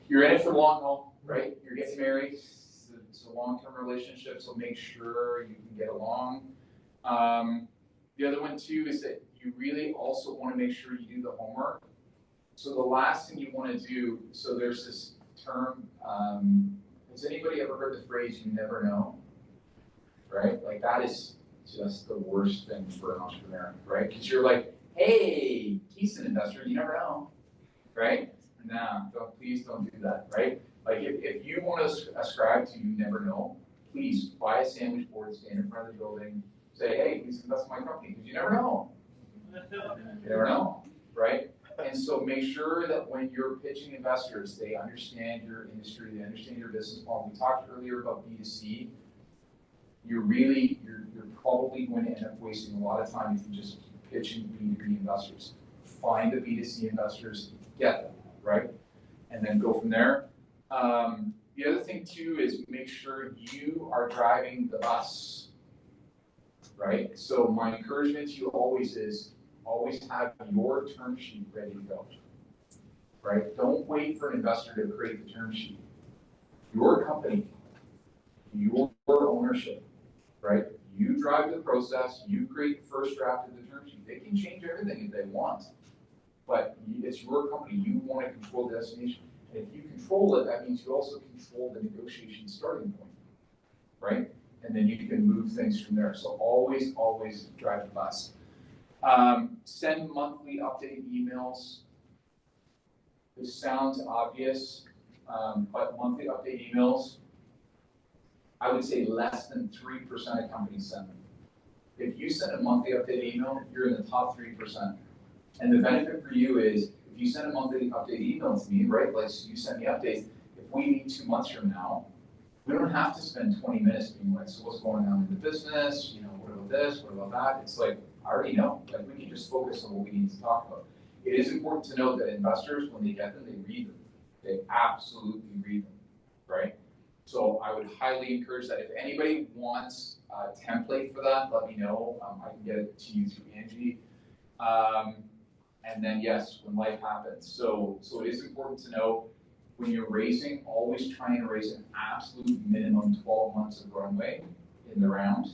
You're in it for the long haul, right? You're getting married. It's a long-term relationship, so make sure you can get along. The other one too is that you really also want to make sure you do the homework. So the last thing you want to do, so there's this term, has anybody ever heard the phrase, you never know? Right? Like that is just the worst thing for an entrepreneur, right? Because you're like, hey, he's an investor, you never know, right? Nah, please don't do that, right? Like if you want to ascribe to you never know, please buy a sandwich board, stand in front of the building, say, hey, please invest in my company, because you never know. You never know, right? And so make sure that when you're pitching investors, they understand your industry, they understand your business model. We talked earlier about B2C. You're probably going to end up wasting a lot of time if you just pitching B2B investors. Find the B2C investors, get them, right? And then go from there. The other thing too is make sure you are driving the bus, right? So my encouragement to you always is, always have your term sheet ready to go, right? Don't wait for an investor to create the term sheet. Your company, your ownership, right? You drive the process, you create the first draft of the term sheet. They can change everything if they want, but it's your company. You want to control the destination. And if you control it, that means you also control the negotiation starting point, right? And then you can move things from there. So always, always drive the bus. Send monthly update emails. This sounds obvious, but monthly update emails, I would say less than 3% of companies send them. If you send a monthly update email, you're in the top 3%. And the benefit for you is, if you send a monthly update email to me, right, like so you send me updates, if we meet 2 months from now, we don't have to spend 20 minutes being like, so what's going on in the business, you know, what about this, what about that? It's like, I already know, like we can just focus on what we need to talk about. It is important to note that investors, when they get them, they read them. They absolutely read them, right? So I would highly encourage that. If anybody wants a template for that, let me know. I can get it to you through Angie. And then yes, when life happens. So it is important to know when you're raising, always trying to raise an absolute minimum 12 months of runway in the round,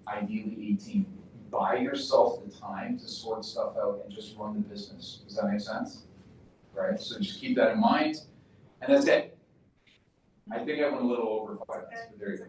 ideally 18. Buy yourself the time to sort stuff out and just run the business. Does that make sense? Right? So just keep that in mind. And that's it. I think I went a little over 5 minutes, but there you go.